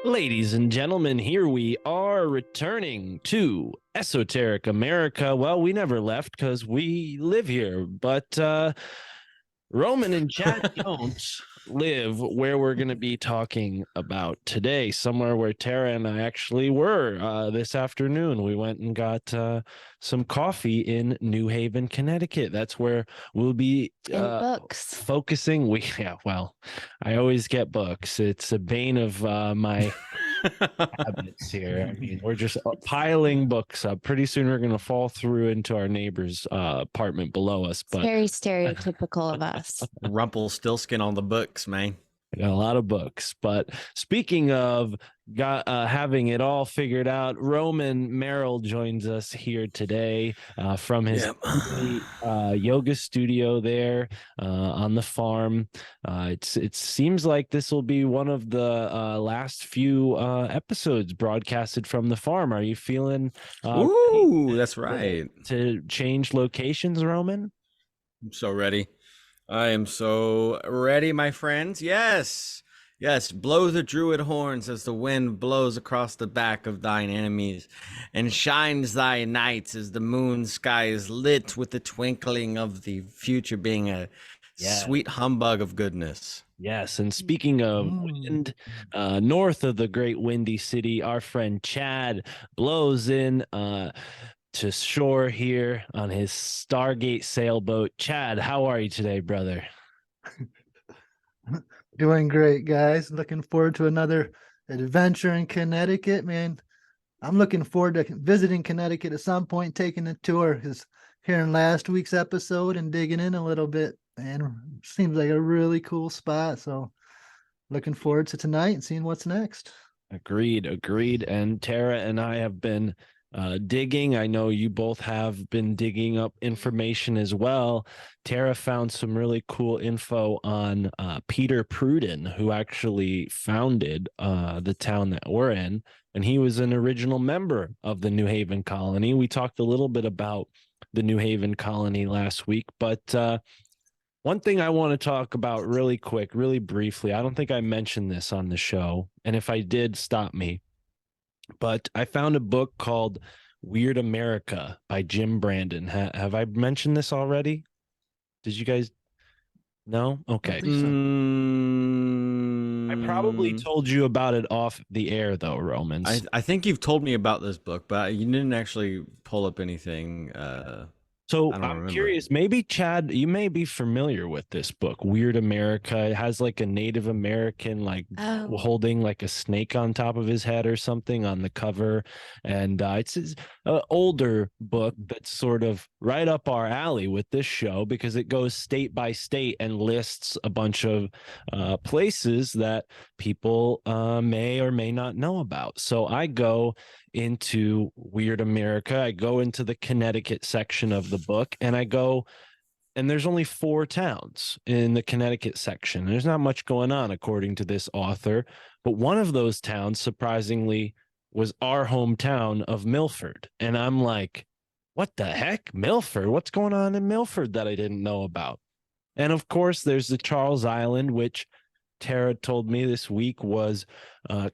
Ladies and gentlemen, here we are returning to Esoteric America. Well, we never left because we live here, but Roman and Chad don't live where we're going to be talking about today, somewhere where Tara and I actually were this afternoon. We went and got some coffee in New Haven, Connecticut. That's where we'll be books. focusing. Well, I always get books. It's a bane of my habits here. I mean, we're just piling books up. Pretty soon we're going to fall through into our neighbor's apartment below us. But Very stereotypical of us. Rumpelstiltskin on the books, man. I got a lot of books. But speaking of having it all figured out, Roman Merrill joins us here today from his yoga studio there on the farm. It seems like this will be one of the last few episodes broadcasted from the farm. Are you feeling Ooh, that's right. To change locations, Roman? I'm so ready. I am so ready, my friends. Yes. Yes, blow the druid horns as the wind blows across the back of thine enemies, and shines thy nights as the moon sky is lit with the twinkling of the future being a sweet humbug of goodness. Yes, and speaking of wind, north of the great windy city, our friend Chad blows in to shore here on his Stargate sailboat. Chad, how are you today, brother? Doing great, guys. Looking forward to another adventure in Connecticut, man. I'm looking forward to visiting Connecticut at some point, taking a tour, because hearing last week's episode and digging in a little bit, man, seems like a really cool spot. So looking forward to tonight and seeing what's next. Agreed. And Tara and I have been digging. I know you both have been digging up information as well. Tara found some really cool info on Peter Pruden, who actually founded the town that we're in, and he was an original member of the New Haven colony. We talked a little bit about the New Haven colony last week, but one thing I want to talk about really quick, really briefly, I don't think I mentioned this on the show, and if I did, stop me. But I found a book called Weird America by Jim Brandon. Have I mentioned this already? Did you guys know? Okay. I probably told you about it off the air, though, Romans. I think you've told me about this book, but you didn't actually pull up anything. So I'm curious, maybe Chad, you may be familiar with this book, Weird America. It has like a Native American, holding like a snake on top of his head or something on the cover. And it's an older book that's sort of right up our alley with this show, because it goes state by state and lists a bunch of places that people may or may not know about. So I go into Weird America. I go into the Connecticut section of the book, and there's only 4 towns in the Connecticut section. There's not much going on, according to this author, but one of those towns, surprisingly, was our hometown of Milford. And I'm like, what the heck? Milford? What's going on in Milford that I didn't know about? And of course, there's the Charles Island, which Tara told me this week was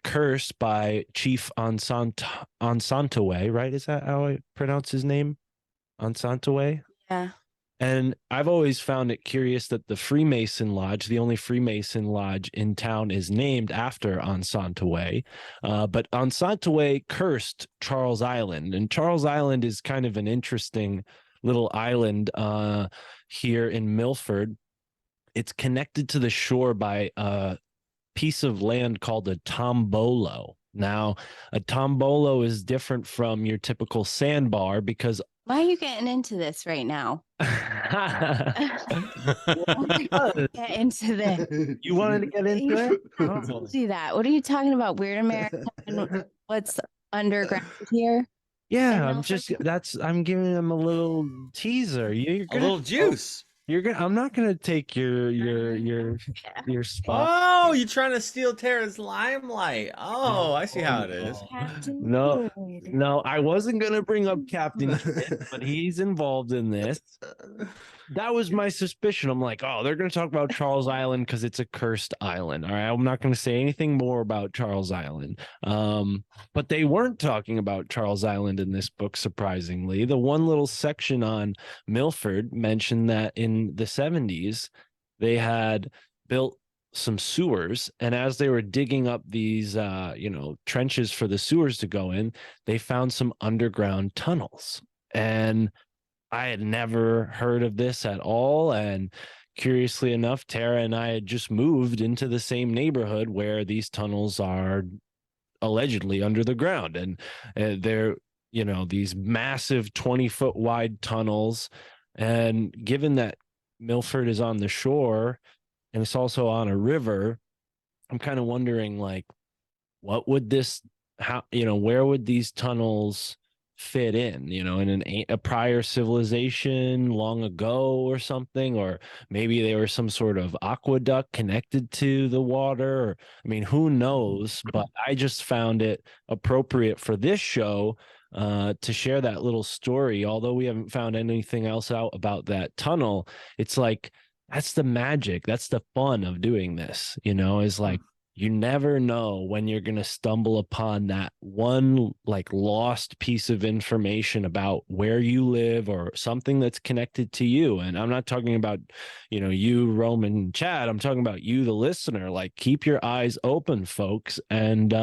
cursed by Chief Onsantaway, right? Is that how I pronounce his name? Onsantaway? Yeah. And I've always found it curious that the Freemason Lodge, the only Freemason lodge in town, is named after Onsantaway. But Onsantaway cursed Charles Island. And Charles Island is kind of an interesting little island here in Milford. It's connected to the shore by a piece of land called a tombolo. Now, a tombolo is different from your typical sandbar because... Why are you getting into this right now? Get into this. You wanted to get into it? Don't do that. What are you talking about? Weird America and what's underground here? Yeah, I'm giving them a little teaser. A little juice. I'm not gonna take your spot. Oh, you're trying to steal Tara's limelight. Oh, I see how it is. Captain No, Kidd. no, I wasn't gonna bring up Captain Kidd, but he's involved in this. That was my suspicion. I'm like, oh, they're going to talk about Charles Island because it's a cursed island. All right. I'm not going to say anything more about Charles Island. But they weren't talking about Charles Island in this book, surprisingly. The one little section on Milford mentioned that in the 70s, they had built some sewers. And as they were digging up these, trenches for the sewers to go in, they found some underground tunnels. And I had never heard of this at all. And curiously enough, Tara and I had just moved into the same neighborhood where these tunnels are allegedly under the ground. And they're, these massive 20-foot wide tunnels. And given that Milford is on the shore and it's also on a river, I'm kind of wondering, like, what would this, where would these tunnels fit in a prior civilization long ago or something, or maybe they were some sort of aqueduct connected to the water, or, I mean, who knows? But I just found it appropriate for this show to share that little story. Although we haven't found anything else out about that tunnel, it's like, that's the magic, that's the fun of doing this, is like, you never know when you're going to stumble upon that one like lost piece of information about where you live or something that's connected to you. And I'm not talking about, you, Roman, Chad. I'm talking about you, the listener. Like, keep your eyes open, folks, and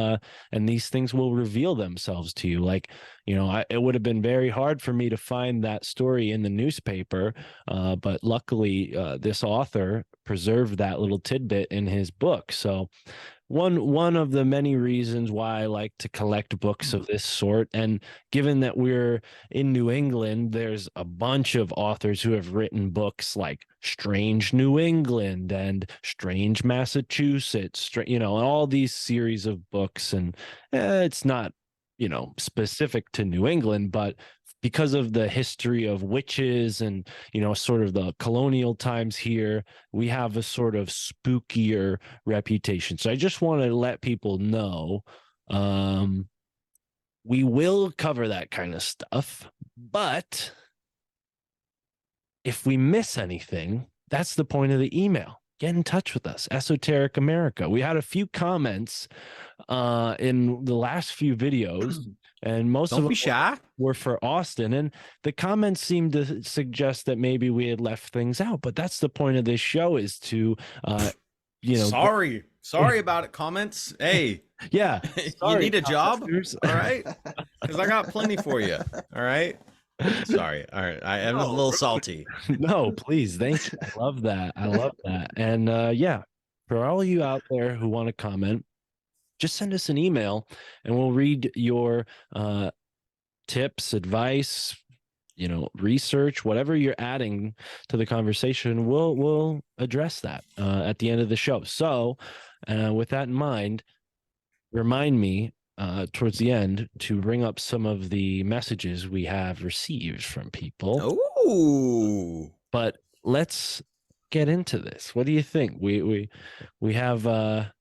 these things will reveal themselves to you. Like, it would have been very hard for me to find that story in the newspaper, but luckily this author preserved that little tidbit in his book. So one of the many reasons why I like to collect books of this sort. And given that we're in New England, there's a bunch of authors who have written books like Strange New England and Strange Massachusetts, and all these series of books. And it's not, specific to New England, but because of the history of witches and, sort of the colonial times here, we have a sort of spookier reputation. So I just want to let people know we will cover that kind of stuff. But if we miss anything, that's the point of the email. Get in touch with us, Esoteric America. We had a few comments in the last few videos, and most of them were for Austin. And the comments seemed to suggest that maybe we had left things out, but that's the point of this show, is to, sorry about it. Comments. Hey, yeah, you need a job. All right. Because I got plenty for you. All right. Sorry. All right. I am a little salty. No, please. Thanks. I love that. And for all you out there who want to comment, just send us an email and we'll read your tips, advice, research, whatever you're adding to the conversation. We'll address that at the end of the show. So with that in mind, remind me towards the end to bring up some of the messages we have received from people. Oh, but let's get into this. What do you think? We have a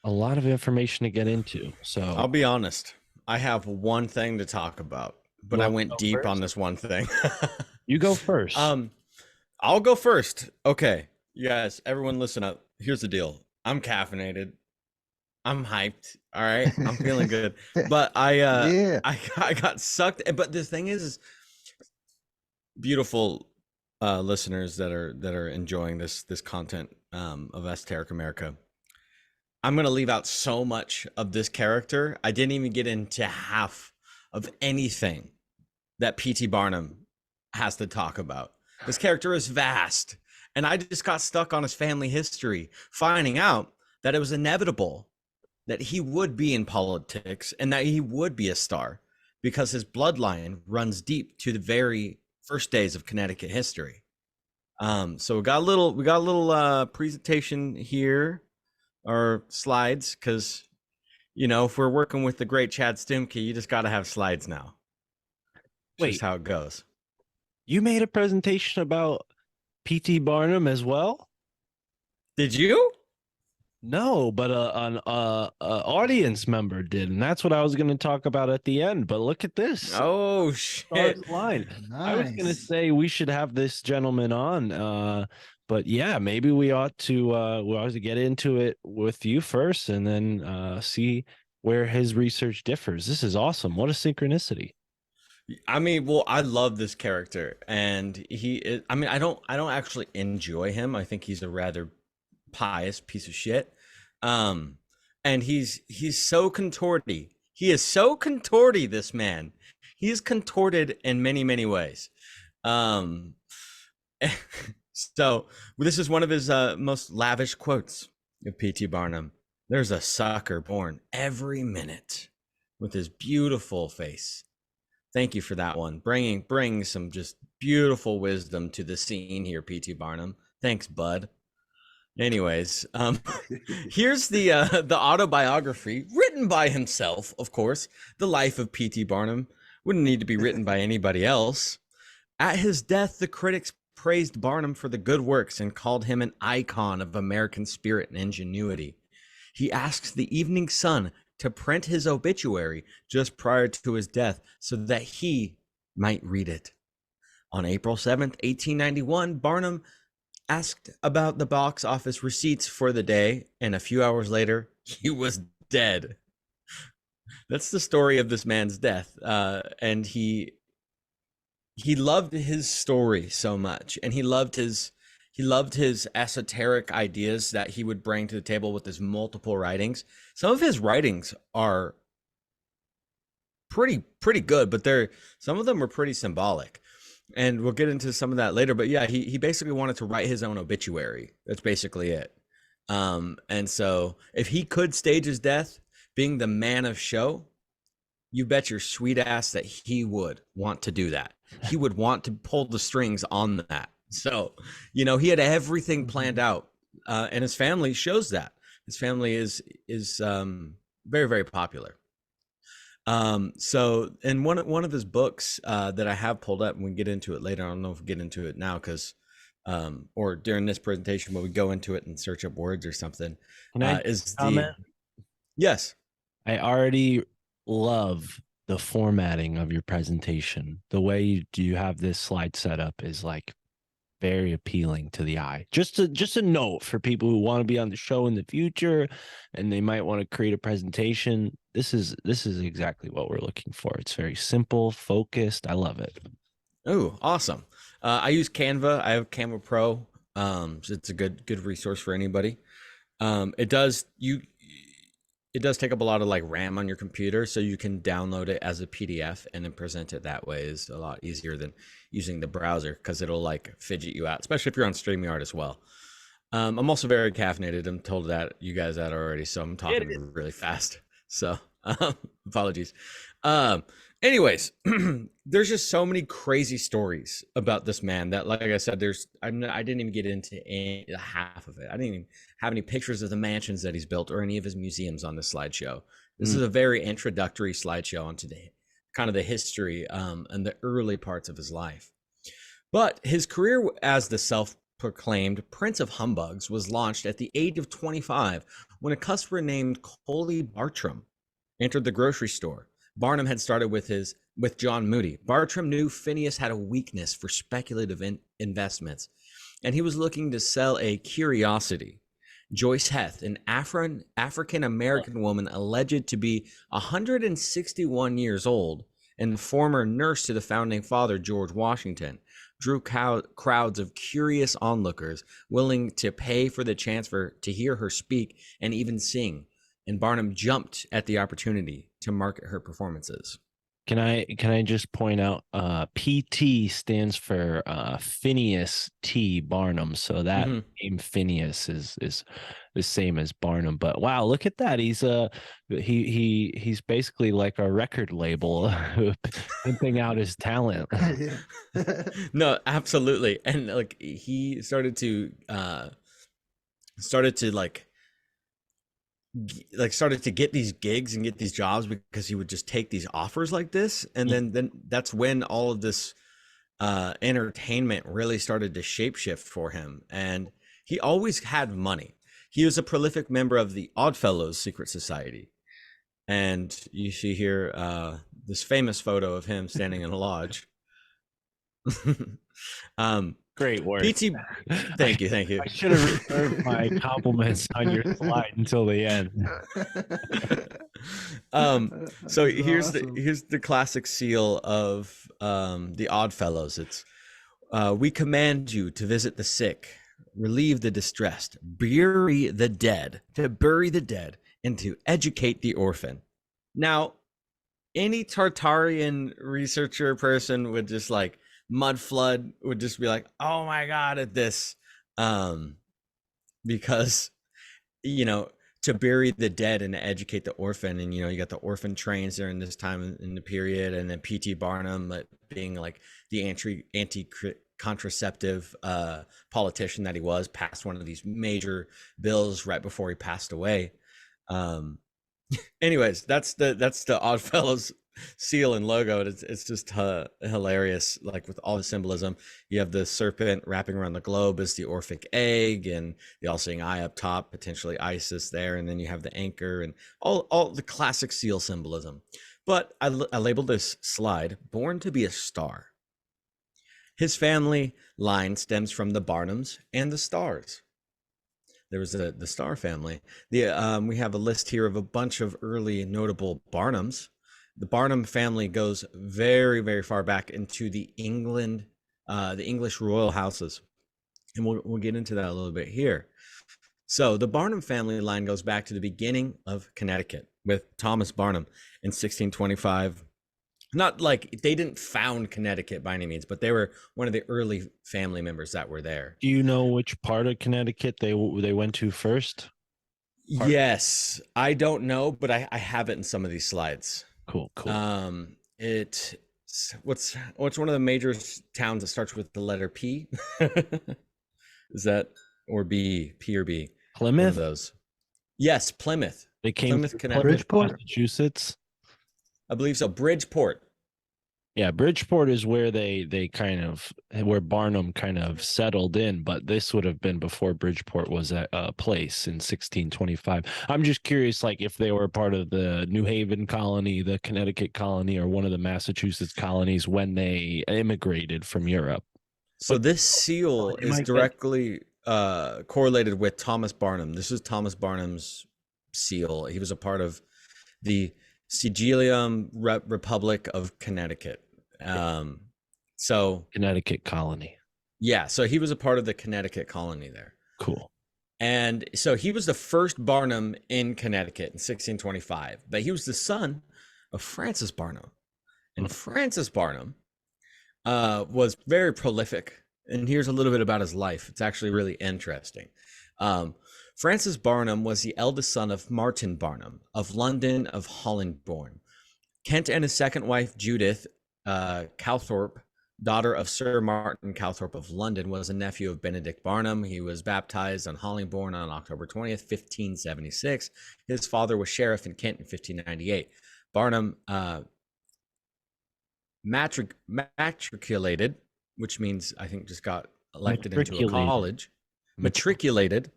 lot of information to get into. So I'll be honest, I have one thing to talk about, but I went deep first on this one thing. You go first. I'll go first. Okay, you guys, everyone listen up. Here's the deal. I'm caffeinated. I'm hyped. All right. I'm feeling good. But I got sucked. But the thing is beautiful listeners that are enjoying this content of Esoteric America. I'm gonna leave out so much of this character. I didn't even get into half of anything that P.T. Barnum has to talk about. This character is vast. And I just got stuck on his family history, finding out that it was inevitable that he would be in politics and that he would be a star because his bloodline runs deep to the very first days of Connecticut history. So we got a little presentation here, or slides, because if we're working with the great Chad Stumke, you just got to have slides now. Wait, just how it goes. You made a presentation about P.T. Barnum as well? Did you? No, but an audience member did, and that's what I was going to talk about at the end. But look at this Oh stars shit. line. I was going to Nice. say we should have this gentleman on, but yeah, maybe we ought to get into it with you first, and then see where his research differs. This is awesome. What a synchronicity. I mean, well, I love this character, and he is, I mean, I don't actually enjoy him. I think he's a rather pious piece of shit. Um, and he's so contorty. He is so contorty, this man. He is contorted in many, many ways. Um, so this is one of his most lavish quotes of P.T. Barnum. There's a sucker born every minute with his beautiful face. Thank you for that one. Bringing some just beautiful wisdom to the scene here, P.T. Barnum. Thanks, bud. Anyways, here's the autobiography written by himself, of course. The life of P.T. Barnum wouldn't need to be written by anybody else. At his death, the critics praised Barnum for the good works and called him an icon of American spirit and ingenuity. He asked the Evening Sun to print his obituary just prior to his death so that he might read it. On April 7th, 1891, Barnum asked about the box office receipts for the day, and a few hours later, he was dead. That's the story of this man's death. And he loved his story so much, and he loved his esoteric ideas that he would bring to the table with his multiple writings. Some of his writings are pretty good, but some of them were pretty symbolic. And we'll get into some of that later. But yeah, he basically wanted to write his own obituary. That's basically it. And so if he could stage his death, being the man of show, you bet your sweet ass that he would want to do that. He would want to pull the strings on that. So, he had everything planned out, and his family shows that. His family is very, very popular. So in one of his books that I have pulled up, and we can get into it later. I don't know if we get into it now because or during this presentation, when we go into it and search up words or something. Can I is comment? Yes. I already love the formatting of your presentation. The way you have this slide set up is like very appealing to the eye. Just a note for people who want to be on the show in the future and they might want to create a presentation. This is exactly what we're looking for. It's very simple, focused. I love it. Oh, awesome. I use Canva. I have Canva Pro. So it's a good resource for anybody. It does take up a lot of like RAM on your computer, so you can download it as a PDF and then present it that way is a lot easier than using the browser because it'll like fidget you out, especially if you're on StreamYard as well. I'm also very caffeinated. I'm told that you guys that already, so I'm talking really fast. So apologies. Anyways, there's just so many crazy stories about this man that, like I said, I didn't even get into half of it. I didn't even have any pictures of the mansions that he's built or any of his museums on this slideshow. This is a very introductory slideshow on today, kind of the history and the early parts of his life. But his career as the self-proclaimed Prince of Humbugs was launched at the age of 25 when a customer named Coley Bartram entered the grocery store. Barnum had started with John Moody. Bartram knew Phineas had a weakness for speculative investments, and he was looking to sell a curiosity. Joyce Heth, an African-American woman alleged to be 161 years old and former nurse to the founding father, George Washington, drew crowds of curious onlookers willing to pay for the chance to hear her speak and even sing. And Barnum jumped at the opportunity to market her performances. Can I just point out PT stands for Phineas T. Barnum, so that name Phineas is the same as Barnum. But wow, look at that. He's he's basically like a record label pimping out his talent. No, absolutely. And like he started to get these gigs and get these jobs because he would just take these offers like this, and then that's when all of this entertainment really started to shapeshift for him. And he always had money. He was a prolific member of the Oddfellows secret society. And you see here this famous photo of him standing in a lodge. Great work. PT, thank you. I should have reserved my compliments on your slide until the end. So here's awesome. the classic seal of the Oddfellows. It's we command you to visit the sick, relieve the distressed, bury the dead, and to educate the orphan. Now, any Tartarian researcher person would just like Mudflood would just be like, oh my god, at this, because to bury the dead and to educate the orphan, and you got the orphan trains during this time in the period, and then P.T. Barnum being like the anti-contraceptive politician that he was, passed one of these major bills right before he passed away. Anyways, that's the Oddfellows seal and logo. It's just hilarious, like with all the symbolism. You have the serpent wrapping around the globe as the Orphic egg, and the all-seeing eye up top, potentially Isis there, and then you have the anchor and all the classic seal symbolism. But I labeled this slide "Born to be a Star." His family line stems from the Barnums and the Stars. There was the Star family. We have a list here of a bunch of early notable Barnums. The Barnum family goes very, very far back into the English royal houses, and we'll get into that a little bit here. So the Barnum family line goes back to the beginning of Connecticut with Thomas Barnum in 1625. Not like they didn't found Connecticut by any means, but they were one of the early family members that were there. Do you know which part of Connecticut they went to first? Yes, I don't know, but I have it in some of these slides. Cool. What's one of the major towns that starts with the letter P? Is that or B? P or B? Plymouth. One of those. Yes, Plymouth. They came Plymouth, Connecticut, Bridgeport, Massachusetts. I believe so. Bridgeport. Yeah, Bridgeport is where where Barnum kind of settled in, but this would have been before Bridgeport was a place in 1625. I'm just curious, like if they were part of the New Haven colony, the Connecticut colony, or one of the Massachusetts colonies when they immigrated from Europe. So this seal is directly correlated with Thomas Barnum. This is Thomas Barnum's seal. He was a part of the Sigillium Republic of Connecticut. So Connecticut colony. Yeah, so he was a part of the Connecticut colony there. Cool. And so he was the first Barnum in Connecticut in 1625, but he was the son of Francis Barnum. And Francis Barnum was very prolific. And here's a little bit about his life. It's actually really interesting. Francis Barnum was the eldest son of Martin Barnum of London of Holland-born. Kent and his second wife, Judith Calthorpe, daughter of Sir Martin Calthorpe of London, was a nephew of Benedict Barnum. He was baptized on Holland-born on October 20th, 1576. His father was sheriff in Kent in 1598. Barnum matriculated, which means I think just got elected into a college. Matriculated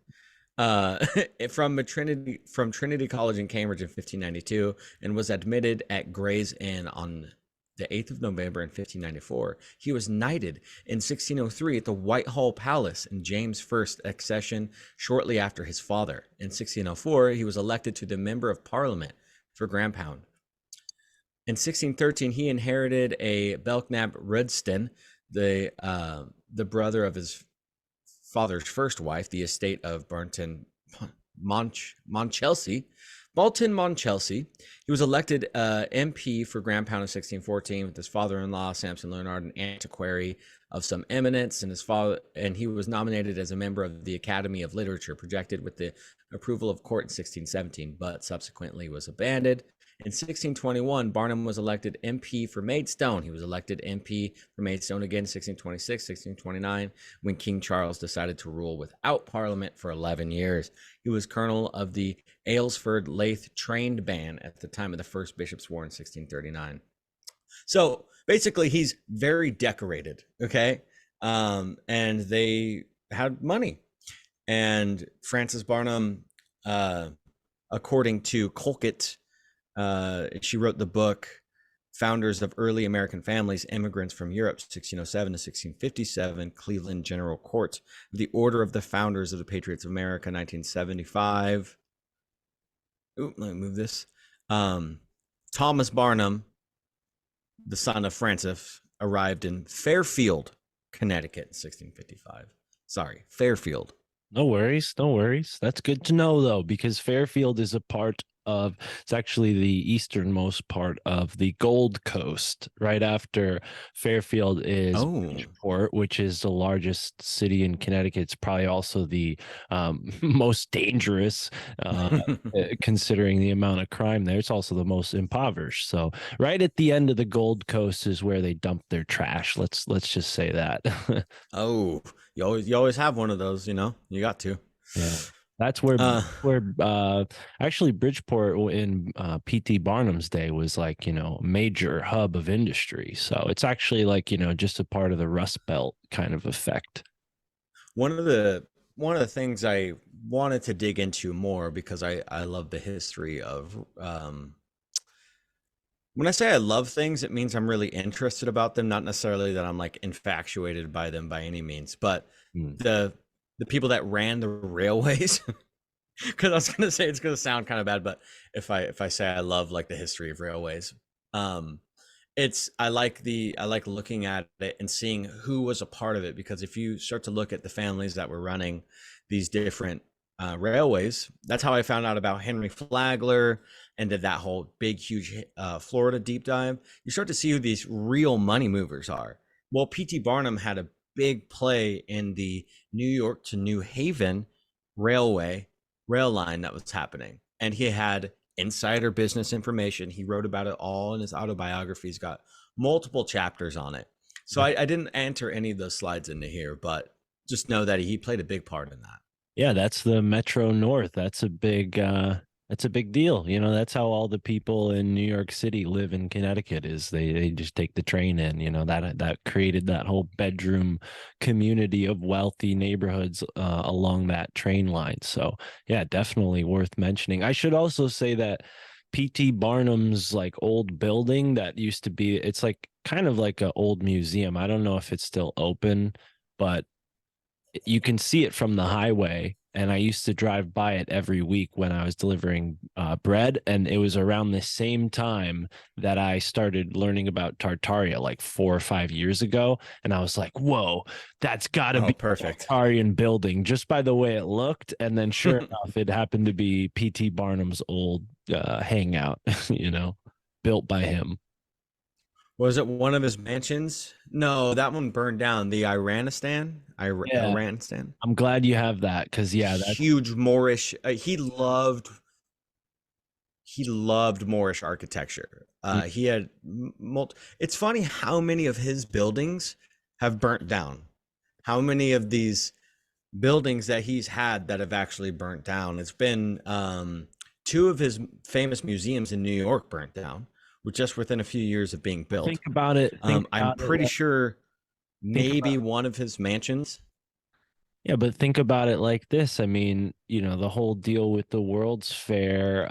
from Trinity College in Cambridge in 1592, and was admitted at Gray's Inn on the 8th of November in 1594. He was knighted in 1603 at the Whitehall Palace in James I's accession shortly after his father. In 1604, he was elected to the Member of Parliament for Grampound. In 1613, he inherited a Belknap Rudston, the brother of his father's first wife, the estate of Barton Monchelsea. He was elected MP for Grampound in 1614 with his father-in-law, Sampson Leonard, an antiquary of some eminence, and he was nominated as a member of the Academy of Literature, projected with the approval of court in 1617, but subsequently was abandoned. In 1621, Barnum was elected MP for Maidstone. He was elected MP for Maidstone again in 1626, 1629, when King Charles decided to rule without Parliament for 11 years. He was colonel of the Aylesford Lathe trained band at the time of the First Bishop's War in 1639. So basically, he's very decorated. Okay. And they had money. And Frances Barnum, according to Colquitt, she wrote the book Founders of Early American Families, Immigrants from Europe, 1607 to 1657, Cleveland General Court, The Order of the Founders of the Patriots of America, 1975. Ooh, let me move this. Thomas Barnum, the son of Francis, arrived in Fairfield, Connecticut, in 1655. Sorry, Fairfield. No worries, no worries. That's good to know though, because Fairfield is a part of, it's actually the easternmost part of the Gold Coast. Right after Fairfield is Bridgeport, which is the largest city in Connecticut. It's probably also the most dangerous, considering the amount of crime there. It's also the most impoverished. So right at the end of the Gold Coast is where they dump their trash. Let's just say that. Oh, you always have one of those, you know. You got to. Yeah. That's where actually Bridgeport in P.T. Barnum's day was like, you know, major hub of industry. So it's actually like, you know, just a part of the Rust Belt kind of effect. One of the things I wanted to dig into more, because I love the history of when I say I love things, it means I'm really interested about them, not necessarily that I'm like infatuated by them by any means, but the people that ran the railways. Because I was gonna say, it's gonna sound kind of bad, but if I say I love like the history of railways, it's I like looking at it and seeing who was a part of it. Because if you start to look at the families that were running these different railways, that's how I found out about Henry Flagler and did that whole big huge Florida deep dive. You start to see who these real money movers are. Well, P.T. Barnum had a big play in the New York to New Haven rail line that was happening, and he had insider business information. He wrote about it all in his autobiography. He's got multiple chapters on it. So I didn't enter any of those slides into here, but just know that he played a big part in that. Yeah, that's the Metro North. That's a big deal. You know, that's how all the people in New York City live in Connecticut, is they just take the train in. You know, that created that whole bedroom community of wealthy neighborhoods along that train line. So yeah, definitely worth mentioning. I should also say that P.T. Barnum's like old building that used to be, it's like kind of like an old museum. I don't know if it's still open, but you can see it from the highway, and I used to drive by it every week when I was delivering bread. And it was around the same time that I started learning about Tartaria, like 4 or 5 years ago. And I was like, whoa, that's got to be perfect Tartarian building just by the way it looked. And then sure enough, it happened to be P.T. Barnum's old hangout, you know, built by him. Was it one of his mansions? No, that one burned down. The Iranistan. I'm glad you have that, because yeah, that's huge Moorish. He loved Moorish architecture. He had it's funny how many of his buildings have burnt down. How many of these buildings that he's had that have actually burnt down? It's been 2 of his famous museums in New York burnt down, just within a few years of being built. Think about it. I'm pretty sure maybe one of his mansions. Yeah, but think about it like this. I mean, you know, the whole deal with the World's Fair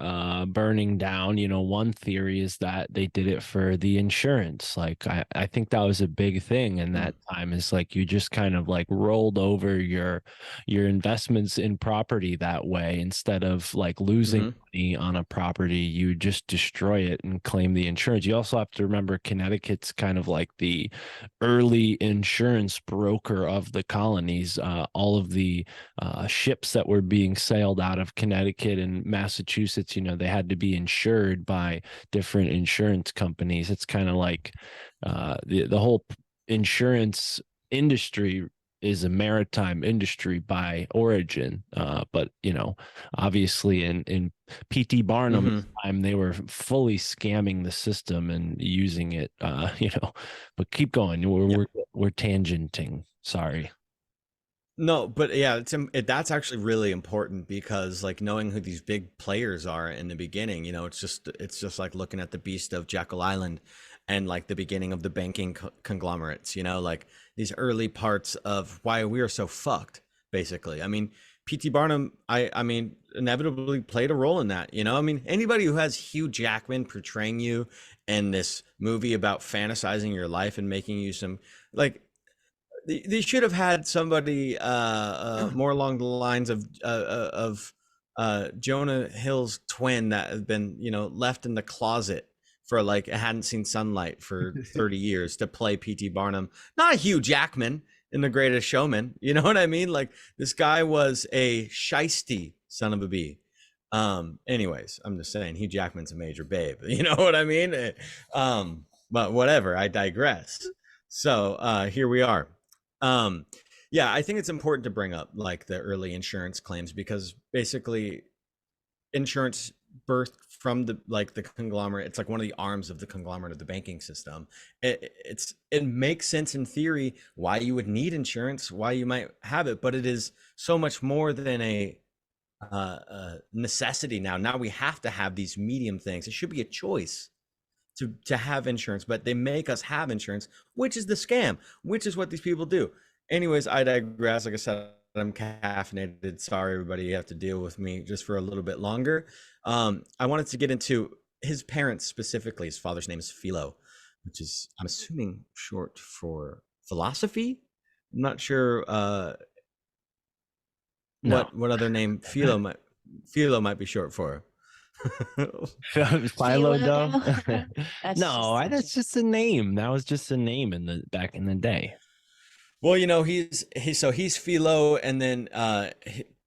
burning down, you know, one theory is that they did it for the insurance. Like, I think that was a big thing in that time, is like you just kind of like rolled over your investments in property that way. Instead of like losing money on a property, you just destroy it and claim the insurance. You also have to remember Connecticut's kind of like the early insurance broker of the colonies. All of the ships that were being sailed out of Connecticut and Massachusetts, you know, they had to be insured by different insurance companies. It's kind of like the whole insurance industry is a maritime industry by origin. But, you know, obviously in P.T. Barnum's time, they were fully scamming the system and using it, you know, but keep going. We're tangenting. Sorry. No, but yeah, that's actually really important, because like knowing who these big players are in the beginning, you know, it's just like looking at the beast of Jekyll Island. and like the beginning of the banking conglomerates, you know, like these early parts of why we are so fucked, basically. I mean, P.T. Barnum, I mean, inevitably played a role in that, you know? I mean, anybody who has Hugh Jackman portraying you in this movie about fantasizing your life and making you some, like, they should have had somebody more along the lines of Jonah Hill's twin that had been, you know, left in the closet for like it hadn't seen sunlight for 30 years to play P.T. Barnum. Not a Hugh Jackman in The Greatest Showman. You know what I mean? Like this guy was a shisty son of a bee. Anyways, I'm just saying Hugh Jackman's a major babe. You know what I mean? But whatever, I digress. So here we are. Yeah, I think it's important to bring up like the early insurance claims because basically insurance birthed from the conglomerate. It's like one of the arms of the conglomerate of the banking system. It makes sense in theory why you would need insurance, why you might have it, but it is so much more than a necessity now. Now we have to have these medium things. It should be a choice to have insurance, but they make us have insurance, which is the scam, which is what these people do. Anyways, I digress. Like I said, I'm caffeinated. Sorry, everybody, you have to deal with me just for a little bit longer. I wanted to get into his parents specifically. His father's name is Philo, which is, I'm assuming, short for philosophy. I'm not sure what other name Philo might be short for. Philo Dove? No, that's just a name. That was just a name back in the day. Well, you know, he's Philo, and then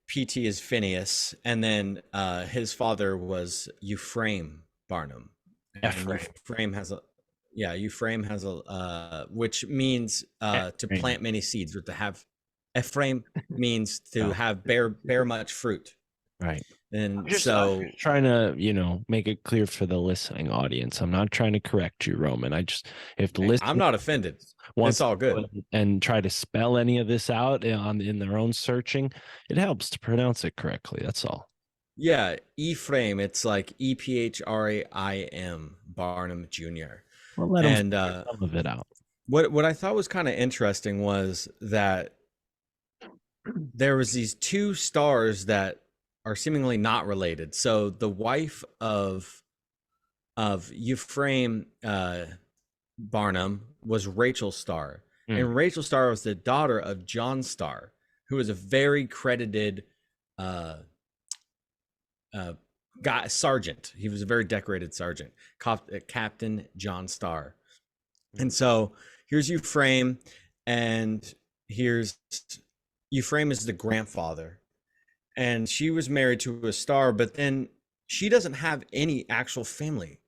PT is Phineas, and then his father was Ephraim Barnum. Ephraim has a which means to plant many seeds, or to have. Ephraim means to have bear much fruit. Right. And I'm just trying to, you know, make it clear for the listening audience. I'm not trying to correct you, Roman. If the listener, I'm not offended. It's all good. And try to spell any of this out in their own searching, it helps to pronounce it correctly. That's all. Yeah, Ephraim. It's like EPHRAIM, Barnum Jr. Well, let him some of it out. What I thought was kind of interesting was that there was these two stars that are seemingly not related. So the wife of Ephraim Barnum was Rachel Starr, and Rachel Starr was the daughter of John Starr, who was a very credited sergeant. He was a very decorated sergeant, Captain John Starr. And so here's Ephraim, and here's Ephraim is the grandfather. And she was married to a star, but then she doesn't have any actual family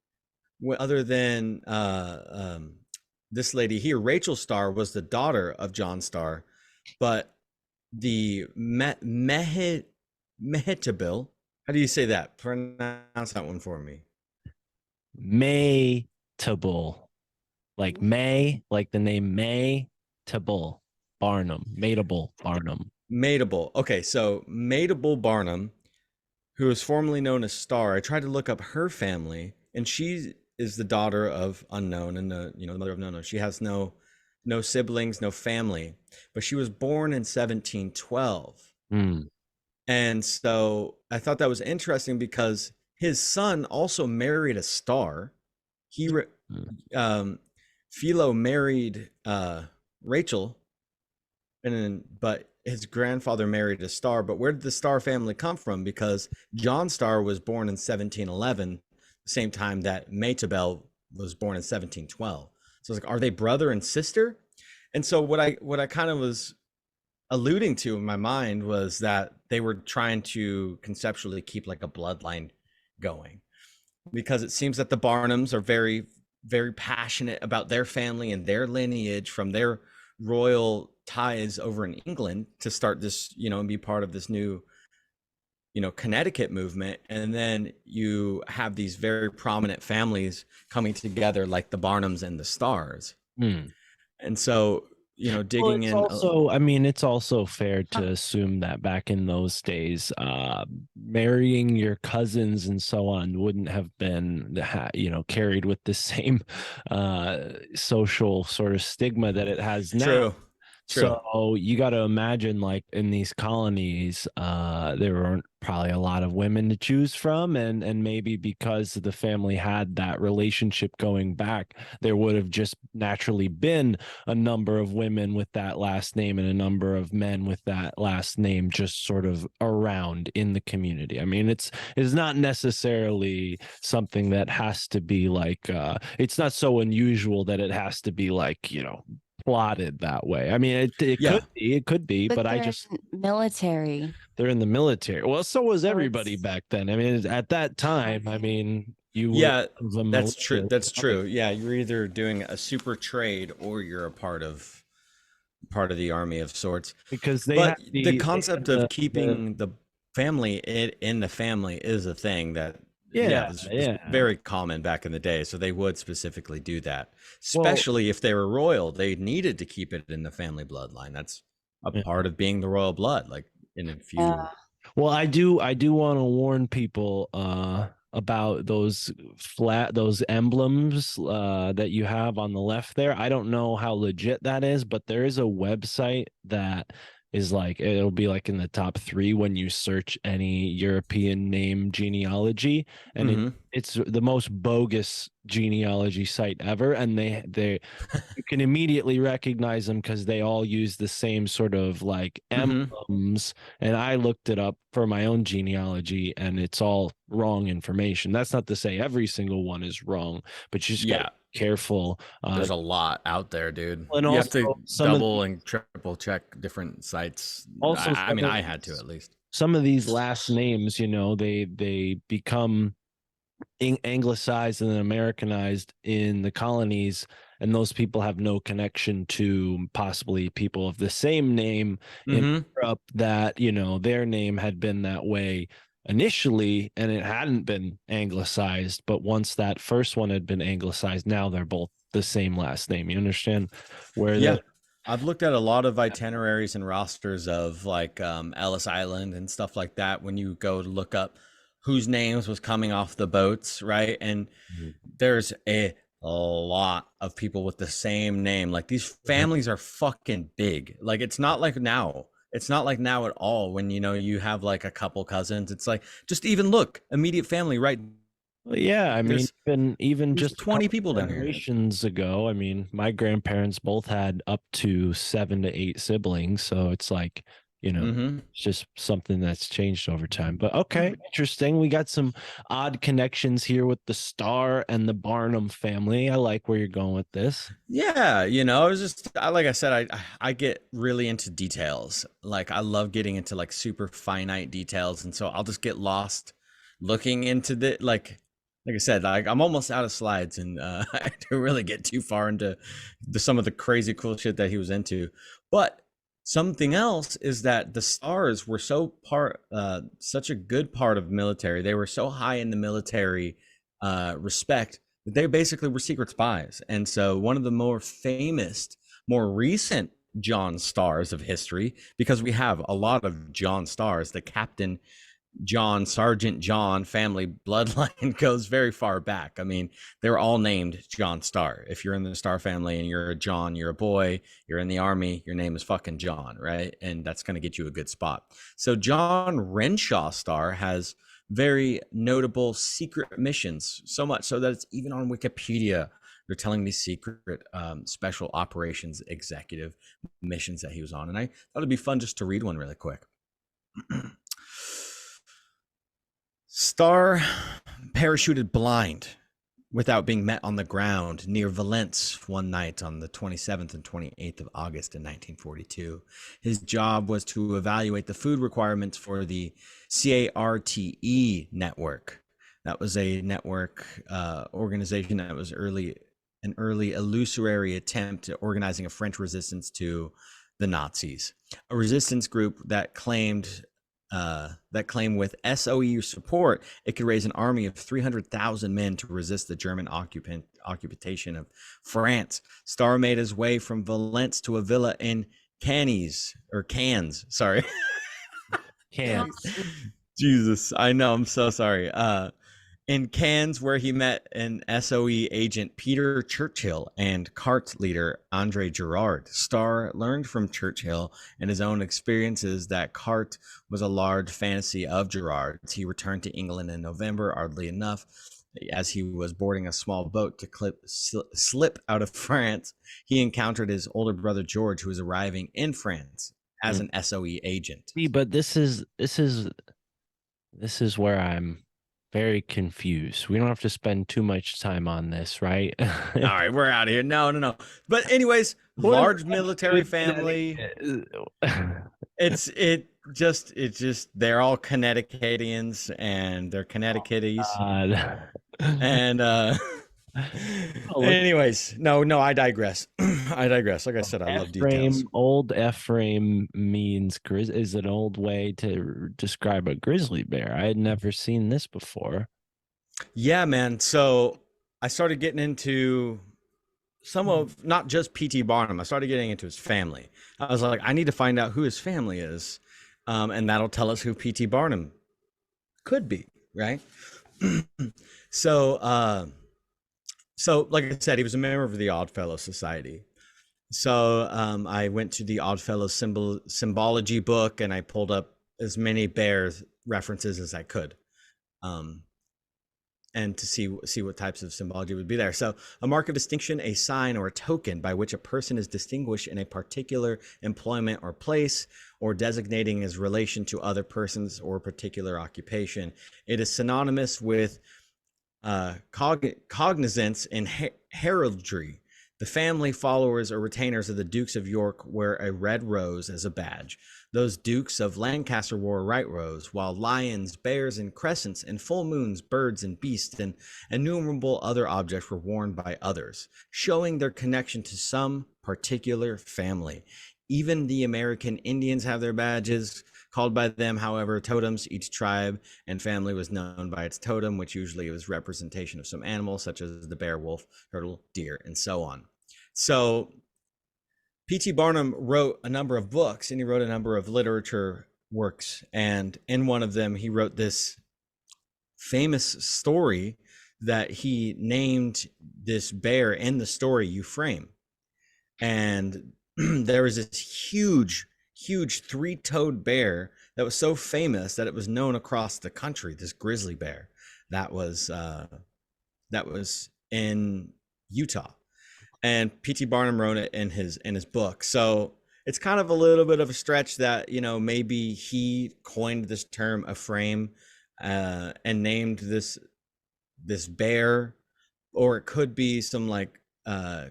other than this lady here. Rachel Starr was the daughter of John Starr, but the Mehetabel, how do you say that? Pronounce that one for me. Mateable, like May, like the name Mateable Barnum, Mateable Barnum. Mateable. Okay, so Mateable Barnum, who is formerly known as Starr. I tried to look up her family, and she is the daughter of unknown, and the mother of unknown. She has no siblings, no family, but she was born in 1712. And so I thought that was interesting because his son also married a star. Philo married Rachel, but his grandfather married a star. But where did the Starr family come from? Because John Starr was born in 1711, the same time that Matabel was born in 1712. So it's like, are they brother and sister? And so what I kind of was alluding to in my mind was that they were trying to conceptually keep like a bloodline going, because it seems that the Barnums are very, very passionate about their family and their lineage from their royal ties over in England to start this, and be part of this new, Connecticut movement. And then you have these very prominent families coming together like the Barnums and the Starrs. And so digging it's in. Also, I mean, it's also fair to assume that back in those days, marrying your cousins and so on wouldn't have been, carried with the same social sort of stigma that it has now. True. So you got to imagine, like in these colonies, there weren't probably a lot of women to choose from, and maybe because the family had that relationship going back, there would have just naturally been a number of women with that last name and a number of men with that last name just sort of around in the community. I mean, it's not necessarily something that has to be like it's not so unusual that it has to be like, plotted that way. I mean, it could be, but I just military. They're in the military. Well, so was everybody back then. I mean, at that time, I mean, that's true. That's true. Yeah, you're either doing a super trade or you're a part of the army of sorts. Because the concept of keeping the family in the family is a thing that was very common back in the day. So they would specifically do that, especially if they were royal. They needed to keep it in the family bloodline. That's a part of being the royal blood. Like in a few. Well, I do want to warn people about those emblems that you have on the left there. I don't know how legit that is, but there is a website that is like, it'll be like in the top 3 when you search any European name genealogy, and it's the most bogus genealogy site ever, and they you can immediately recognize them because they all use the same sort of like emblems. And I looked it up for my own genealogy, and it's all wrong information. That's not to say every single one is wrong, but you just gotta be careful. There's a lot out there, dude. And you also, have to double and triple check different sites. Also, I mean, I had to at least. Some of these last names, they become anglicized and then Americanized in the colonies, and those people have no connection to possibly people of the same name in Europe that, their name had been that way initially and it hadn't been anglicized, but once that first one had been anglicized, now they're both the same last name. You understand where I've looked at a lot of itineraries and rosters of like Ellis Island and stuff like that when you go to look up whose names was coming off the boats, right? And there's a lot of people with the same name. Like these families are fucking big. Like it's not like now. It's not like now at all when you have like a couple cousins. It's like just even look, immediate family, right? Well, yeah, I mean, even just 20 people down here. Generations ago, I mean, my grandparents both had up to 7 to 8 siblings, so it's like, it's just something that's changed over time. But okay, interesting. We got some odd connections here with the Starr and the Barnum family. I like where you're going with this. Yeah, it was just like I said, I get really into details. Like I love getting into like super finite details, and so I'll just get lost looking into the like I said, I'm almost out of slides, and I don't really get too far into some of the crazy cool shit that he was into. But something else is that the Starrs were such a good part of military. They were so high in the military respect that they basically were secret spies. And so one of the more famous, more recent John Starrs of history, because we have a lot of John Starrs, the Captain John, Sergeant John family bloodline goes very far back. I mean, they're all named John Starr. If you're in the Starr family and you're a John, you're a boy, you're in the army, your name is fucking John, right? And that's going to get you a good spot. So John Renshaw Starr has very notable secret missions, so much so that it's even on Wikipedia. They're telling these secret special operations executive missions that he was on. And I thought it'd be fun just to read one really quick. Starr parachuted blind without being met on the ground near Valence one night on the 27th and 28th of August in 1942. His job was to evaluate the food requirements for the CARTE network. That was a network organization that was an early illusory attempt at organizing a French resistance to the Nazis, a resistance group that claimed that claim with SOE support, it could raise an army of 300,000 men to resist the German occupation of France. Starr made his way from Valence to a villa in Cannes. Sorry. Cannes. Jesus, I know. I'm so sorry. In Cannes, where he met an SOE agent, Peter Churchill, and CART leader, Andre Girard. Starr learned from Churchill and his own experiences that CART was a large fantasy of Girard's. He returned to England in November, oddly enough, as he was boarding a small boat to slip out of France. He encountered his older brother, George, who was arriving in France as an SOE agent. See, but this is where I'm very confused. We don't have to spend too much time on this, right? All right, we're out of here. No. But anyways, large military family. It's just they're all Connecticutians and they're Connecticuties. And anyways, no, I digress. Like I said, I love details. Old F-frame means is an old way to describe a grizzly bear. I had never seen this before. Yeah, man. So I started getting into some of, not just P.T. Barnum, I started getting into his family. I was like, I need to find out who his family is. And that'll tell us who P.T. Barnum could be, right? So like I said, he was a member of the Oddfellow Society. So I went to the Oddfellow symbology book and I pulled up as many bear references as I could, and to see what types of symbology would be there. So a mark of distinction, a sign or a token by which a person is distinguished in a particular employment or place, or designating his relation to other persons or particular occupation. It is synonymous with cognizance in heraldry. The family followers or retainers of the Dukes of York wear a red rose as a badge. Those Dukes of Lancaster wore a white rose, while lions, bears, and crescents, and full moons, birds, and beasts, and innumerable other objects were worn by others, showing their connection to some particular family. Even the American Indians have their badges, called by them, however, totems. Each tribe and family was known by its totem, which usually was representation of some animal, such as the bear, wolf, turtle, deer, and so on. So P.T. Barnum wrote a number of books and he wrote a number of literature works. And in one of them, he wrote this famous story that he named this bear in the story Euphraim. And there was this huge three-toed bear that was so famous that it was known across the country, this grizzly bear that was in Utah. And P.T. Barnum wrote it in his book. So it's kind of a little bit of a stretch that, maybe he coined this term Ephraim and named this bear, or it could be some like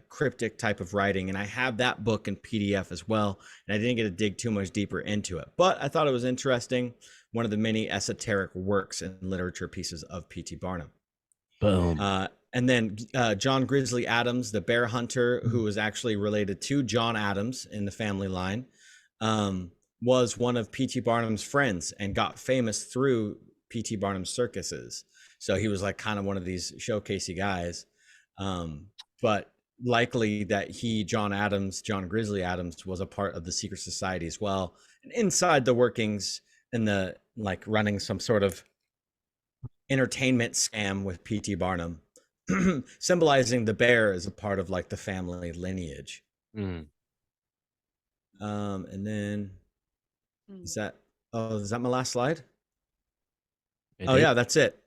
cryptic type of writing. And I have that book in PDF as well. And I didn't get to dig too much deeper into it, but I thought it was interesting. One of the many esoteric works and literature pieces of P.T. Barnum. Boom. And then John Grizzly Adams, the bear hunter, who was actually related to John Adams in the family line, was one of P.T. Barnum's friends and got famous through P.T. Barnum's circuses. So he was like kind of one of these showcasey guys. But likely that John Grizzly Adams, was a part of the secret society as well. And inside the workings and the like running some sort of entertainment scam with P.T. Barnum, symbolizing the bear as a part of like the family lineage. And then is that my last slide? Yeah, that's it.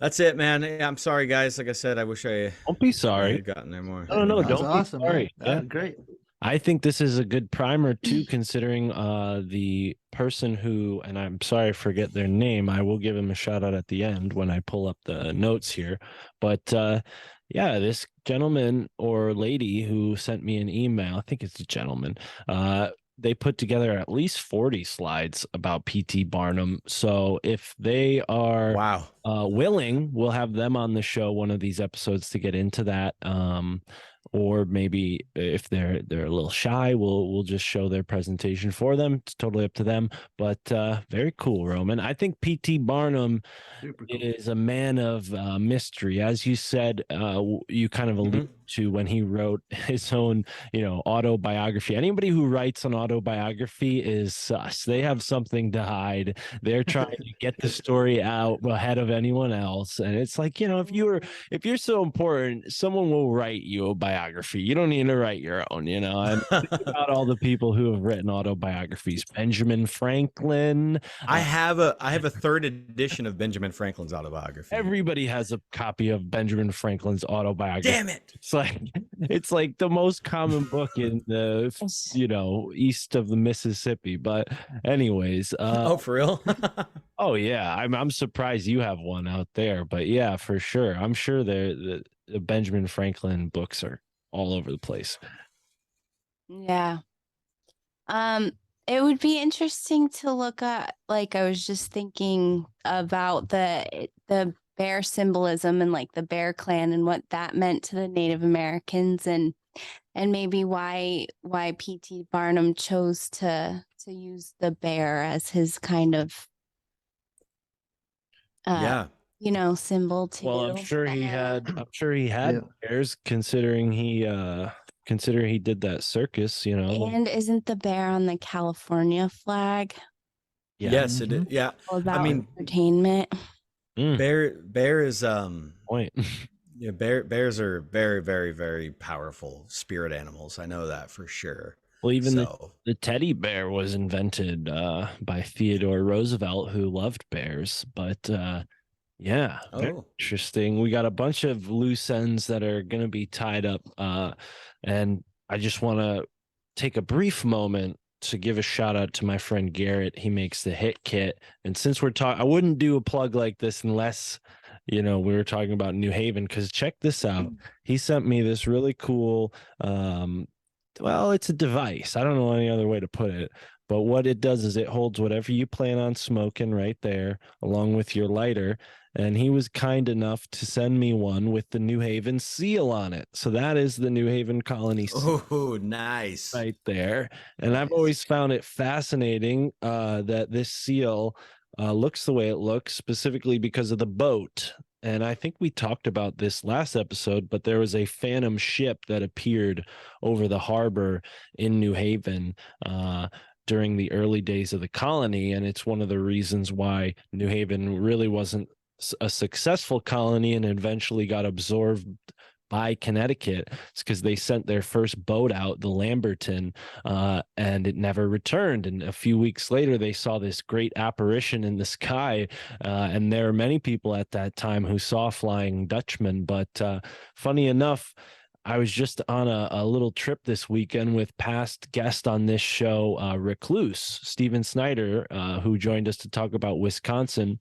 That's it, man. Yeah, I'm sorry, guys. Like I said, I wish I don't be sorry. had gotten there more. No, don't awesome, be sorry. Yeah, great. I think this is a good primer too, considering the person who, and I'm sorry I forget their name. I will give him a shout out at the end when I pull up the notes here. But yeah, this gentleman or lady who sent me an email, I think it's a gentleman, they put together at least 40 slides about P.T. Barnum. So if they are willing, we'll have them on the show one of these episodes to get into that. or maybe if they're a little shy, we'll just show their presentation for them. It's totally up to them. But very cool, Roman. I think P.T. Barnum Super cool. is a man of mystery. As you said, you kind of alluded to when he wrote his own, autobiography. Anybody who writes an autobiography is sus. They have something to hide. They're trying to get the story out ahead of anyone else. And it's like, if you're so important, someone will write you a biography. You don't need to write your own, And think about all the people who have written autobiographies. Benjamin Franklin. I have a third edition of Benjamin Franklin's autobiography. Everybody has a copy of Benjamin Franklin's autobiography. Damn it. It's like the most common book in the east of the Mississippi. But anyways, oh, for real? Oh yeah, I'm surprised you have one out there. But yeah, for sure, I'm sure the Benjamin Franklin books are all over the place. Yeah. It would be interesting to look at, like, I was just thinking about the bear symbolism and like the Bear Clan and what that meant to the Native Americans, and maybe why P.T. Barnum chose to use the bear as his kind of symbol too. Well, I'm sure he had bears, considering he did that circus, And isn't the bear on the California flag? Yeah. Yes, it is. Yeah. About entertainment. Bear is point. Yeah, bears are very, very, very powerful spirit animals. I know that for sure. Well, even the teddy bear was invented by Theodore Roosevelt, who loved bears. But interesting. We got a bunch of loose ends that are going to be tied up. And I just want to take a brief moment to give a shout out to my friend Garrett. He makes the Hit Kit. And since we're talking, I wouldn't do a plug like this unless, we were talking about New Haven, because check this out. He sent me this really cool, it's a device. I don't know any other way to put it. But what it does is it holds whatever you plan on smoking right there, along with your lighter. And he was kind enough to send me one with the New Haven seal on it. So that is the New Haven Colony seal. Oh, nice. Right there. And I've always found it fascinating that this seal looks the way it looks, specifically because of the boat. And I think we talked about this last episode, but there was a phantom ship that appeared over the harbor in New Haven during the early days of the colony. And it's one of the reasons why New Haven really wasn't a successful colony and eventually got absorbed by Connecticut. It's because they sent their first boat out, the Lamberton, and it never returned. And a few weeks later, they saw this great apparition in the sky. And there are many people at that time who saw Flying Dutchman. But funny enough, I was just on a little trip this weekend with past guest on this show, Recluse, Steven Snyder, who joined us to talk about Wisconsin.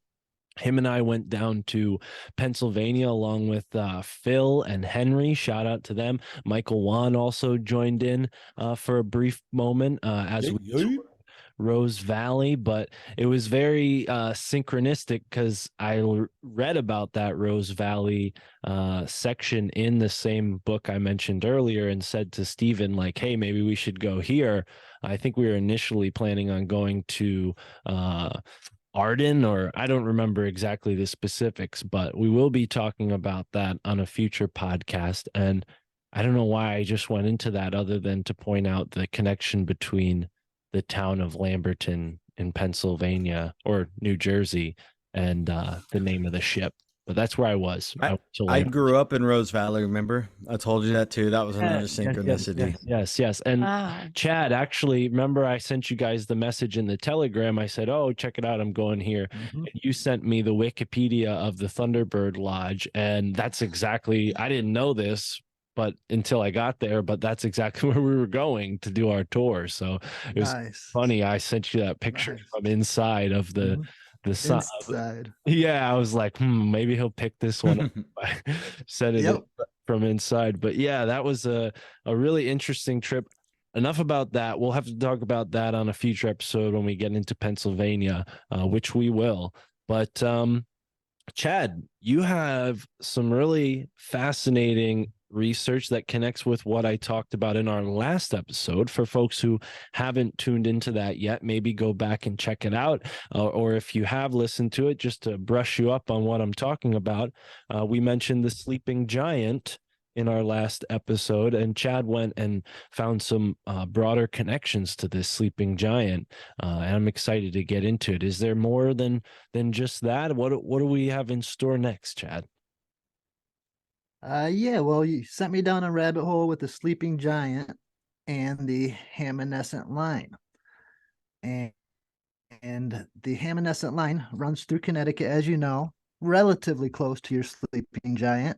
Him and I went down to Pennsylvania along with Phil and Henry. Shout out to them. Michael Wan also joined in for a brief moment as we toured Rose Valley, but it was very synchronistic because I read about that Rose Valley section in the same book I mentioned earlier and said to Stephen, like, hey, maybe we should go here. I think we were initially planning on going to Arden, or I don't remember exactly the specifics, but we will be talking about that on a future podcast. And I don't know why I just went into that other than to point out the connection between the town of Lamberton in Pennsylvania or New Jersey and the name of the ship. But that's where I was. I grew up in Rose Valley, remember? I told you that too. That was another synchronicity. Yes. And Chad, actually, remember I sent you guys the message in the Telegram. I said, oh, check it out. I'm going here. And you sent me the Wikipedia of the Thunderbird Lodge. And that's exactly, I didn't know this, but until I got there, but that's exactly where we were going to do our tour. So it was funny. I sent you that picture from inside of the side. Yeah, I was like, maybe he'll pick this one up. I said it from inside. But yeah, that was a really interesting trip. Enough about that. We'll have to talk about that on a future episode when we get into Pennsylvania, which we will. But Chad, you have some really fascinating research that connects with what I talked about in our last episode. For folks who haven't tuned into that yet, maybe go back and check it out. Or if you have listened to it, just to brush you up on what I'm talking about, we mentioned the sleeping giant in our last episode, and Chad went and found some broader connections to this sleeping giant, and I'm excited to get into it. Is there more than just that? What do we have in store next, Chad? Yeah, well, you sent me down a rabbit hole with the sleeping giant and the Hammonasset line. And the Hammonasset line runs through Connecticut, as you know, relatively close to your sleeping giant.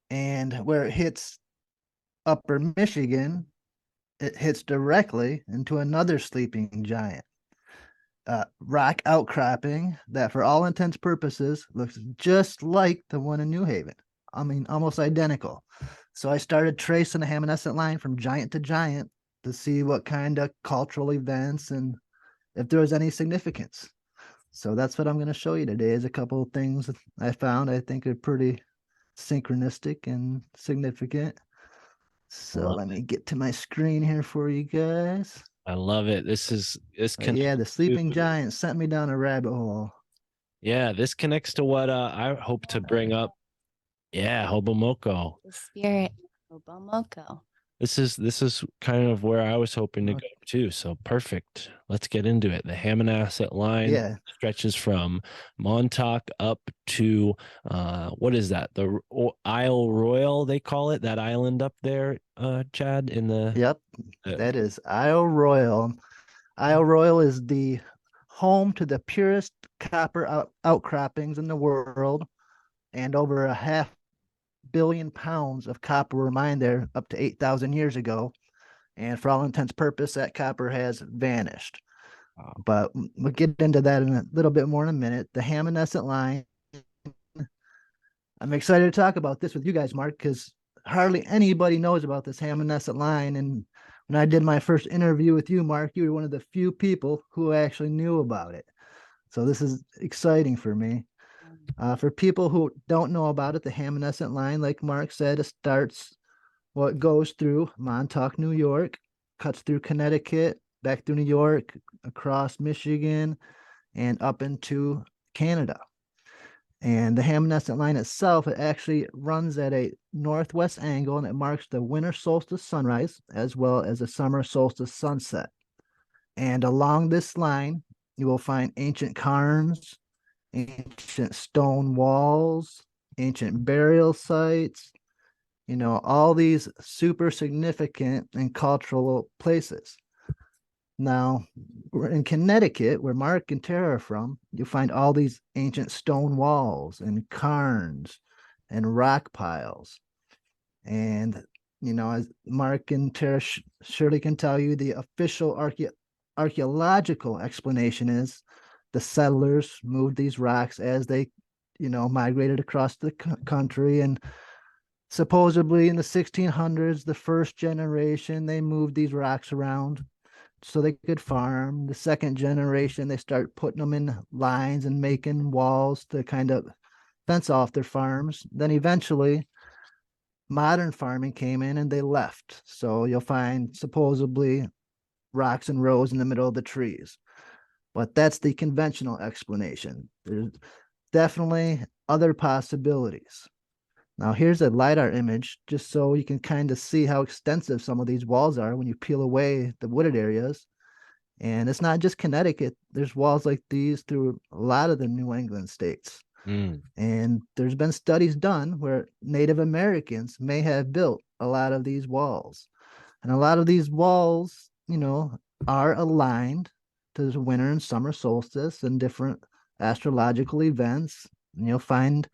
And where it hits upper Michigan, it hits directly into another sleeping giant. Rock outcropping that, for all intents purposes, looks just like the one in New Haven. I mean, almost identical. So I started tracing the Hammonasset line from giant to giant to see what kind of cultural events and if there was any significance. So that's what I'm going to show you today, is a couple of things I found I think are pretty synchronistic and significant. So let me get to my screen here for you guys. I love it. Yeah, the sleeping giant sent me down a rabbit hole. Yeah, this connects to what I hope to bring up. Yeah, Hobomoko. The spirit Hobomoko. This is kind of where I was hoping to go too. So perfect. Let's get into it. The Hammonasset line stretches from Montauk up to what is that? The Isle Royal, they call it, that island up there, Chad, in the Yep. That is Isle Royal. Isle Royal is the home to the purest copper outcroppings in the world, and over 500 million pounds of copper were mined there up to 8,000 years ago. And for all intents and purposes, that copper has vanished. But we'll get into that in a little bit more in a minute. The Hammonasset line. I'm excited to talk about this with you guys, Mark, because hardly anybody knows about this Hammonasset line. And when I did my first interview with you, Mark, you were one of the few people who actually knew about it. So this is exciting for me. For people who don't know about it, the Hammonasset line, like Mark said, it starts, well, it goes through Montauk, New York, cuts through Connecticut, back through New York, across Michigan, and up into Canada. And the Hammonasset line itself, it actually runs at a northwest angle, and it marks the winter solstice sunrise as well as the summer solstice sunset. And along this line, you will find ancient cairns, ancient stone walls, ancient burial sites, you know, all these super significant and cultural places. Now, we're in Connecticut, where Mark and Tara are from, you'll find all these ancient stone walls and cairns and rock piles. And, you know, as Mark and Tara surely can tell you, the official archaeological explanation is the settlers moved these rocks as they, you know, migrated across the country. And supposedly in the 1600s, the first generation, they moved these rocks around so they could farm. The second generation, they start putting them in lines and making walls to kind of fence off their farms. Then eventually modern farming came in and they left. So you'll find supposedly rocks and rows in the middle of the trees. But that's the conventional explanation. There's definitely other possibilities. Now here's a LiDAR image, just so you can kind of see how extensive some of these walls are when you peel away the wooded areas. And it's not just Connecticut. There's walls like these through a lot of the New England states. And there's been studies done where Native Americans may have built a lot of these walls. And a lot of these walls, you know, are aligned to the winter and summer solstice and different astrological events. And you'll find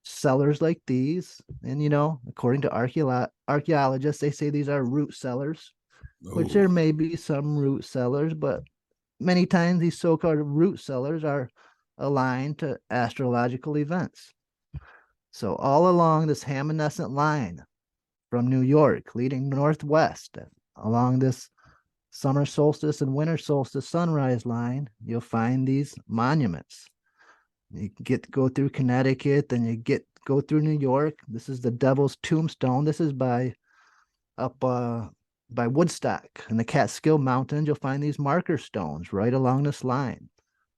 cellars like these. And, you know, according to archaeologists, they say these are root cellars, which there may be some root cellars, but many times these so-called root cellars are aligned to astrological events. So all along this Hammonasset line from New York leading northwest along this summer solstice and winter solstice sunrise line, you'll find these monuments. You go through Connecticut, then you get go through New York. This is the Devil's Tombstone. This is up by Woodstock in the Catskill Mountains. You'll find these marker stones right along this line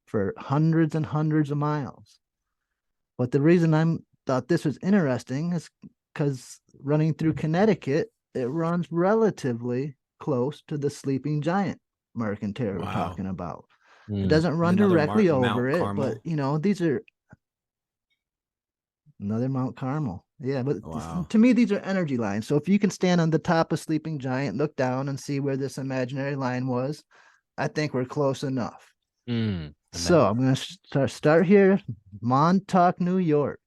for hundreds and hundreds of miles. But the reason I thought this was interesting is because running through Connecticut, it runs relatively close to the sleeping giant mark and terror we're talking about. It doesn't run directly over it, but you know, these are another Mount Carmel. Yeah, but to me, these are energy lines. So if you can stand on the top of Sleeping Giant, look down and see where this imaginary line was, I think we're close enough. So I'm going to start here, Montauk, New York,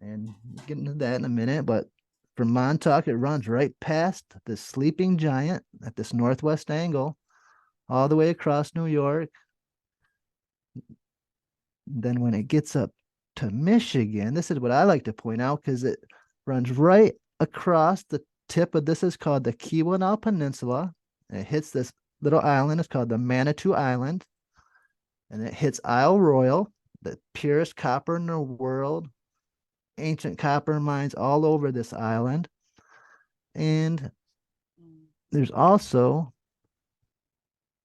and get into that in a minute. But from Montauk, it runs right past the Sleeping Giant at this northwest angle, all the way across New York. Then when it gets up to Michigan, this is what I like to point out because it runs right across the tip of this is called the Keweenaw Peninsula. It hits this little island. It's called the Manitou Island. And it hits Isle Royal, the purest copper in the world, ancient copper mines all over this island. And there's also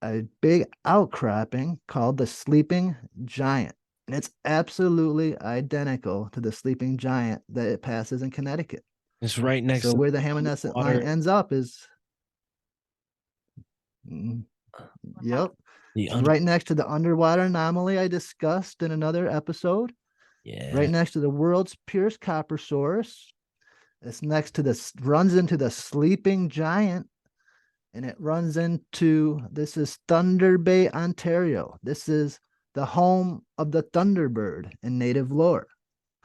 a big outcropping called the Sleeping Giant. And it's absolutely identical to the Sleeping Giant that it passes in Connecticut. It's right next to where the Hammonasset line ends up is yep. Right next to the underwater anomaly I discussed in another episode. Yeah. Right next to the world's purest copper source. It's next to this, runs into the Sleeping Giant, and it runs into, this is Thunder Bay, Ontario. This is the home of the Thunderbird in native lore.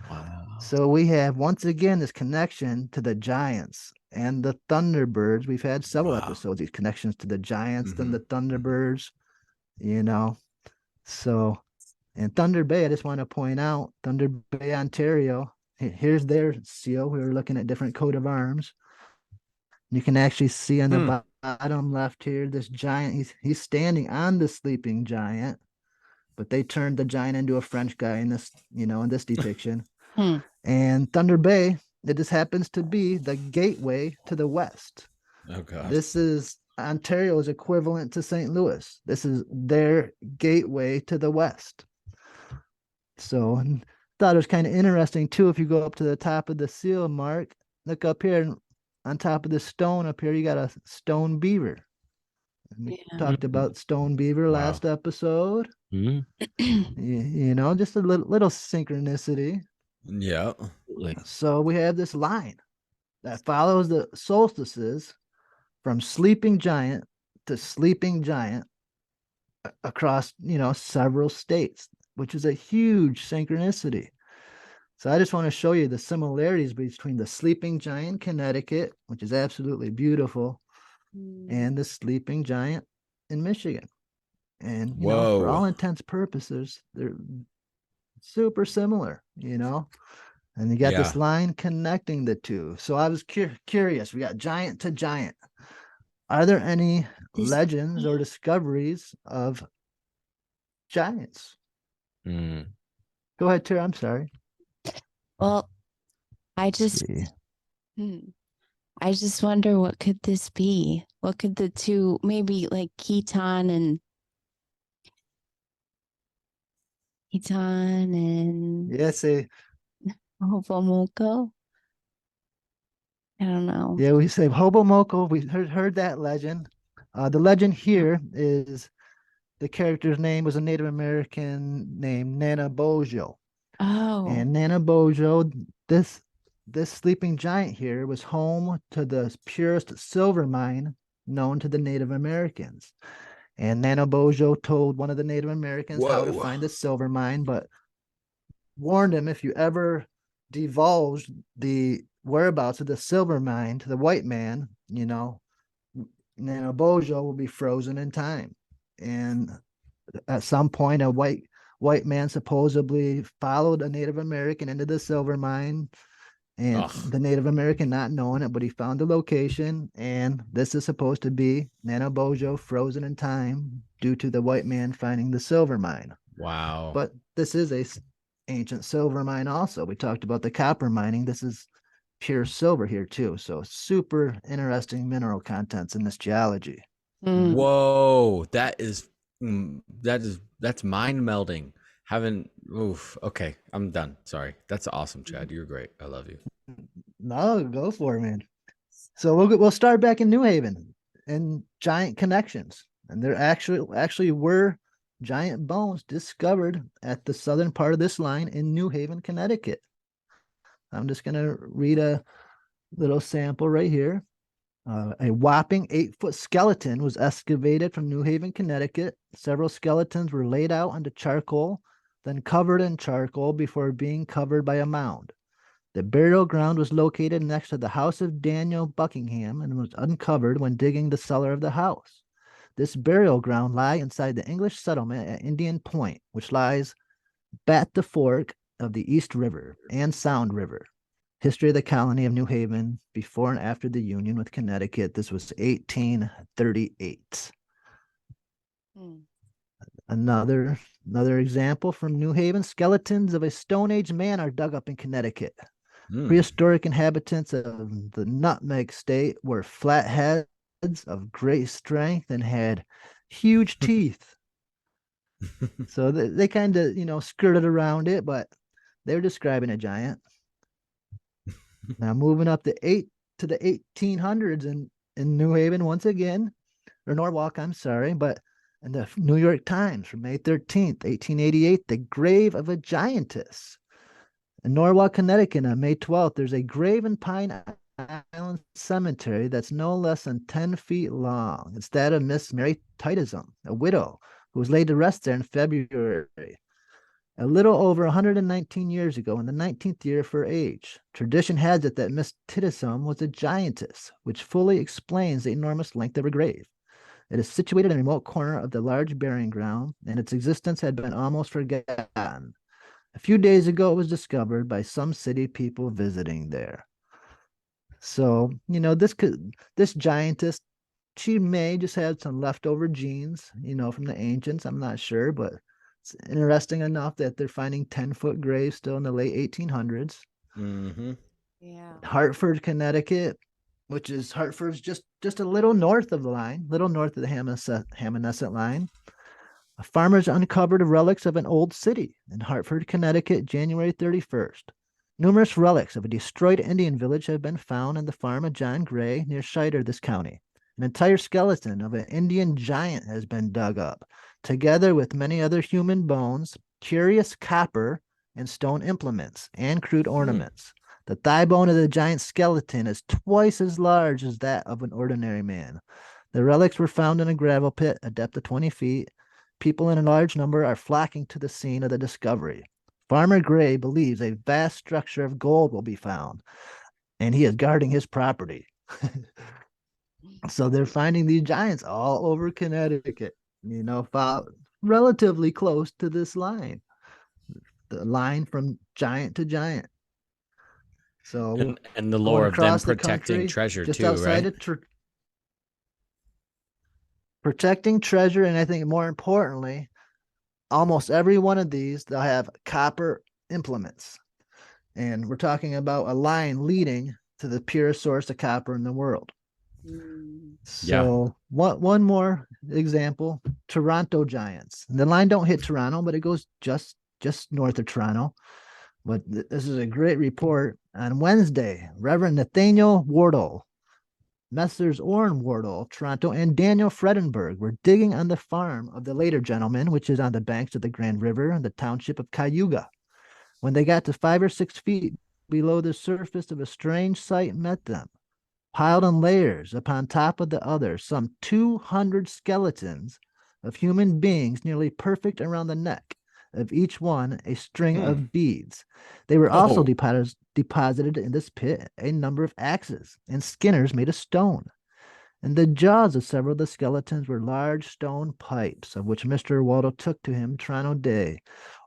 Wow. So we have, once again, this connection to the giants and the Thunderbirds. We've had several episodes, these connections to the giants and the Thunderbirds, you know. So, and Thunder Bay, I just want to point out, Thunder Bay, Ontario, here's their seal. We were looking at different coat of arms. You can actually see on the bottom left here, this giant, he's standing on the Sleeping Giant, but they turned the giant into a French guy in this, you know, in this depiction. And Thunder Bay, it just happens to be the gateway to the west. Oh God. This is Ontario's equivalent to St. Louis. This is their gateway to the west. So I thought it was kind of interesting too. If you go up to the top of the seal, Mark, look up here, and on top of the stone up here, you got a stone beaver. We talked about stone beaver last episode. You know, just a little synchronicity. Yeah. So we have this line that follows the solstices from Sleeping Giant to Sleeping Giant across, you know, several states, which is a huge synchronicity. So I just want to show you the similarities between the Sleeping Giant, Connecticut, which is absolutely beautiful, and the Sleeping Giant in Michigan. And, you know, for all intents purposes, they're super similar, you know, and you got this line connecting the two. So I was curious. We got giant to giant. Are there any legends or discoveries of giants? Go ahead, Tara. I'm sorry. Well, I just wonder, what could this be? What could the two, maybe like Khitan and Hobomoko? I don't know. Yeah, we say Hobomoko. We heard that legend. The legend here is the character's name was a Native American named Nana Bojo. Oh. And Nana Bojo, this sleeping giant here was home to the purest silver mine known to the Native Americans. And Nana Bojo told one of the Native Americans how to find the silver mine, but warned him, if you ever divulge the whereabouts of the silver mine to the white man, you know, Nana Bojo will be frozen in time. And at some point, a white man supposedly followed a Native American into the silver mine, and the Native American not knowing it, but he found the location, and this is supposed to be Nana Bojo frozen in time due to the white man finding the silver mine. Wow. But this is a ancient silver mine also. We talked about the copper mining. This is pure silver here too. So super interesting mineral contents in this geology. Whoa, that's mind melding. Okay, I'm done. Sorry. That's awesome, Chad. You're great. I love you. No, go for it, man. So we'll start back in New Haven and giant connections. And there actually were giant bones discovered at the southern part of this line in New Haven, Connecticut. I'm just going to read a little sample right here. A whopping 8-foot skeleton was excavated from New Haven, Connecticut. Several skeletons were laid out onto charcoal, then covered in charcoal before being covered by a mound. The burial ground was located next to the house of Daniel Buckingham and was uncovered when digging the cellar of the house. This burial ground lies inside the English settlement at Indian Point, which lies at the fork of the East River and Sound River. History of the colony of New Haven before and after the union with Connecticut. This was 1838. Another example from New Haven. Skeletons of a Stone Age man are dug up in Connecticut. Prehistoric inhabitants of the Nutmeg State were flat heads of great strength and had huge teeth. So they kind of, skirted around it, but they're describing a giant. Now moving up to the 1800s in New Haven once again, or Norwalk, I'm sorry, but in the New York Times from May 13th, 1888, the grave of a giantess. In Norwalk, Connecticut on May 12th, there's a grave in Pine Island Cemetery that's no less than 10 feet long. It's that of Miss Mary Titisum, a widow who was laid to rest there in February. A little over 119 years ago, in the 19th year of her age. Tradition has it that Miss Titisum was a giantess, which fully explains the enormous length of her grave. It is situated in a remote corner of the large burying ground, and its existence had been almost forgotten. A few days ago, it was discovered by some city people visiting there. So, this giantess, she may just have some leftover genes, from the ancients. I'm not sure, but it's interesting enough that they're finding 10-foot graves still in the late 1800s. Yeah. Hartford, Connecticut, Hartford's just a little north of the line, little north of the Hammonasset line. Farmers uncovered relics of an old city in Hartford, Connecticut, January 31st. Numerous relics of a destroyed Indian village have been found on the farm of John Gray near Shider, this county. An entire skeleton of an Indian giant has been dug up, together with many other human bones, curious copper and stone implements, and crude ornaments. The thigh bone of the giant skeleton is twice as large as that of an ordinary man. The relics were found in a gravel pit, a depth of 20 feet. People in a large number are flocking to the scene of the discovery. Farmer Gray believes a vast structure of gold will be found, and he is guarding his property. So they're finding these giants all over Connecticut, relatively close to this line, the line from giant to giant. So and the lore of them protecting treasure just too, outside right? of protecting treasure, and I think more importantly, almost every one of these, they'll have copper implements. And we're talking about a line leading to the purest source of copper in the world. So one more example, Toronto giants. The line don't hit Toronto, but it goes just north of Toronto. But this is a great report. On Wednesday, Reverend Nathaniel Wardle, Messrs. Orrin Wardle of Toronto, and Daniel Fredenberg were digging on the farm of the later gentleman, which is on the banks of the Grand River in the township of Cayuga. When they got to 5 or 6 feet below the surface of a strange sight met them. Piled in layers upon top of the other, some 200 skeletons of human beings, nearly perfect around the neck, of each one a string of beads. They were also deposited in this pit a number of axes and skinners made of stone. In the jaws of several of the skeletons were large stone pipes, of which Mr. Waldo took to him Toronto day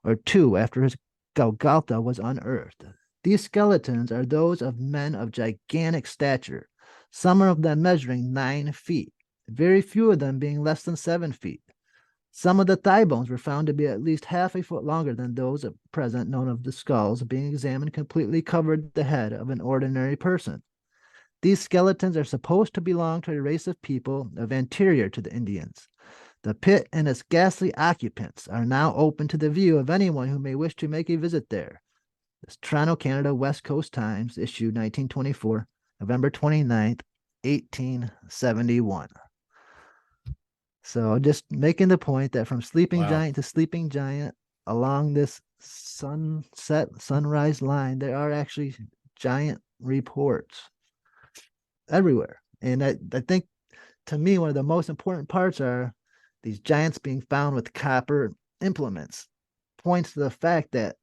or two after his Golgotha was unearthed. These skeletons are those of men of gigantic stature, some of them measuring 9 feet, very few of them being less than 7 feet. Some of the thigh bones were found to be at least half a foot longer than those at present known of the skulls being examined completely covered the head of an ordinary person. These skeletons are supposed to belong to a race of people of anterior to the Indians. The pit and its ghastly occupants are now open to the view of anyone who may wish to make a visit there. This Toronto, Canada, West Coast Times, issue 1924, November 29th, 1871. So just making the point that from sleeping giant to sleeping giant along this sunrise line, there are actually giant reports everywhere. And I think, to me, one of the most important parts are these giants being found with copper implements. Points to the fact that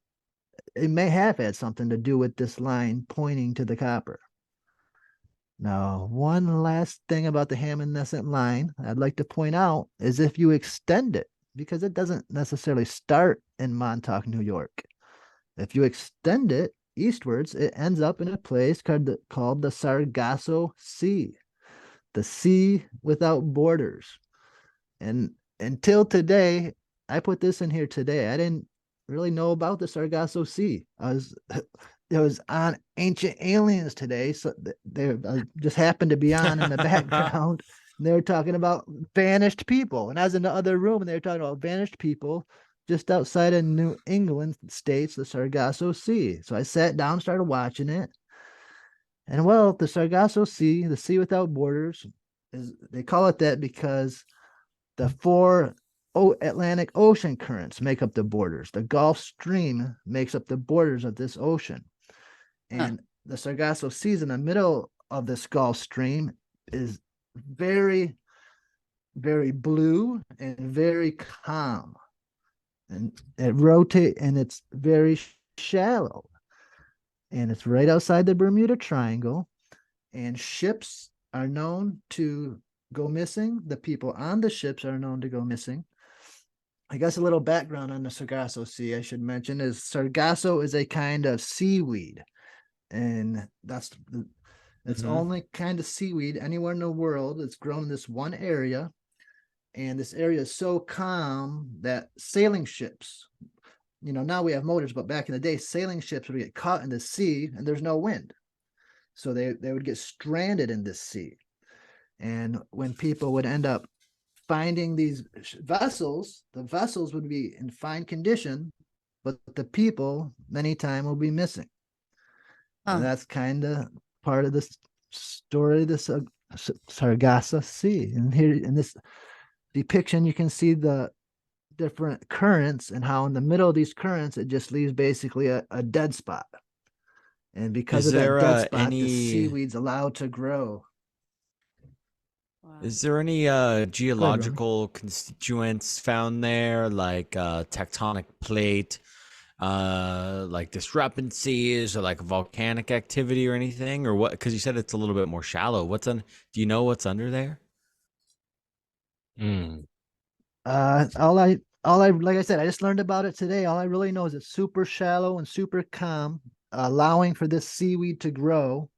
it may have had something to do with this line pointing to the copper. Now, one last thing about the Hammonasset line I'd like to point out is if you extend it, because it doesn't necessarily start in Montauk, New York. If you extend it eastwards, it ends up in a place called the Sargasso Sea, the sea without borders. And until today, I put this in here today, I didn't really know about the Sargasso Sea. It was on Ancient Aliens today, so they just happened to be on in the background. And they were talking about vanished people, and I was in the other room, and they were talking about vanished people just outside of New England states, the Sargasso Sea. So I sat down, started watching it, and well, the Sargasso Sea, the sea without borders, they call it that because the four Atlantic Ocean currents make up the borders. The Gulf Stream makes up the borders of this ocean. And the Sargasso Sea is in the middle of this Gulf Stream, is very, very blue and very calm. And it rotates, and it's very shallow. And it's right outside the Bermuda Triangle. And ships are known to go missing. The people on the ships are known to go missing. I guess a little background on the Sargasso Sea I should mention is Sargasso is a kind of seaweed. And it's only kind of seaweed anywhere in the world. It's grown in this one area, and this area is so calm that sailing ships, now we have motors, but back in the day, sailing ships would get caught in the sea and there's no wind, so they would get stranded in this sea. And when people would end up finding these vessels, the vessels would be in fine condition, but the people many times will be missing. And that's kind of part of this story, this Sargasso Sea. And here in this depiction, you can see the different currents and how in the middle of these currents, it just leaves basically a dead spot. And because of that dead spot, the seaweed's allowed to grow. Wow. Is there any geological constituents found there, like tectonic plate, like discrepancies, or like volcanic activity or anything, or what? Because you said it's a little bit more shallow. Do you know what's under there? All I like I said, I just learned about it today. All I really know is it's super shallow and super calm, allowing for this seaweed to grow.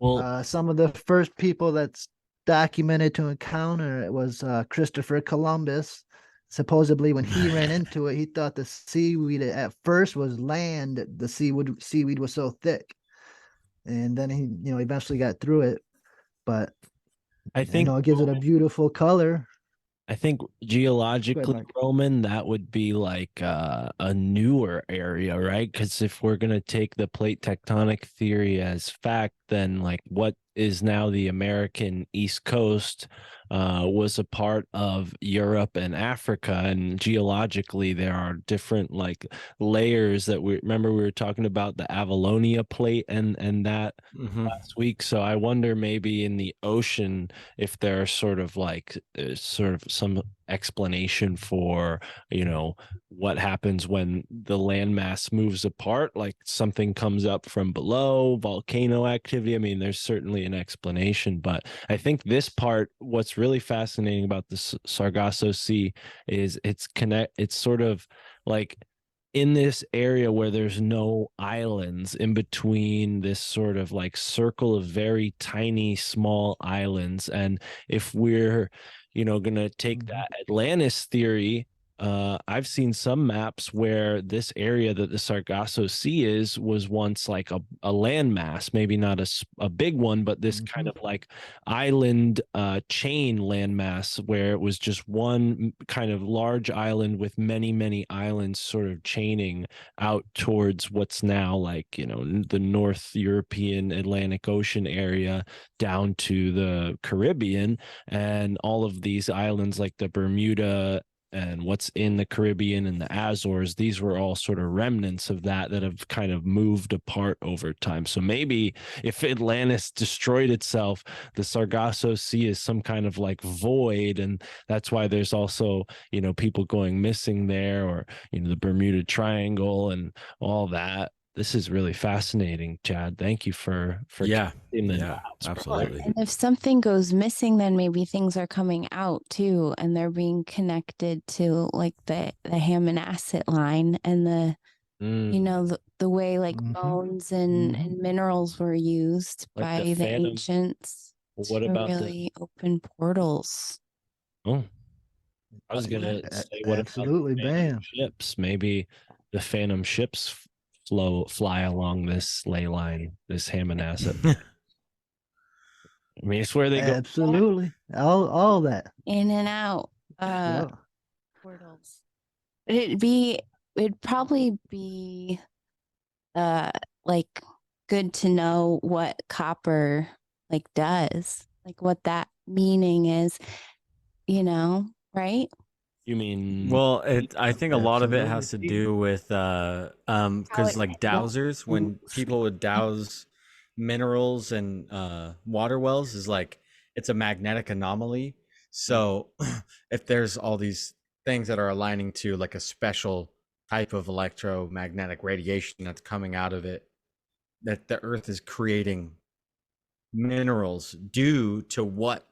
Well, some of the first people that's documented to encounter it was Christopher Columbus. Supposedly, when he ran into it, he thought the seaweed at first was land. The seaweed was so thick, and then he, eventually got through it. But I think it gives it a beautiful color. I think geologically, Roman, that would be like a newer area, right? Because if we're going to take the plate tectonic theory as fact, then like what is now the American East Coast was a part of Europe and Africa, and geologically there are different like layers that we were talking about the Avalonia plate and that last week. So I wonder maybe in the ocean if there are sort of some explanation for what happens when the landmass moves apart, like something comes up from below, volcano activity. I mean, there's certainly an explanation, but I think this part, what's really fascinating about the Sargasso Sea is it's sort of like in this area where there's no islands in between, this sort of like circle of very tiny small islands. And if we're going to take that Atlantis theory. I've seen some maps where this area that the Sargasso Sea was once like a landmass, maybe not a big one, but this kind of like island chain landmass where it was just one kind of large island with many, many islands sort of chaining out towards what's now like, the North European Atlantic Ocean area down to the Caribbean, and all of these islands like the Bermuda and what's in the Caribbean and the Azores, these were all sort of remnants of that have kind of moved apart over time. So maybe if Atlantis destroyed itself, the Sargasso Sea is some kind of like void, and that's why there's also, people going missing there, or, the Bermuda Triangle and all that. This is really fascinating, Chad. Thank you for absolutely. And if something goes missing, then maybe things are coming out too, and they're being connected to like the Hammonasset line and the way like bones and minerals were used like by the ancients. What about really open portals? Oh, I was gonna say, what absolutely, about Phantom ships? Maybe the Phantom ships fly along this ley line, this Hammonasset. I mean, it's where they go. Absolutely, all that in and out portals. It'd probably be like good to know what copper like does, like what that meaning is, right? You mean? Well, I think a lot of it has to do with because like dowsers, when people would douse minerals and water wells, is like it's a magnetic anomaly. So if there's all these things that are aligning to like a special type of electromagnetic radiation that's coming out of it, that the earth is creating minerals due to what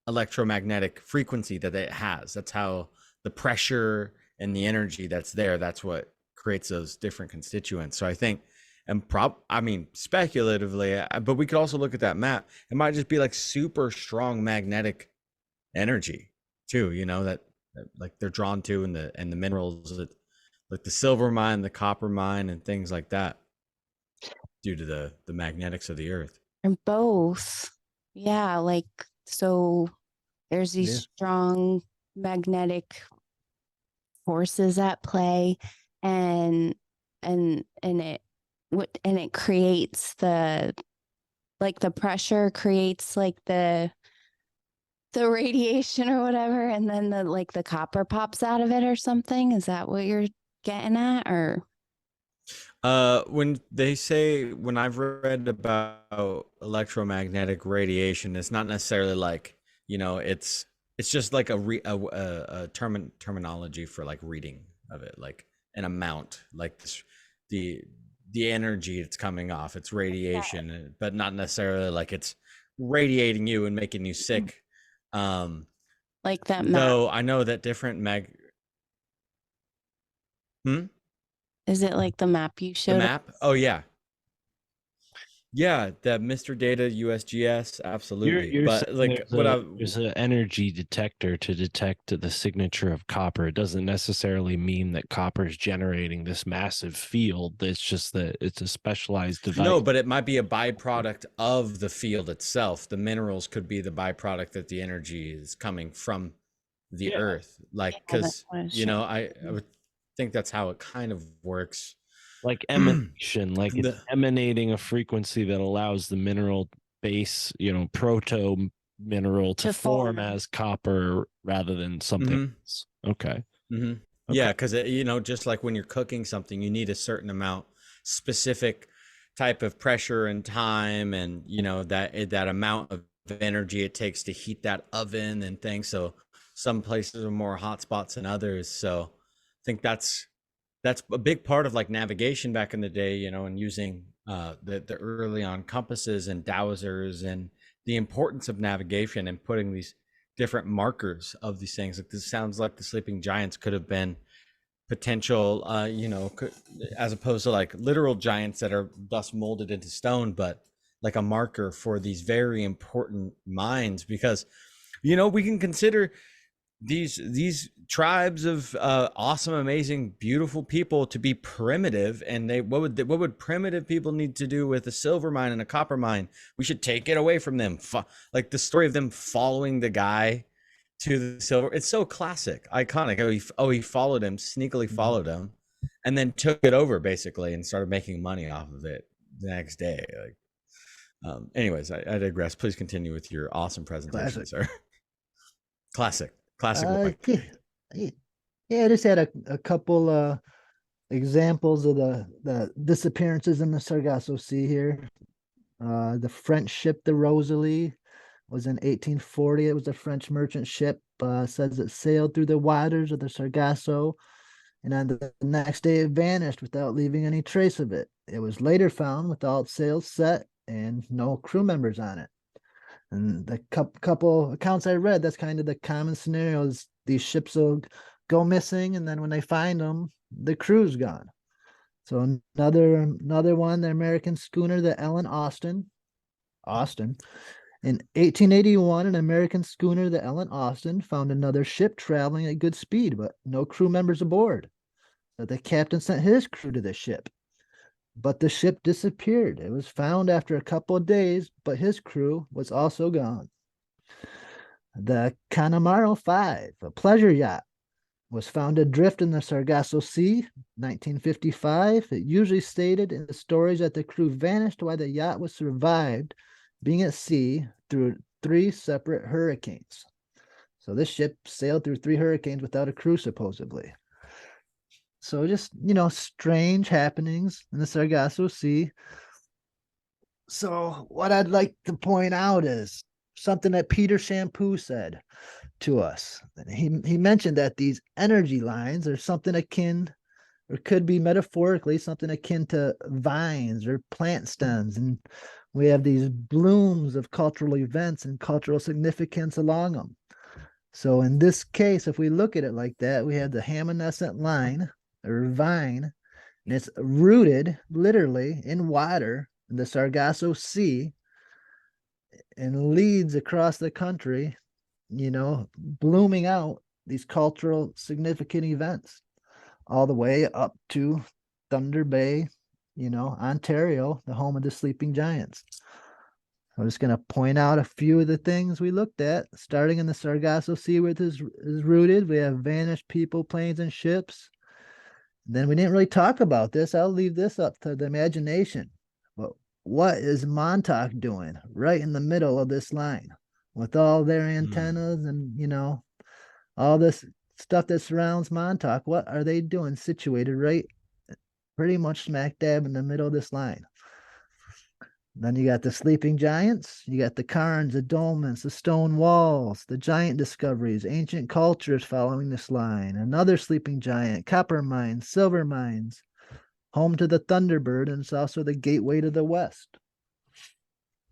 electromagnetic frequency that it has. That's how the pressure and the energy that's there, that's what creates those different constituents. So I think, and speculatively, but we could also look at that map. It might just be like super strong magnetic energy too, that like they're drawn to, and the minerals that, like the silver mine, the copper mine, and things like that, due to the magnetics of the earth. And both. Yeah, like so there's these strong magnetic forces at play, and it creates the pressure creates like the radiation or whatever, and then the copper pops out of it or something. Is that what you're getting at? Or when I've read about electromagnetic radiation, it's not necessarily like, it's just like a terminology for like reading of it, like an amount, like the energy it's coming off, it's radiation, but not necessarily like it's radiating you and making you sick. Like that map. Though I know that different Is it like the map you showed? The map? Oh yeah. Yeah, that Mr. Data USGS, absolutely. You're but like there's an energy detector to detect the signature of copper. It doesn't necessarily mean that copper is generating this massive field. It's just that it's a specialized device. No, but it might be a byproduct of the field itself. The minerals could be the byproduct that the energy is coming from the earth. Like, because I would think that's how it kind of works. Like emanation, like it's emanating a frequency that allows the mineral base, proto mineral to form as copper rather than something else. Okay. Yeah, because just like when you're cooking something, you need a certain amount, specific type of pressure and time, and that amount of energy it takes to heat that oven and things. So some places are more hot spots than others. So I think that's a big part of like navigation back in the day, and using the early on compasses and dowsers, and the importance of navigation and putting these different markers of these things. Like, this sounds like the sleeping giants could have been potential, as opposed to like literal giants that are thus molded into stone, but like a marker for these very important mines. Because You know, we can consider these tribes of awesome, amazing, beautiful people to be primitive, and what would primitive people need to do with a silver mine and a copper mine? We should take it away from them. Like the story of them following the guy to the silver, it's so classic, iconic. He followed him, sneakily followed him, and then took it over basically and started making money off of it the next day. Like, anyways, I digress. Please continue with your awesome presentation, sir. Classic boy. Yeah, I just had a couple examples of the disappearances in the Sargasso Sea here. The French ship, the Rosalie, was in 1840. It was a French merchant ship. Says it sailed through the waters of the Sargasso, and on the next day it vanished without leaving any trace of it. It was later found with all its sails set and no crew members on it. And the couple accounts I read, that's kind of the common scenarios. These ships will go missing, and then when they find them, the crew's gone. So another one, the American schooner, the Ellen Austin. In 1881, an American schooner, the Ellen Austin, found another ship traveling at good speed, but no crew members aboard. So the captain sent his crew to the ship, but the ship disappeared. It was found after a couple of days, but his crew was also gone. The Connemara 5, a pleasure yacht, was found adrift in the Sargasso Sea, 1955. It usually stated in the stories that the crew vanished while the yacht was survived, being at sea through 3 separate hurricanes. So this ship sailed through 3 hurricanes without a crew, supposedly. So just, strange happenings in the Sargasso Sea. So what I'd like to point out is something that Peter Shampoo said to us. He mentioned that these energy lines are something akin, or could be metaphorically something akin to vines or plant stems. And we have these blooms of cultural events and cultural significance along them. So in this case, if we look at it like that, we have the Hammonasset line or vine, and it's rooted literally in water in the Sargasso Sea and leads across the country, blooming out these cultural significant events all the way up to Thunder Bay, Ontario, the home of the sleeping giants. I'm just going to point out a few of the things we looked at. Starting in the Sargasso Sea, where it is rooted, we have vanished people, planes, and ships. Then we didn't really talk about this. I'll leave this up to the imagination. But what is Montauk doing right in the middle of this line with all their antennas and, all this stuff that surrounds Montauk? What are they doing situated right pretty much smack dab in the middle of this line? Then you got the sleeping giants, you got the cairns, the dolmens, the stone walls, the giant discoveries, ancient cultures following this line, another sleeping giant, copper mines, silver mines, home to the Thunderbird, and it's also the gateway to the west.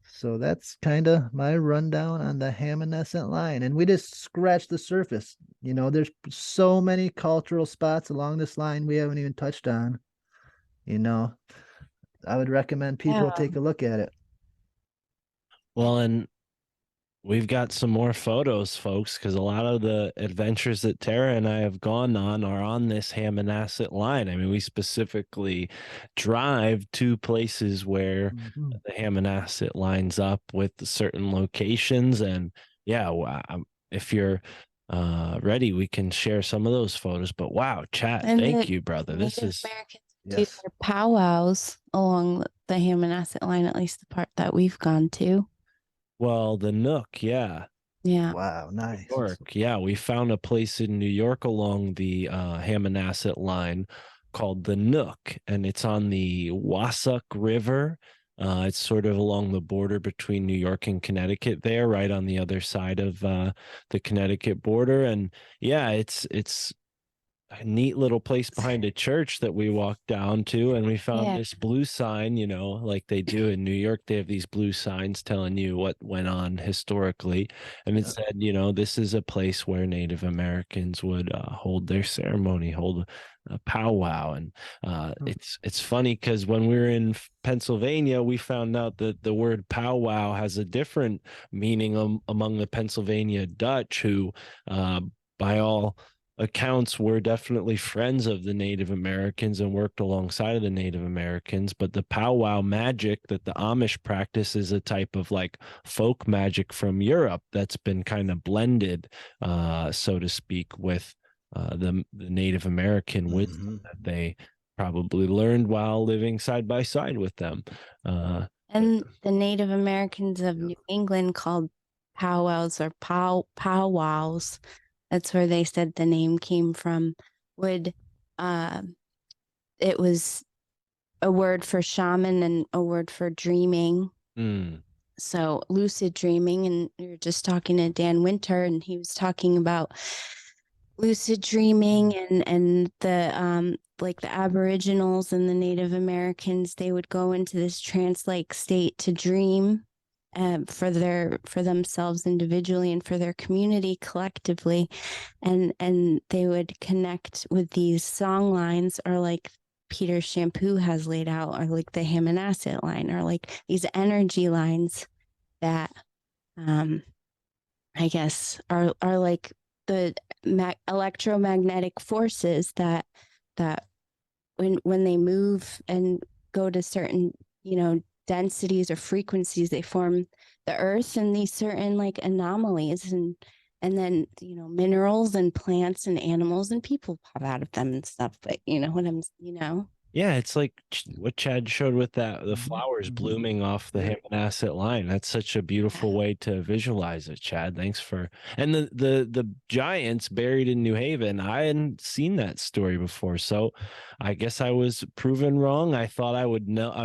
So that's kind of my rundown on the Hammonasset line. And we just scratched the surface. There's so many cultural spots along this line we haven't even touched on. I would recommend people take a look at it. Well, and we've got some more photos, folks, because a lot of the adventures that Tara and I have gone on are on this Hammonasset line. I mean, we specifically drive to places where the Hammonasset lines up with certain locations. And yeah, if you're ready, we can share some of those photos. But wow, Chad, thank you, brother. This is Americans do their powwows along the Hammonasset line, at least the part that we've gone to. Well, the Nook, yeah. Wow, nice. New York, yeah. We found a place in New York along the Hammonasset line called the Nook, and it's on the Wassuck River. It's sort of along the border between New York and Connecticut there, right on the other side of the Connecticut border. And yeah, it's a neat little place behind a church that we walked down to, and we found this blue sign, you know, like they do in New York. They have these blue signs telling you what went on historically. And it said, you know, this is a place where Native Americans would hold their ceremony, hold a powwow. And it's funny because when we were in Pennsylvania, we found out that the word powwow has a different meaning among the Pennsylvania Dutch, who by all accounts were definitely friends of the Native Americans and worked alongside of the Native Americans. But the powwow magic that the Amish practice is a type of like folk magic from Europe that's been kind of blended, so to speak, with the Native American wisdom that they probably learned while living side by side with them. And the Native Americans of New England called powwows or powwows. That's where they said the name came from. It was a word for shaman and a word for dreaming. So lucid dreaming. And we were just talking to Dan Winter, and he was talking about lucid dreaming and the like the Aboriginals and the Native Americans, they would go into this trance-like state to dream for themselves individually and for their community collectively, and they would connect with these song lines, or like Peter Shampoo has laid out, or like the Hammonasset line, or like these energy lines that I guess are like the electromagnetic forces that when they move and go to certain, you know, densities or frequencies, they form the earth and these certain like anomalies, and then, you know, minerals and plants and animals and people pop out of them and stuff. But you know what I'm, you know. Yeah, it's like what Chad showed with the flowers blooming off the Hammonasset line. That's such a beautiful way to visualize it, Chad. Thanks for, and the giants buried in New Haven. I hadn't seen that story before, so I guess I was proven wrong. I thought I would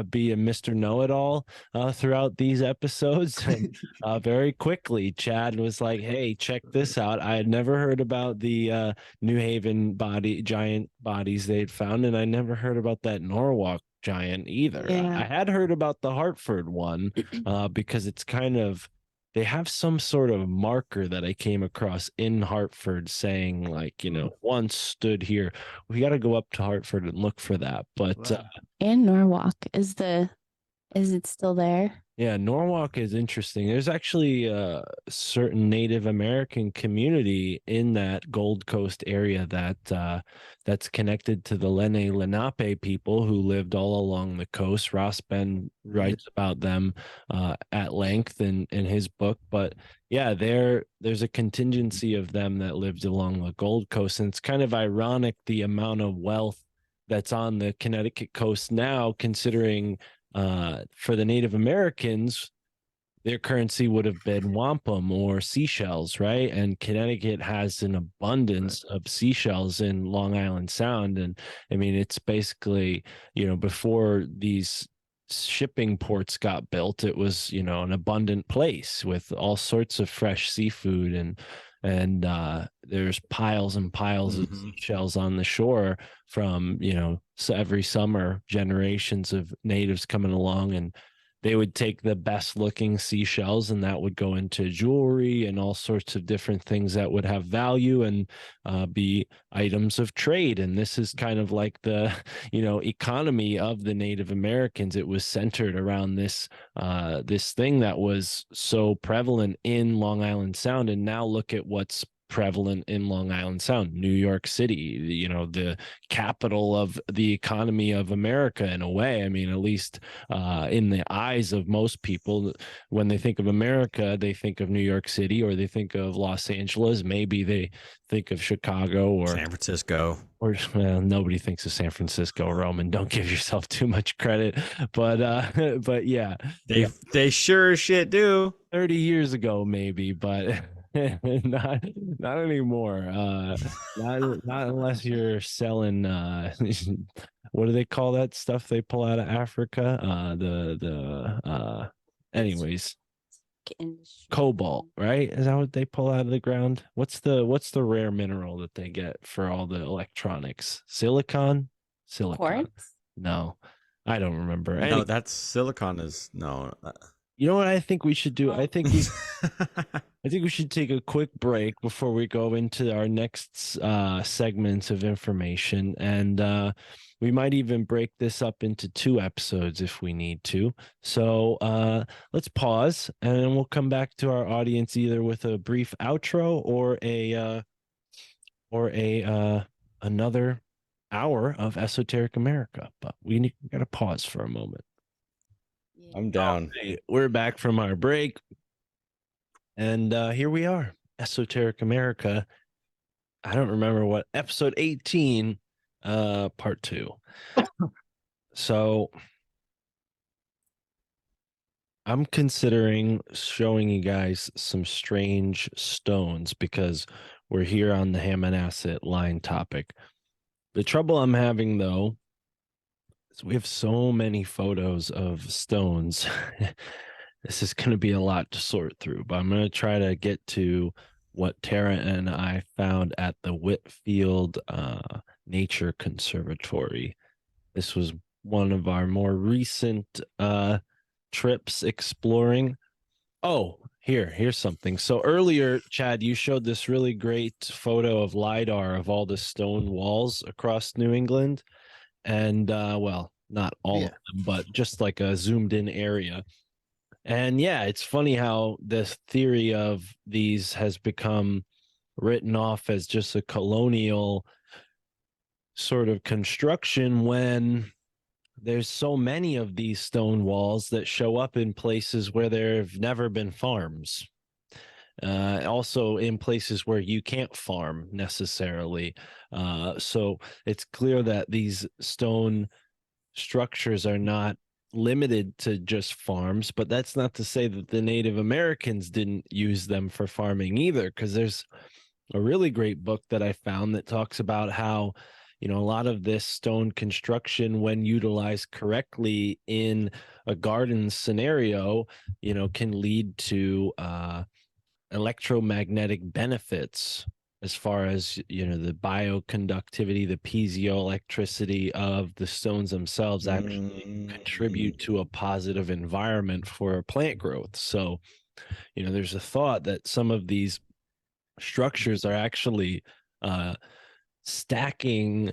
be a Mr. Know-it-all throughout these episodes, and very quickly Chad was like, "Hey, check this out." I had never heard about the New Haven giant bodies they'd found, and I never heard about that Norwalk giant either. I had heard about the Hartford one because it's kind of, they have some sort of marker that I came across in Hartford saying, like, you know, once stood here. We got to go up to Hartford and look for that. But and Norwalk is it still there? Yeah, Norwalk is interesting. There's actually a certain Native American community in that Gold Coast area that's connected to the Lenape people who lived all along the coast. Ross Ben writes about them at length in his book. But yeah, there's a contingency of them that lived along the Gold Coast, and it's kind of ironic the amount of wealth that's on the Connecticut coast now, considering for the Native Americans, their currency would have been wampum or seashells, right? And Connecticut has an abundance of seashells in Long Island Sound. And I mean, it's basically, you know, before these shipping ports got built, it was, you know, an abundant place with all sorts of fresh seafood, and there's piles and piles of seashells on the shore from, you know, so every summer generations of natives coming along, and they would take the best looking seashells and that would go into jewelry and all sorts of different things that would have value and be items of trade. And this is kind of like the, you know, economy of the Native Americans. It was centered around this this thing that was so prevalent in Long Island Sound. And now look at what's prevalent in Long Island Sound, New York City, you know, the capital of the economy of America in a way. I mean, at least in the eyes of most people, when they think of America, they think of New York City, or they think of Los Angeles. Maybe they think of Chicago or San Francisco. Or, well, nobody thinks of San Francisco, Roman. Don't give yourself too much credit. But yeah. They sure as shit do. 30 years ago, maybe, but not anymore. Not unless you're selling what do they call that stuff they pull out of Africa? Anyways. industry. Cobalt, right? Is that what they pull out of the ground? What's the rare mineral that they get for all the electronics? Silicon? Quartz? No, I don't remember. No, that's silicon is no. You know what I think we should do? Oh. I think we should take a quick break before we go into our next segments of information, and we might even break this up into 2 episodes if we need to. So let's pause, and then we'll come back to our audience either with a brief outro or another hour of Esoteric America. But we got to pause for a moment. I'm down. Okay, we're back from our break, and here we are, Esoteric America. I don't remember what episode 18, part 2. So I'm considering showing you guys some strange stones because we're here on the Hammonasset line topic. The trouble I'm having, though, is we have so many photos of stones. This is going to be a lot to sort through, but I'm going to try to get to what Tara and I found at the Whitfield Nature Conservatory. This was one of our more recent trips exploring. Oh, here's something. So earlier, Chad, you showed this really great photo of LiDAR of all the stone walls across New England. And well, not all of them, but just like a zoomed in area. And yeah, it's funny how this theory of these has become written off as just a colonial sort of construction when there's so many of these stone walls that show up in places where there have never been farms. Also in places where you can't farm necessarily. So it's clear that these stone structures are not limited to just farms, but that's not to say that the Native Americans didn't use them for farming either, because there's a really great book that I found that talks about how, you know, a lot of this stone construction, when utilized correctly in a garden scenario, you know, can lead to electromagnetic benefits as far as, you know, the bioconductivity, the piezoelectricity of the stones themselves actually contribute to a positive environment for plant growth. So, you know, there's a thought that some of these structures are actually stacking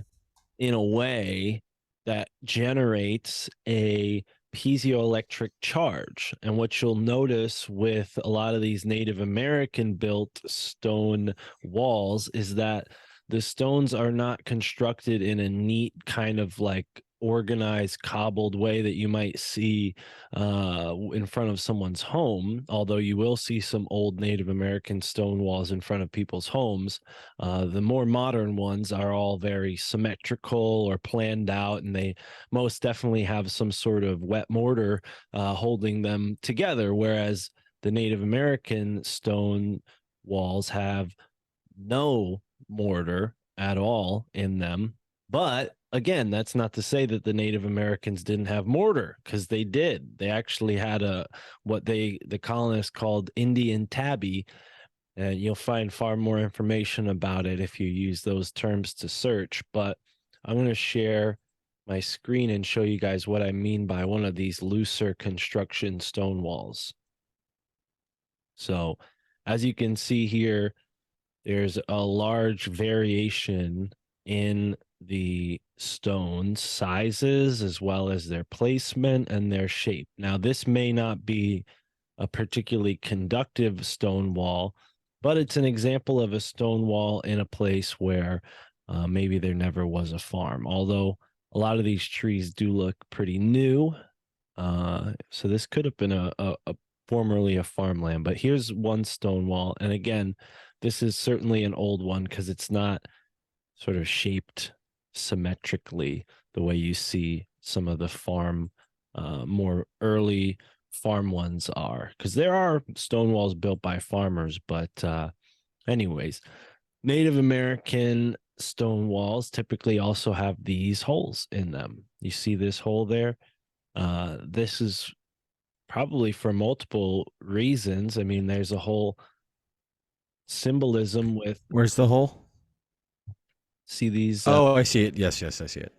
in a way that generates a piezoelectric charge. And what you'll notice with a lot of these Native American built stone walls is that the stones are not constructed in a neat kind of like organized, cobbled way that you might see in front of someone's home, although you will see some old Native American stone walls in front of people's homes. The more modern ones are all very symmetrical or planned out, and they most definitely have some sort of wet mortar holding them together, whereas the Native American stone walls have no mortar at all in them. But again, that's not to say that the Native Americans didn't have mortar, because they did. They actually had what the colonists called Indian tabby, and you'll find far more information about it if you use those terms to search. But I'm going to share my screen and show you guys what I mean by one of these looser construction stone walls. So as you can see here, there's a large variation in the stones sizes as well as their placement and their shape. Now, this may not be a particularly conductive stone wall, but it's an example of a stone wall in a place where maybe there never was a farm, although a lot of these trees do look pretty new. So this could have been a formerly a farmland, but here's one stone wall. And again, this is certainly an old one because it's not sort of shaped symmetrically the way you see some of the farm, more early farm ones are, because there are stone walls built by farmers. But anyways, Native American stone walls typically also have these holes in them. You see this hole there? This is probably for multiple reasons. I mean, there's a whole symbolism with. Where's the hole? See these? Oh, I see it. Yes, I see it.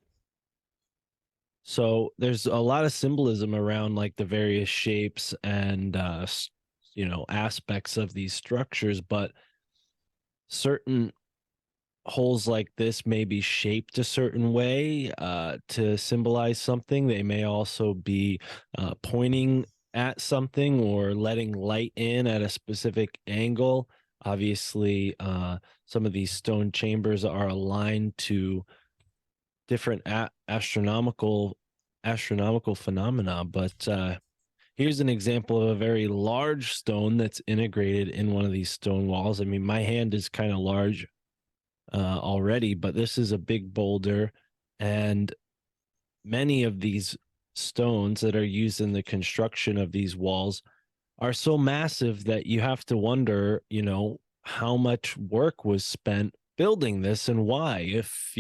So there's a lot of symbolism around like the various shapes and aspects of these structures, but certain holes like this may be shaped a certain way to symbolize something. They may also be pointing at something or letting light in at a specific angle. Obviously, some of these stone chambers are aligned to different astronomical phenomena, but here's an example of a very large stone that's integrated in one of these stone walls. I mean, my hand is kind of large already, but this is a big boulder, and many of these stones that are used in the construction of these walls are so massive that you have to wonder, how much work was spent building this and why, if,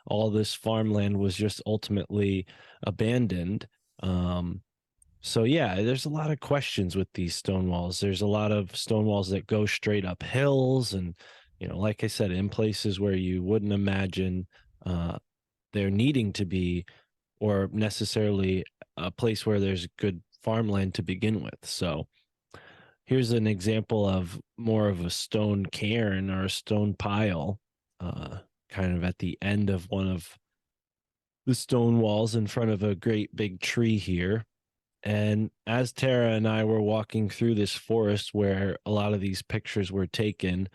all this farmland was just ultimately abandoned. So yeah, there's a lot of questions with these stone walls. There's a lot of stone walls that go straight up hills, and like I said, in places where you wouldn't imagine there needing to be, or necessarily a place where there's good farmland to begin with. So here's an example of more of a stone cairn or a stone pile, kind of at the end of one of the stone walls in front of a great big tree here. And as Tara and I were walking through this forest where a lot of these pictures were taken,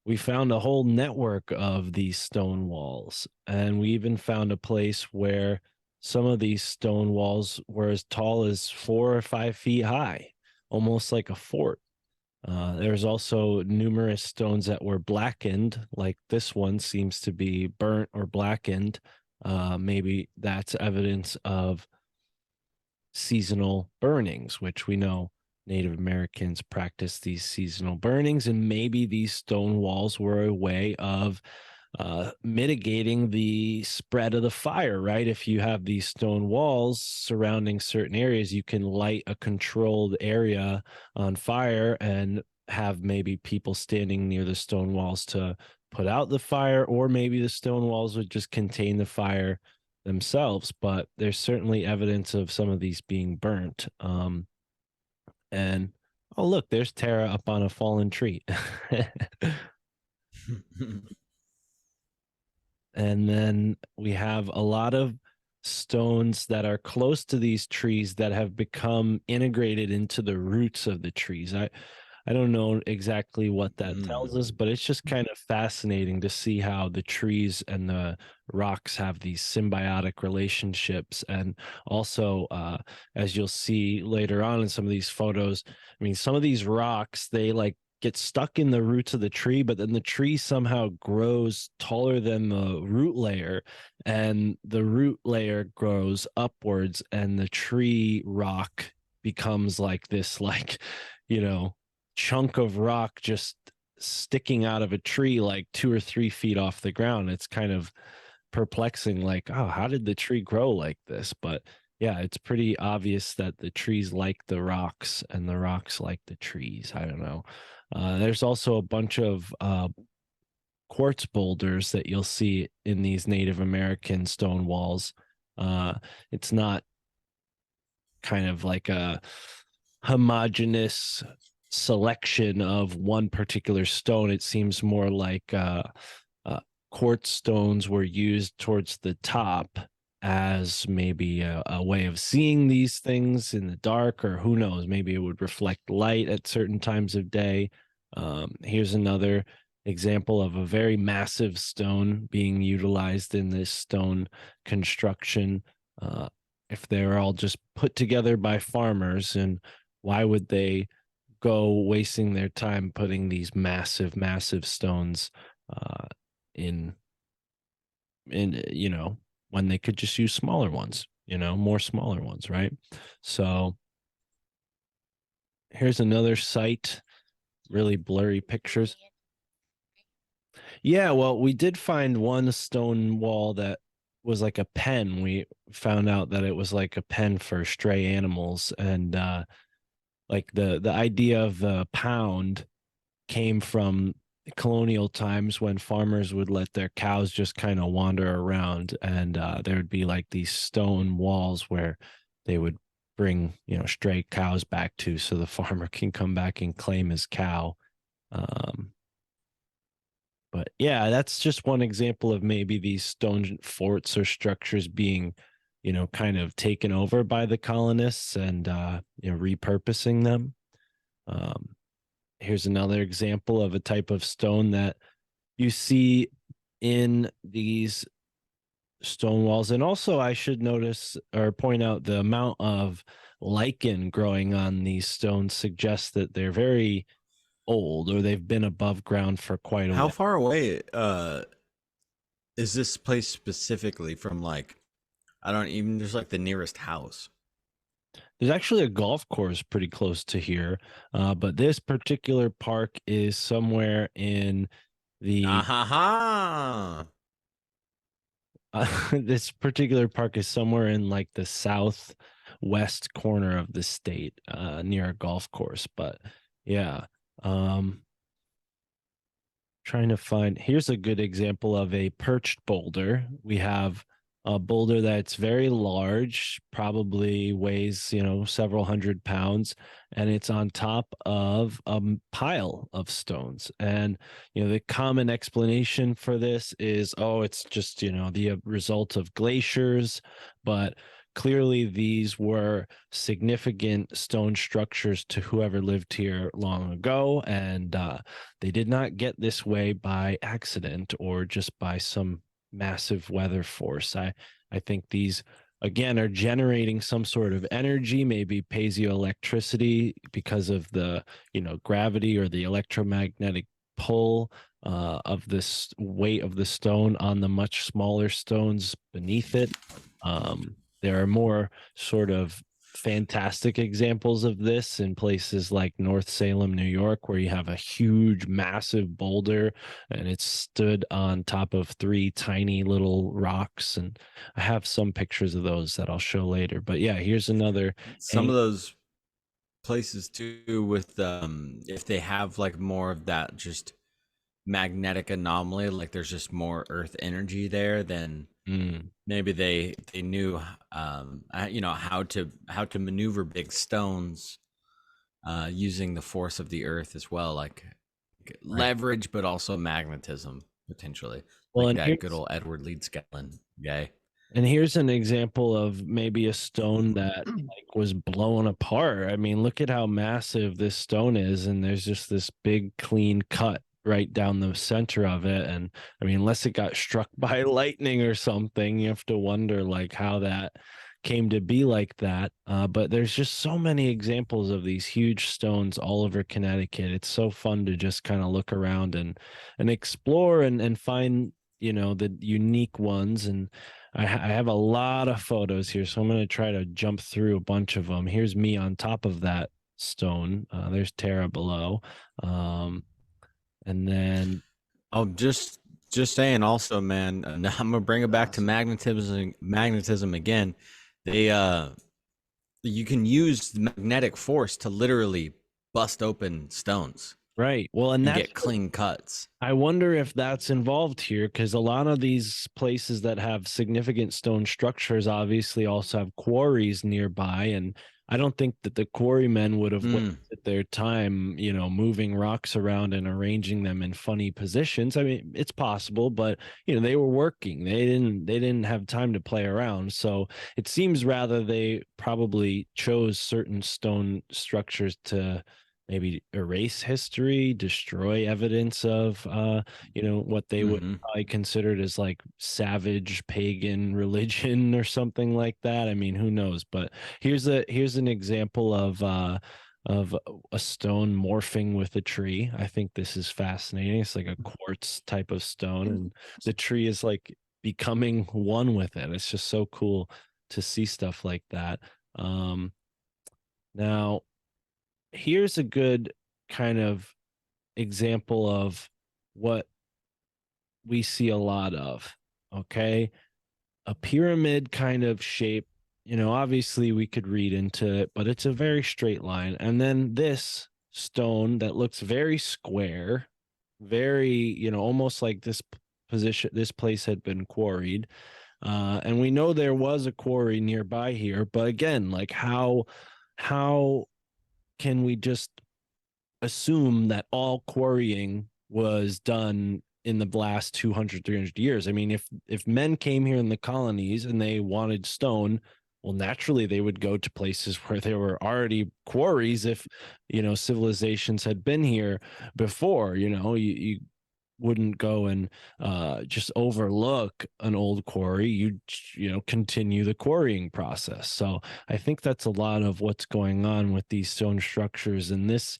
we found a whole network of these stone walls. And we even found a place where some of these stone walls were as tall as 4 or 5 feet high, almost like a fort. There's also numerous stones that were blackened, like this one seems to be burnt or blackened. Maybe that's evidence of seasonal burnings, which we know Native Americans practice these seasonal burnings, and maybe these stone walls were a way of mitigating the spread of the fire, right? If you have these stone walls surrounding certain areas, you can light a controlled area on fire and have maybe people standing near the stone walls to put out the fire, or maybe the stone walls would just contain the fire themselves. But there's certainly evidence of some of these being burnt. And oh, look, there's Tara up on a fallen tree. And then we have a lot of stones that are close to these trees that have become integrated into the roots of the trees. I don't know exactly what that tells us, but it's just kind of fascinating to see how the trees and the rocks have these symbiotic relationships. And also, as you'll see later on in some of these photos, I mean, some of these rocks, they like get stuck in the roots of the tree, but then the tree somehow grows taller than the root layer, and the root layer grows upwards, and the tree rock becomes like this, like, chunk of rock just sticking out of a tree like 2 or 3 feet off the ground. It's kind of perplexing, like, oh, how did the tree grow like this? But yeah, it's pretty obvious that the trees like the rocks and the rocks like the trees. I don't know. There's also a bunch of quartz boulders that you'll see in these Native American stone walls. It's not kind of like a homogeneous selection of one particular stone. It seems more like quartz stones were used towards the top as maybe a way of seeing these things in the dark, or who knows, maybe it would reflect light at certain times of day. Here's another example of a very massive stone being utilized in this stone construction. If they're all just put together by farmers, and why would they go wasting their time putting these massive stones in when they could just use smaller ones, more smaller ones, right? So here's another site, really blurry pictures. Yeah, well, we did find one stone wall that was like a pen. We found out that it was like a pen for stray animals, and like the idea of the pound came from colonial times when farmers would let their cows just kind of wander around, and there would be like these stone walls where they would bring, you know, stray cows back to, so the farmer can come back and claim his cow. um, but yeah, that's just one example of maybe these stone forts or structures being, you know, kind of taken over by the colonists and you know, repurposing them. um, Here's another example of a type of stone that you see in these stone walls. And also, I should notice or point out the amount of lichen growing on these stones suggests that they're very old, or they've been above ground for quite a How while. far away is this place specifically from, like, I don't even, there's like the nearest house? There's actually a golf course pretty close to here, but this particular park is somewhere in the Ah, this particular park is somewhere in like the southwest corner of the state, near a golf course. But yeah, trying to find, here's a good example of a perched boulder. We have a boulder that's very large, probably weighs, you know, several hundred pounds, and it's on top of a pile of stones. And you know, the common explanation for this is, oh, it's just, you know, the result of glaciers. But clearly these were significant stone structures to whoever lived here long ago, and they did not get this way by accident or just by some massive weather force. I think these again are generating some sort of energy, maybe piezoelectricity, because of the, you know, gravity or the electromagnetic pull of this weight of the stone on the much smaller stones beneath it. There are more sort of fantastic examples of this in places like North Salem, New York, where you have a huge, massive boulder and it's stood on top of three tiny little rocks. And I have some pictures of those that I'll show later. But yeah, here's another. some of those places too, with if they have like more of that just magnetic anomaly, like there's just more earth energy there, then maybe they knew you know, how to maneuver big stones using the force of the earth as well, like leverage, but also magnetism potentially, Well, like and that good old Edward Leedskalnin guy. And here's an example of maybe a stone that like was blown apart. I mean, look at how massive this stone is, and there's just this big clean cut right down the center of it. And I mean, unless it got struck by lightning or something, you have to wonder like how that came to be like that. But there's just so many examples of these huge stones all over Connecticut. It's so fun to just kind of look around and explore and find, you know, the unique ones. And I have a lot of photos here, so I'm going to try to jump through a bunch of them. Here's me on top of that stone. There's Tara below. And then, Oh, just saying also, man, I'm gonna bring it back to magnetism again. They you can use the magnetic force to literally bust open stones right. Well, and and that's get clean cuts. I wonder if that's involved here, because a lot of these places that have significant stone structures obviously also have quarries nearby. And I don't think that the quarrymen would have wasted their time, you know, moving rocks around and arranging them in funny positions. I mean, it's possible, but you know, they were working. They didn't have time to play around. So it seems rather they probably chose certain stone structures to maybe erase history, destroy evidence of you know, what they would probably considered as like savage pagan religion or something like that. I mean, who knows? But here's an example of a stone morphing with a tree. I think this is fascinating. It's like a quartz type of stone, and the tree is like becoming one with it. It's just so cool to see stuff like that. Now here's a good kind of example of what we see a lot of. Okay. a pyramid kind of shape. You know, obviously we could read into it, but it's a very straight line. And then this stone that looks very square, very, you know, almost like this position, this place had been quarried. And we know there was a quarry nearby here, but again, like how can we just assume that all quarrying was done in the last 200, 300 years? I mean, if men came here in the colonies and they wanted stone, well, naturally they would go to places where there were already quarries. If, you know, civilizations had been here before, you know, you wouldn't go and just overlook an old quarry. You know, continue the quarrying process. So I think that's a lot of what's going on with these stone structures. And this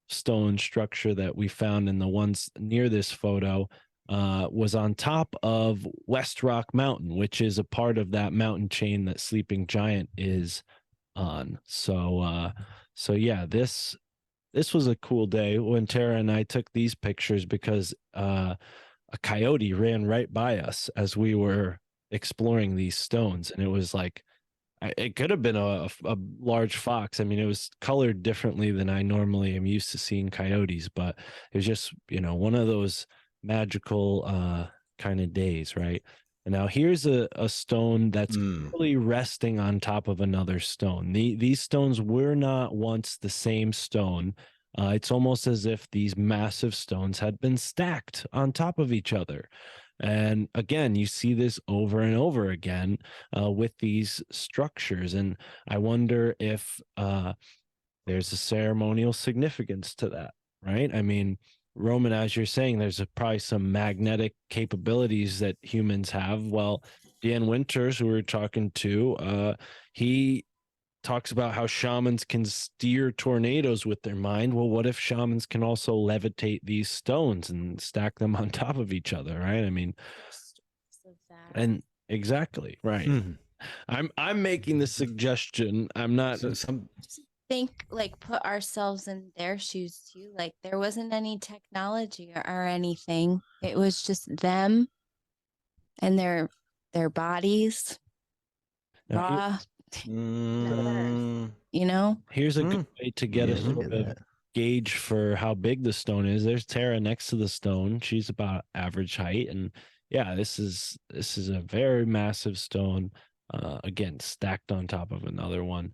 stone structure that we found in the ones near this photo was on top of West Rock Mountain, which is a part of that mountain chain that Sleeping Giant is on. So yeah, this was a cool day when Tara and I took these pictures, because a coyote ran right by us as we were exploring these stones, and it was like, it could have been a large fox. I mean, it was colored differently than I normally am used to seeing coyotes, but it was just, you know, one of those magical kind of days, right? And now here's a stone that's really resting on top of another stone. These stones were not once the same stone. It's almost as if these massive stones had been stacked on top of each other. And again, you see this over and over again with these structures. And I wonder if there's a ceremonial significance to that, right? I mean, Roman, as you're saying, there's probably some magnetic capabilities that humans have. Well, Dan Winters, who we were talking to, he talks about how shamans can steer tornadoes with their mind. Well, what if shamans can also levitate these stones and stack them on top of each other, right? I mean, and exactly right. I'm making the suggestion. I'm not think, like, put ourselves in their shoes too. Like, there wasn't any technology or anything. It was just them and their bodies raw. You know, here's a good way to get a sort of gauge for how big the stone is. There's Tara next to the stone. She's about average height, and yeah, this is a very massive stone. Again, stacked on top of another one.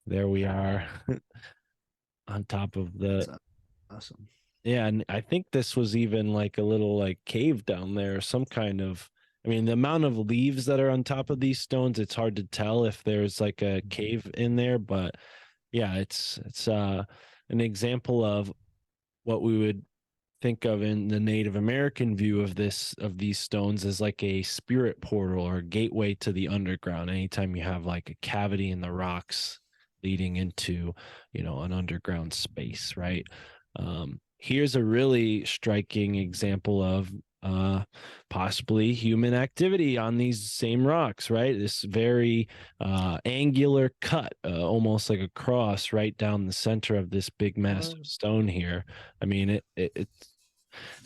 There we are on top of the. That's awesome. Yeah, and I think this was even like a little like cave down there, some kind of. I mean, the amount of leaves that are on top of these stones, it's hard to tell if there's like a cave in there, but yeah, it's an example of what we would think of in the Native American view of these stones as like a spirit portal or gateway to the underground. Anytime you have like a cavity in the rocks leading into, you know, an underground space, right? Here's a really striking example of possibly human activity on these same rocks, right? This very angular cut, almost like a cross right down the center of this big massive stone here. I mean, it's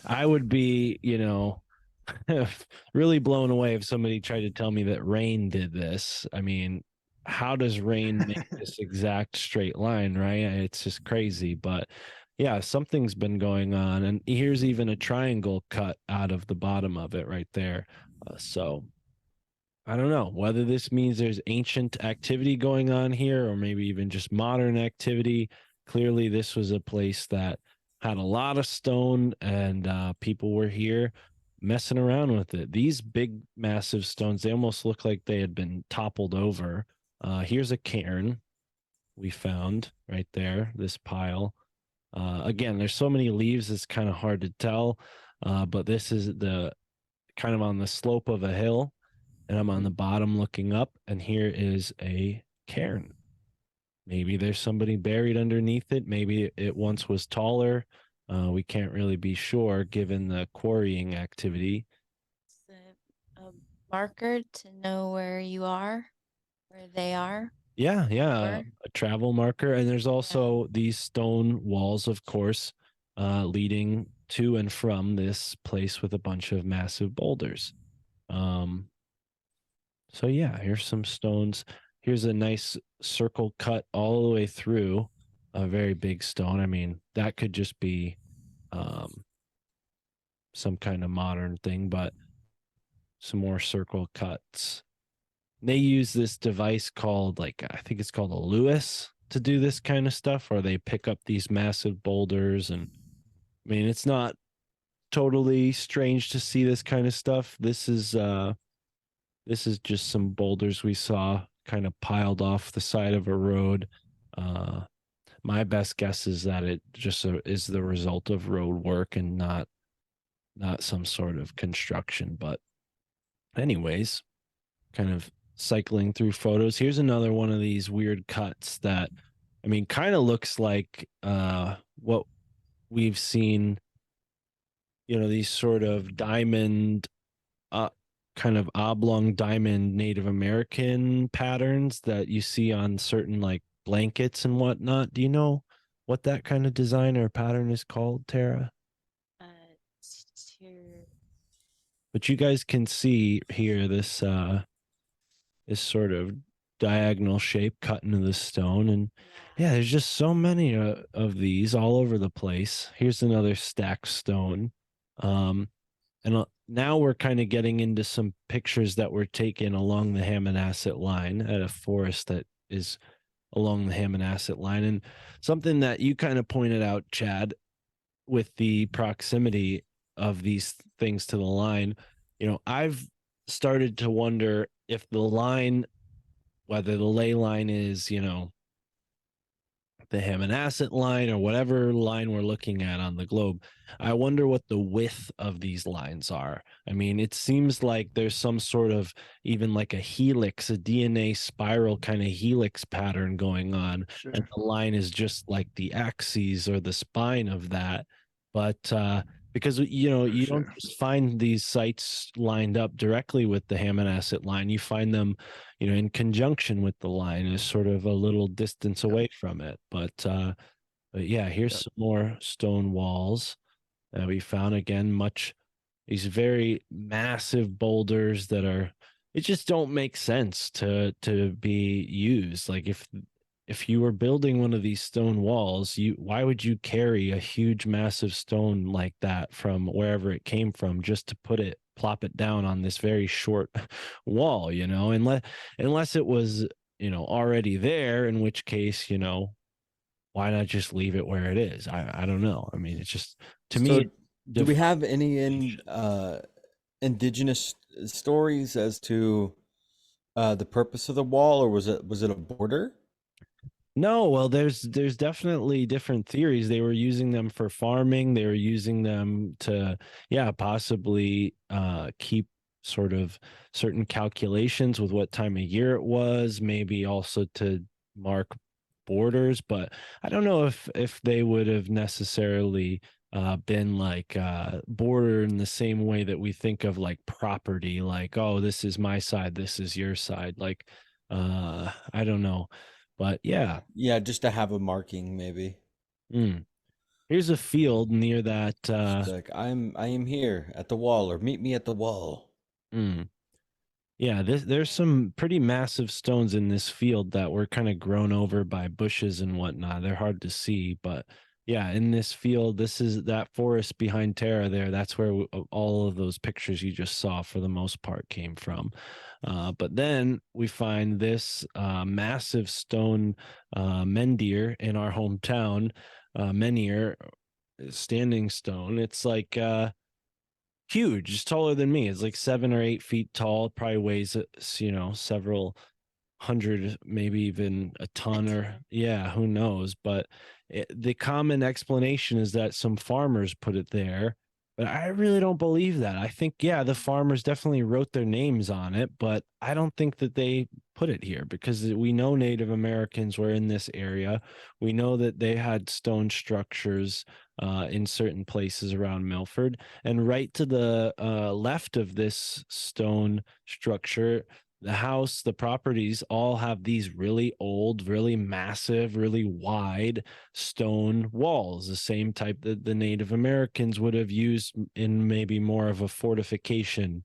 I would be, you know, really blown away if somebody tried to tell me that rain did this. I mean, how does rain make this exact straight line, right? It's just crazy. But yeah, something's been going on. And here's even a triangle cut out of the bottom of it right there. So I don't know whether this means there's ancient activity going on here or maybe even just modern activity. Clearly, this was a place that had a lot of stone, and people were here messing around with it. These big, massive stones, they almost look like they had been toppled over. Here's a cairn we found right there, this pile. Again, there's so many leaves, it's kind of hard to tell, but this is the kind of on the slope of a hill, and I'm on the bottom looking up, and here is a cairn. Maybe there's somebody buried underneath it. Maybe it once was taller. We can't really be sure given the quarrying activity. it's a marker to know where you are, where they are. Yeah, a travel marker. And there's also these stone walls, of course, leading to and from this place with a bunch of massive boulders. So yeah, here's some stones. Here's a nice circle cut all the way through a very big stone. I mean, that could just be um, some kind of modern thing, but some more circle cuts. They use this device called, like, I think it's called a Lewis to do this kind of stuff, where they pick up these massive boulders. And I mean, it's not totally strange to see this kind of stuff. This is just some boulders we saw kind of piled off the side of a road. Uh, my best guess is that it just is the result of road work and not some sort of construction. But anyways, kind of cycling through photos. Here's another one of these weird cuts that, I mean, kind of looks like what we've seen, these sort of diamond, uh, kind of oblong diamond Native American patterns that you see on certain like blankets and whatnot. Do you know what that kind of design or pattern is called, Tara? But you guys can see here this sort of diagonal shape cut into the stone. And yeah, there's just so many of these all over the place. Here's another stacked stone. And now we're kind of getting into some pictures that were taken along the Hammonasset line at a forest that is along the Hammonasset line. And something that you kind of pointed out, Chad, with the proximity of these things to the line, I've started to wonder if the line, whether the ley line is, the Hammonasset line or whatever line we're looking at on the globe, I wonder what the width of these lines are. I mean, it seems like there's some sort of, even like a helix, a DNA spiral kind of helix pattern going on. Sure. And the line is just like the axes or the spine of that. But because you don't just find these sites lined up directly with the Hammonasset line. You find them, in conjunction with the line, is sort of a little distance away from it. But yeah, here's some more stone walls that we found. Again, these very massive boulders that it just don't make sense to be used. Like if you were building one of these stone walls, why would you carry a huge massive stone like that from wherever it came from just to plop it down on this very short wall, unless it was, already there, in which case, why not just leave it where it is? I don't know. I mean, it's just, to me, do we have any indigenous stories as to the purpose of the wall, or was it a border? No, well, there's definitely different theories. They were using them for farming. They were using them to, possibly keep sort of certain calculations with what time of year it was, maybe also to mark borders. But I don't know if they would have necessarily been like border in the same way that we think of like property, like, oh, this is my side, this is your side. Like, I don't know. But yeah, just to have a marking, maybe. Here's a field near that. Like, I am here at the wall, or meet me at the wall. Yeah, there's some pretty massive stones in this field that were kind of grown over by bushes and whatnot. They're hard to see, but yeah, in this field, this is that forest behind Tara there. That's where all of those pictures you just saw, for the most part, came from. But then we find this massive stone menhir in our hometown, menhir, standing stone. It's like huge. It's taller than me. It's like 7 or 8 feet tall. Probably weighs several hundred, maybe even a ton, or who knows. But the common explanation is that some farmers put it there, but I really don't believe that. I think, the farmers definitely wrote their names on it, but I don't think that they put it here, because we know Native Americans were in this area. We know that they had stone structures in certain places around Milford, and right to the left of this stone structure, the house, the properties all have these really old, really massive, really wide stone walls, the same type that the Native Americans would have used in maybe more of a fortification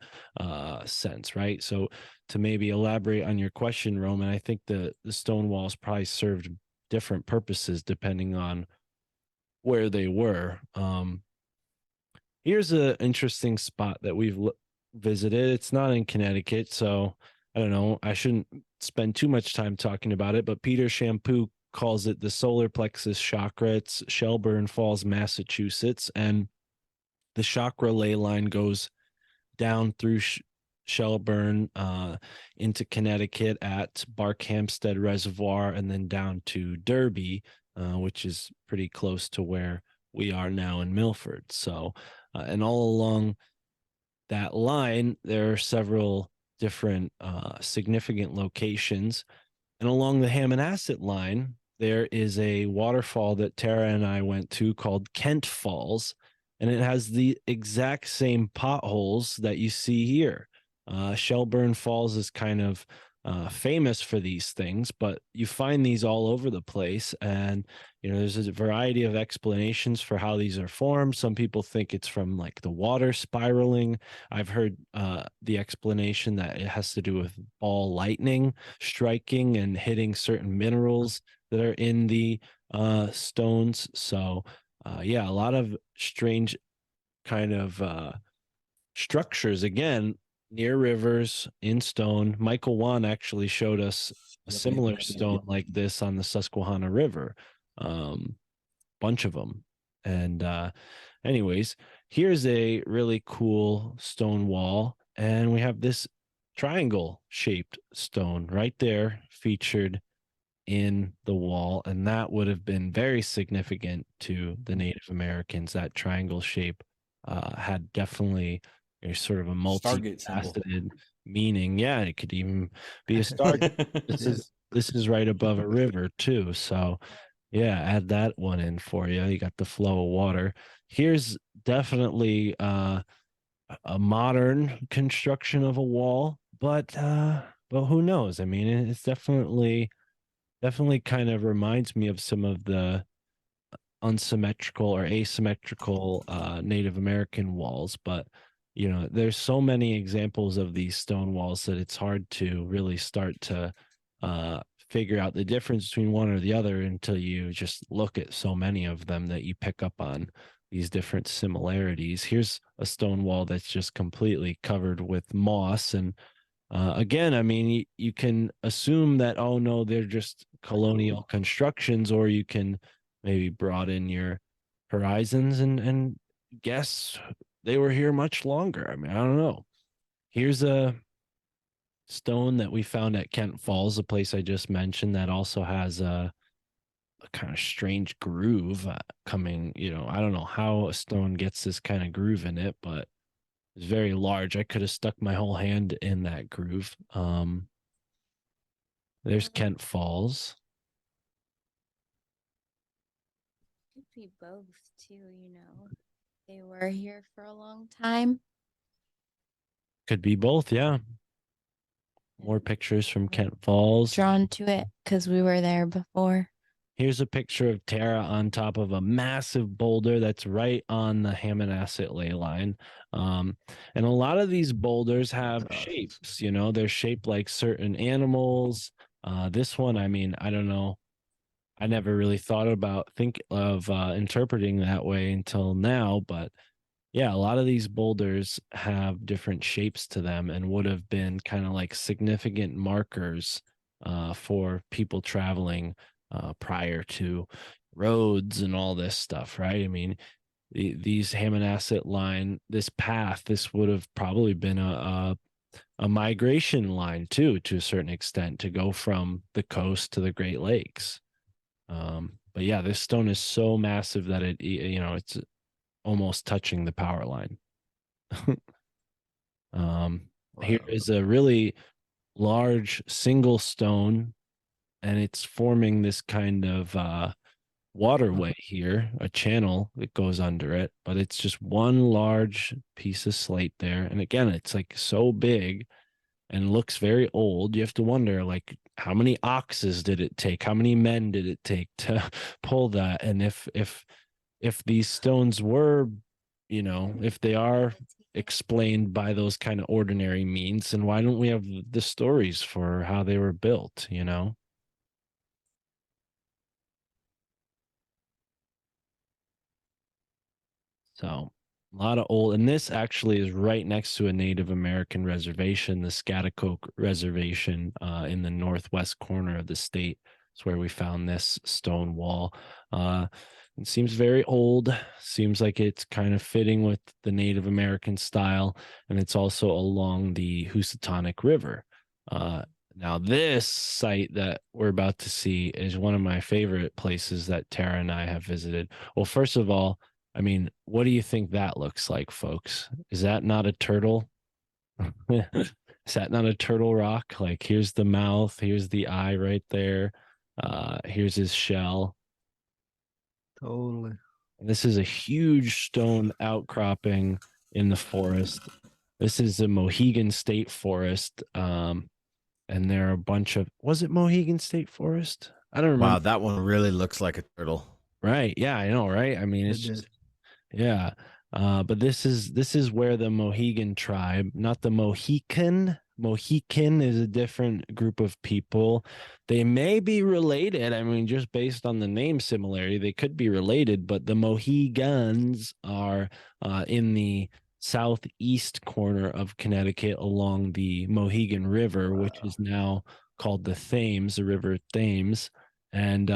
sense, right? So to maybe elaborate on your question, Roman, I think the stone walls probably served different purposes depending on where they were. Here's an interesting spot that we've visited. It's not in Connecticut, so I don't know. I shouldn't spend too much time talking about it, but Peter Shampoo calls it the solar plexus chakra. It's Shelburne Falls, Massachusetts, and the chakra ley line goes down through Shelburne into Connecticut at Barkhamsted Reservoir, and then down to Derby, which is pretty close to where we are now in Milford. So, and all along that line, there are several different significant locations. And along the Hammonasset line, there is a waterfall that Tara and I went to called Kent Falls, and it has the exact same potholes that you see here. Shelburne Falls is kind of famous for these things, but you find these all over the place. And, you know, there's a variety of explanations for how these are formed. Some people think it's from like the water spiraling. I've heard the explanation that it has to do with ball lightning striking and hitting certain minerals that are in the stones. So, yeah, a lot of strange kind of structures, again, near rivers in stone. Michael Wan actually showed us a similar stone like this on the Susquehanna River, bunch of them. And anyways, here's a really cool stone wall, and we have this triangle shaped stone right there featured in the wall, and that would have been very significant to the Native Americans. That triangle shape had definitely a sort of a multifaceted meaning. Yeah, it could even be a Stargate. This is right above a river too. So yeah, add that one in for you. You got the flow of water. Here's definitely a modern construction of a wall, but who knows? I mean, it's definitely kind of reminds me of some of the unsymmetrical or asymmetrical Native American walls. But you know, there's so many examples of these stone walls that it's hard to really start to figure out the difference between one or the other until you just look at so many of them that you pick up on these different similarities. Here's a stone wall that's just completely covered with moss. And again, I mean, you can assume that, oh no, they're just colonial constructions, or you can maybe broaden your horizons and guess they were here much longer. I mean, I don't know. Here's a stone that we found at Kent Falls, a place I just mentioned, that also has a kind of strange groove coming. You know, I don't know how a stone gets this kind of groove in it, but it's very large. I could have stuck my whole hand in that groove. There's Kent Falls. Could be both too, you know. They were here for a long time. Could be both, yeah. More pictures from Kent Falls. Drawn to it because we were there before. Here's a picture of Tara on top of a massive boulder that's right on the Hammonasset ley line. And a lot of these boulders have shapes, you know, they're shaped like certain animals. This one, I mean, I don't know. I never really thought about interpreting that way until now, but yeah, a lot of these boulders have different shapes to them and would have been kind of like significant markers for people traveling prior to roads and all this stuff, right? I mean, these Hammonasset line, this path, this would have probably been a migration line too, to a certain extent, to go from the coast to the Great Lakes. But yeah, this stone is so massive that it, you know, it's almost touching the power line. Wow. Here is a really large single stone, and it's forming this kind of waterway here, a channel that goes under it, but it's just one large piece of slate there. And again, it's like so big and looks very old. You have to wonder, like, how many oxes did it take? How many men did it take to pull that? And if these stones were, if they are explained by those kind of ordinary means, then why don't we have the stories for how they were built, So a lot of old, and this actually is right next to a Native American reservation, the Scaticoke Reservation, in the northwest corner of the state. It's where we found this stone wall. It seems very old. Seems like it's kind of fitting with the Native American style, and it's also along the Housatonic River. Now, this site that we're about to see is one of my favorite places that Tara and I have visited. Well, first of all, I mean, what do you think that looks like, folks? Is that not a turtle? Is that not a turtle rock? Like, here's the mouth, here's the eye right there. Here's his shell. Totally. And this is a huge stone outcropping in the forest. This is the Mohegan State Forest. And there are a bunch of, was it Mohegan State Forest? I don't remember. Wow, that one really looks like a turtle. Right. Yeah, I know, right? I mean, it's just, yeah. But this is where the Mohegan tribe, not the Mohican. Mohican is a different group of people. They may be related. I mean, just based on the name similarity, they could be related, but the Mohegans are in the southeast corner of Connecticut along the Mohegan River, which is now called the Thames, the River Thames. And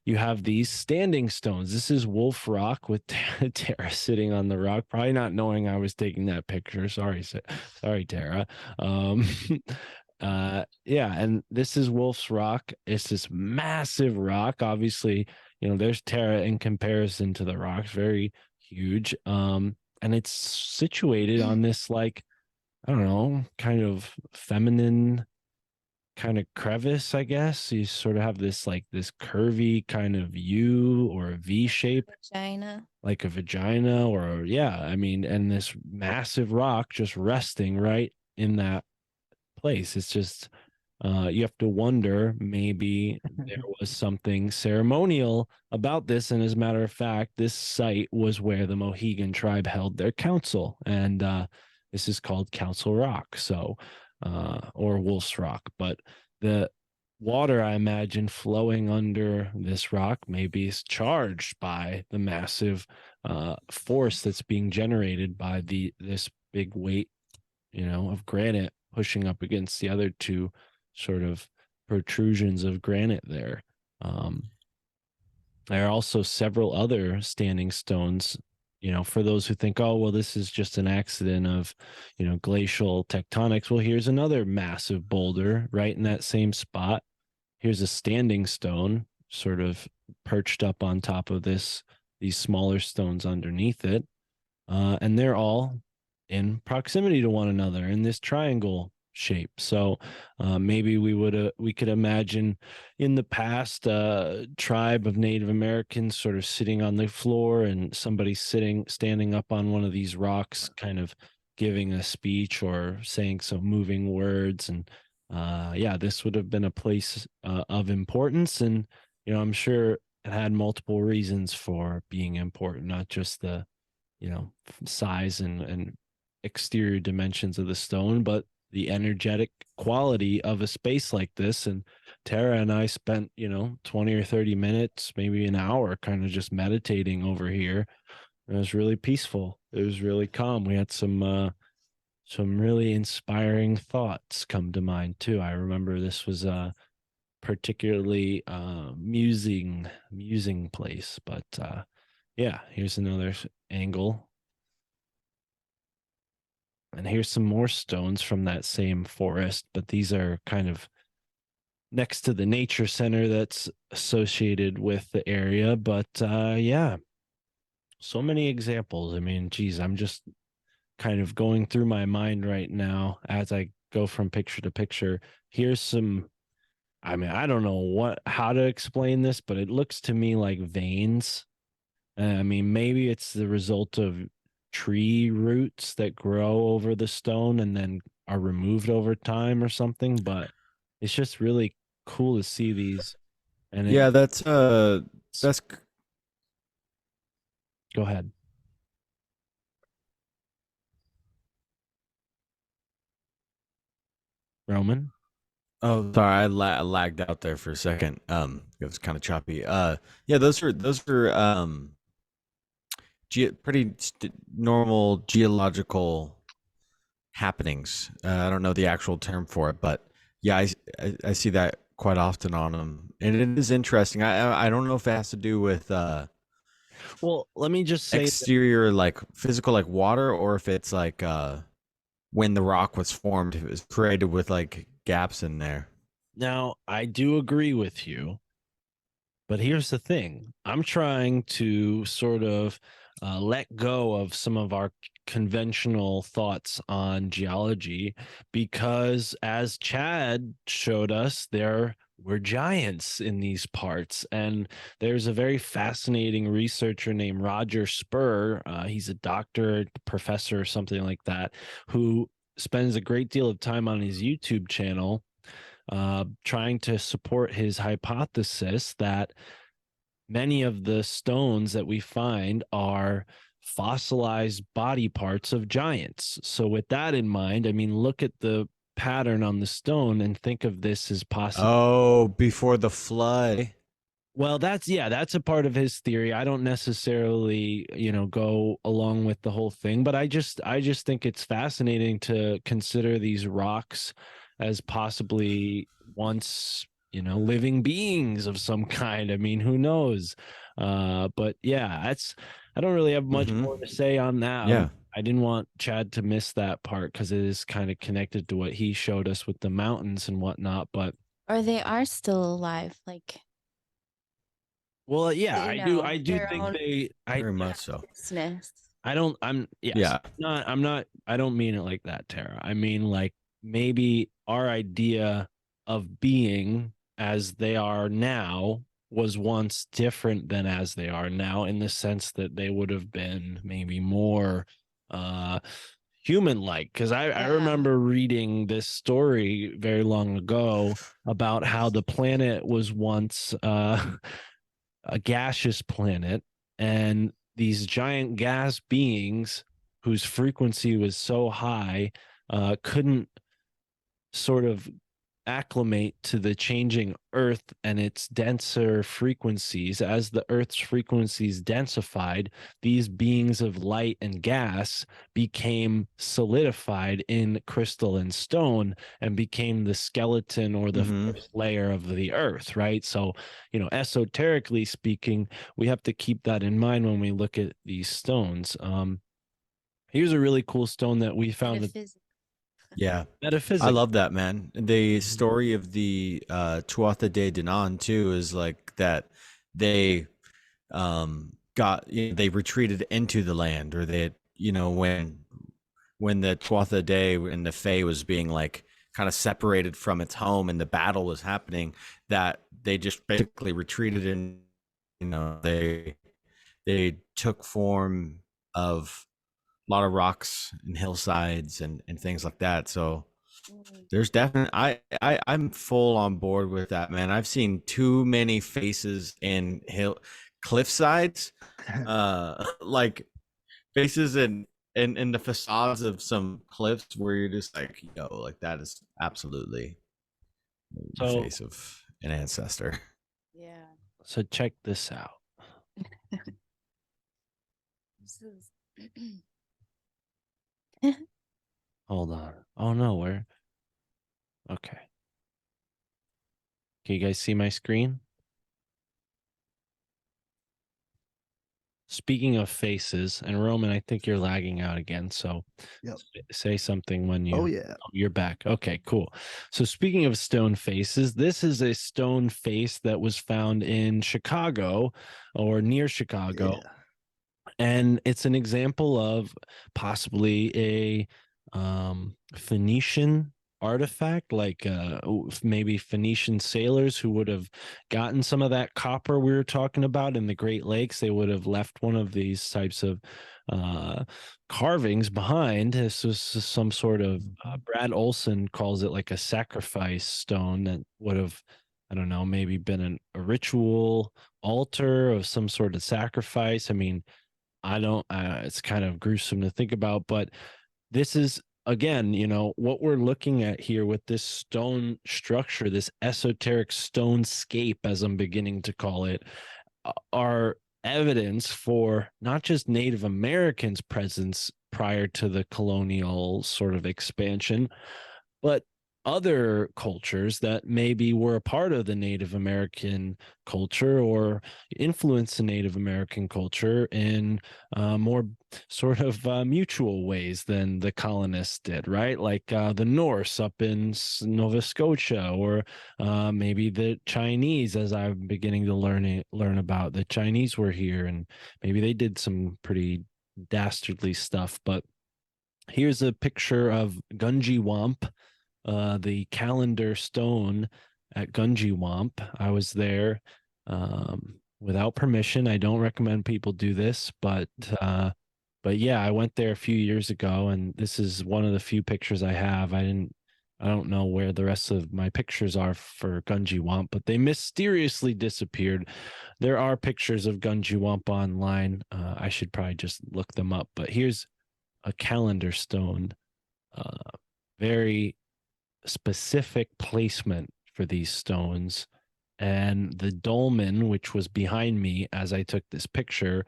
you have these standing stones. This is Wolf Rock with Tara sitting on the rock, probably not knowing I was taking that picture. Sorry, Tara. Yeah, and this is Wolf's Rock. It's this massive rock. Obviously, there's Tara in comparison to the rocks, very huge. And it's situated on this, like, I don't know, kind of feminine kind of crevice, I guess. You sort of have this curvy kind of U or a V shape, vagina, like a vagina, or yeah, I mean, and this massive rock just resting right in that place. It's just you have to wonder, maybe there was something ceremonial about this. And as a matter of fact, this site was where the Mohegan tribe held their council, and this is called Council Rock. So or Wolf's Rock. But the water, I imagine, flowing under this rock maybe is charged by the massive force that's being generated by this big weight, of granite pushing up against the other two sort of protrusions of granite there. There are also several other standing stones, for those who think, oh, well, this is just an accident of, glacial tectonics. Well, here's another massive boulder right in that same spot. Here's a standing stone sort of perched up on top of these smaller stones underneath it. And they're all in proximity to one another in this triangle shape. So maybe we could imagine in the past tribe of Native Americans sort of sitting on the floor and somebody standing up on one of these rocks, kind of giving a speech or saying some moving words. And yeah, this would have been a place of importance. And I'm sure it had multiple reasons for being important, not just the size and exterior dimensions of the stone, but the energetic quality of a space like this. And Tara and I spent 20 or 30 minutes, maybe an hour, kind of just meditating over here. It was really peaceful. It was really calm. We had some really inspiring thoughts come to mind too. I remember this was a particularly musing place. But yeah, here's another angle. And here's some more stones from that same forest, but these are kind of next to the nature center that's associated with the area. But yeah, so many examples. I mean, geez, I'm just kind of going through my mind right now as I go from picture to picture. Here's some, I mean, I don't know how to explain this, but it looks to me like veins. I mean, maybe it's the result of tree roots that grow over the stone and then are removed over time or something, but it's just really cool to see these. And yeah, that's go ahead. Roman. Oh, sorry, I lagged out there for a second. It was kind of choppy. Yeah, those are pretty normal geological happenings. I don't know the actual term for it, but yeah, I see that quite often on them, and it is interesting. I don't know if it has to do with Well, let me just say exterior, like physical, like water, or if it's like when the rock was formed, it was created with like gaps in there. now I do agree with you, but here's the thing. I'm trying to sort of let go of some of our conventional thoughts on geology because, as Chad showed us, there were giants in these parts. And there's a very fascinating researcher named Roger Spur. He's a doctor, professor, or something like that, who spends a great deal of time on his YouTube channel trying to support his hypothesis that many of the stones that we find are fossilized body parts of giants. So, with that in mind, I mean, look at the pattern on the stone and think of this as possible. Oh, before the flood. Well, that's a part of his theory. I don't necessarily, go along with the whole thing, but I just think it's fascinating to consider these rocks as possibly once, living beings of some kind. I mean, who knows? But yeah, I don't really have much more to say on that. Yeah. I didn't want Chad to miss that part because it is kind of connected to what he showed us with the mountains and whatnot. But Or they are still alive, like well, yeah, I do their think own Very much so. business. Yes, Yeah. I don't mean it like that, Tara. I mean, like, maybe our idea of being as they are now was once different than as they are now, in the sense that they would have been maybe more human like. Because I remember reading this story very long ago about how the planet was once a gaseous planet, and these giant gas beings whose frequency was so high couldn't sort of acclimate to the changing earth and its denser frequencies. As the earth's frequencies densified, these beings of light and gas became solidified in crystal and stone and became the skeleton or the first layer of the earth, right? So, esoterically speaking, we have to keep that in mind when we look at these stones. Here's a really cool stone that we found. Yeah. Metaphysics. I love that, man. The story of the Tuatha De Danann too is like that they they retreated into the land, or they, when the Tuatha De and the Fae was being like kind of separated from its home and the battle was happening, that they just basically retreated in, they took form of a lot of rocks and hillsides and things like that. So there's definitely I'm full on board with that, man. I've seen too many faces in cliff sides, like faces in the facades of some cliffs where you're just like, yo, like that is absolutely the face of an ancestor. Yeah. So check this out. This is Hold on. Oh no, where? Okay. Can you guys see my screen? Speaking of faces, and Roman, I think you're lagging out again. So say something when you're back. Okay, cool. So speaking of stone faces, this is a stone face that was found in Chicago or near Chicago. Yeah. And it's an example of possibly a Phoenician artifact, like maybe Phoenician sailors who would have gotten some of that copper we were talking about in the Great Lakes. They would have left one of these types of carvings behind. This was some sort of Brad Olson calls it like a sacrifice stone that would have, I don't know, maybe been a ritual altar of some sort of sacrifice. I mean, I don't, it's kind of gruesome to think about, but this is, again, you know, what we're looking at here with this stone structure, this esoteric stone-scape, as I'm beginning to call it, are evidence for not just Native Americans' presence prior to the colonial sort of expansion, but other cultures that maybe were a part of the Native American culture or influenced the Native American culture in more sort of mutual ways than the colonists did, right? Like the Norse up in Nova Scotia, or maybe the Chinese, as I'm beginning to learn about. The Chinese were here, and maybe they did some pretty dastardly stuff. But here's a picture of Gunjiwamp, the calendar stone at Gunjiwamp. I was there without permission. I don't recommend people do this, but yeah, I went there a few years ago, and this is one of the few pictures I have. I don't know where the rest of my pictures are for Gunjiwamp, but they mysteriously disappeared. There are pictures of Gunjiwamp online. I should probably just look them up, but here's a calendar stone. Very specific placement for these stones, and the dolmen, which was behind me as I took this picture,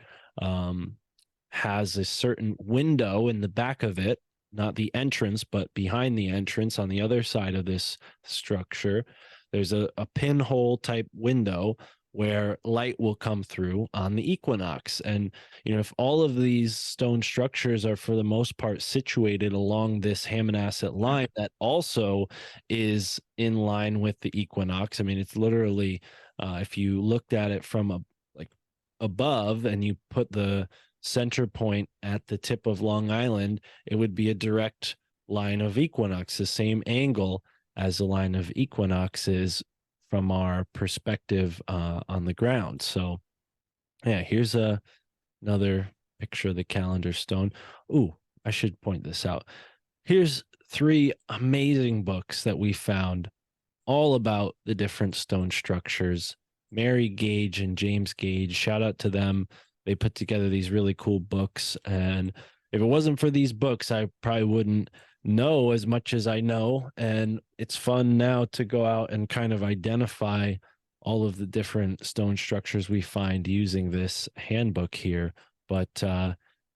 has a certain window in the back of it, not the entrance, but behind the entrance on the other side of this structure. There's a pinhole type window where light will come through on the equinox. And, you know, if all of these stone structures are for the most part situated along this Hammonasset line that also is in line with the equinox, I mean, it's literally, if you looked at it from like above and you put the center point at the tip of Long Island, it would be a direct line of equinox, the same angle as the line of equinox is from our perspective on the ground. So yeah, here's another picture of the calendar stone. Ooh, I should point this out. Here's 3 amazing books that we found all about the different stone structures. Mary Gage and James Gage, shout out to them. They put together these really cool books. And if it wasn't for these books, I probably wouldn't know as much as I know. And it's fun now to go out and kind of identify all of the different stone structures we find using this handbook here. But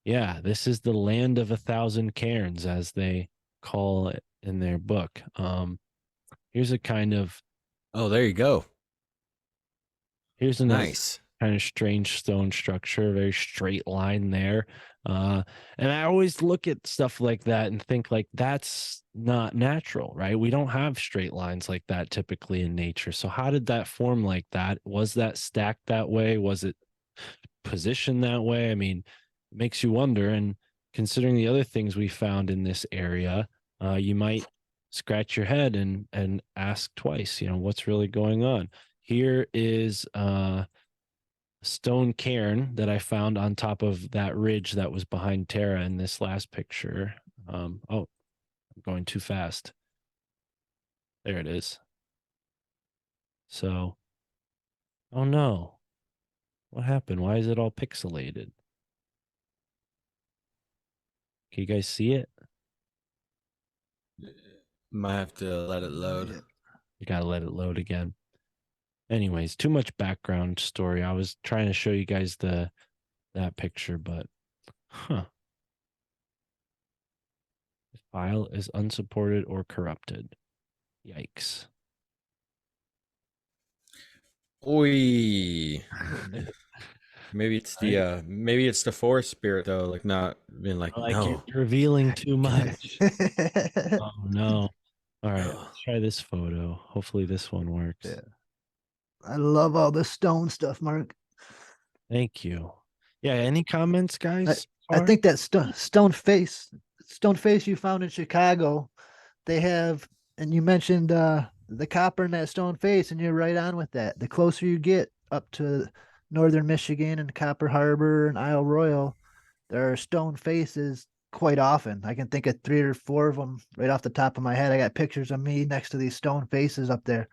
yeah, this is the land of 1,000 cairns, as they call it in their book. Here's a kind of, oh, there you go. Here's a nice kind of strange stone structure, very straight line there. And I always look at stuff like that and think like that's not natural, right? We don't have straight lines like that typically in nature. So how did that form like that? Was that stacked that way? Was it positioned that way? I mean, it makes you wonder. And considering the other things we found in this area, you might scratch your head and ask twice, you know, what's really going on? Here is stone cairn that I found on top of that ridge that was behind Tara in this last picture. Oh, I'm going too fast. There it is. So, oh no. What happened? Why is it all pixelated? Can you guys see it? Might have to let it load. You gotta let it load again. Anyways, too much background story. I was trying to show you guys that picture, but the file is unsupported or corrupted. Yikes. Oi. Maybe it's the forest spirit though, like not being like, no, you're revealing too much. Oh no. All right, let's try this photo. Hopefully this one works. Yeah. I love all the stone stuff, Mark. Thank you. Yeah, any comments, guys? I think that stone face you found in Chicago, they have And you mentioned the copper in that stone face, and you're right on with that. The closer you get up to northern Michigan and Copper Harbor and Isle Royal, there are stone faces quite often. I can think of 3 or 4 of them right off the top of my head. I got pictures of me next to these stone faces up there,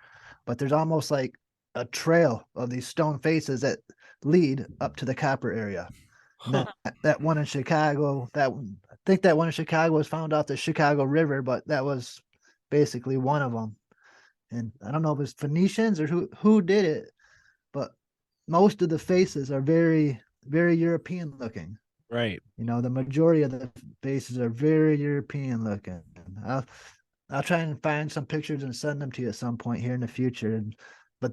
but there's almost like a trail of these stone faces that lead up to the copper area. Huh. That one in Chicago, I think that one in Chicago was found off the Chicago River, but that was basically one of them. And I don't know if it's Phoenicians or who did it, but most of the faces are very, very European looking. Right. You know, the majority of the faces are very European looking. I'll try and find some pictures and send them to you at some point here in the future. But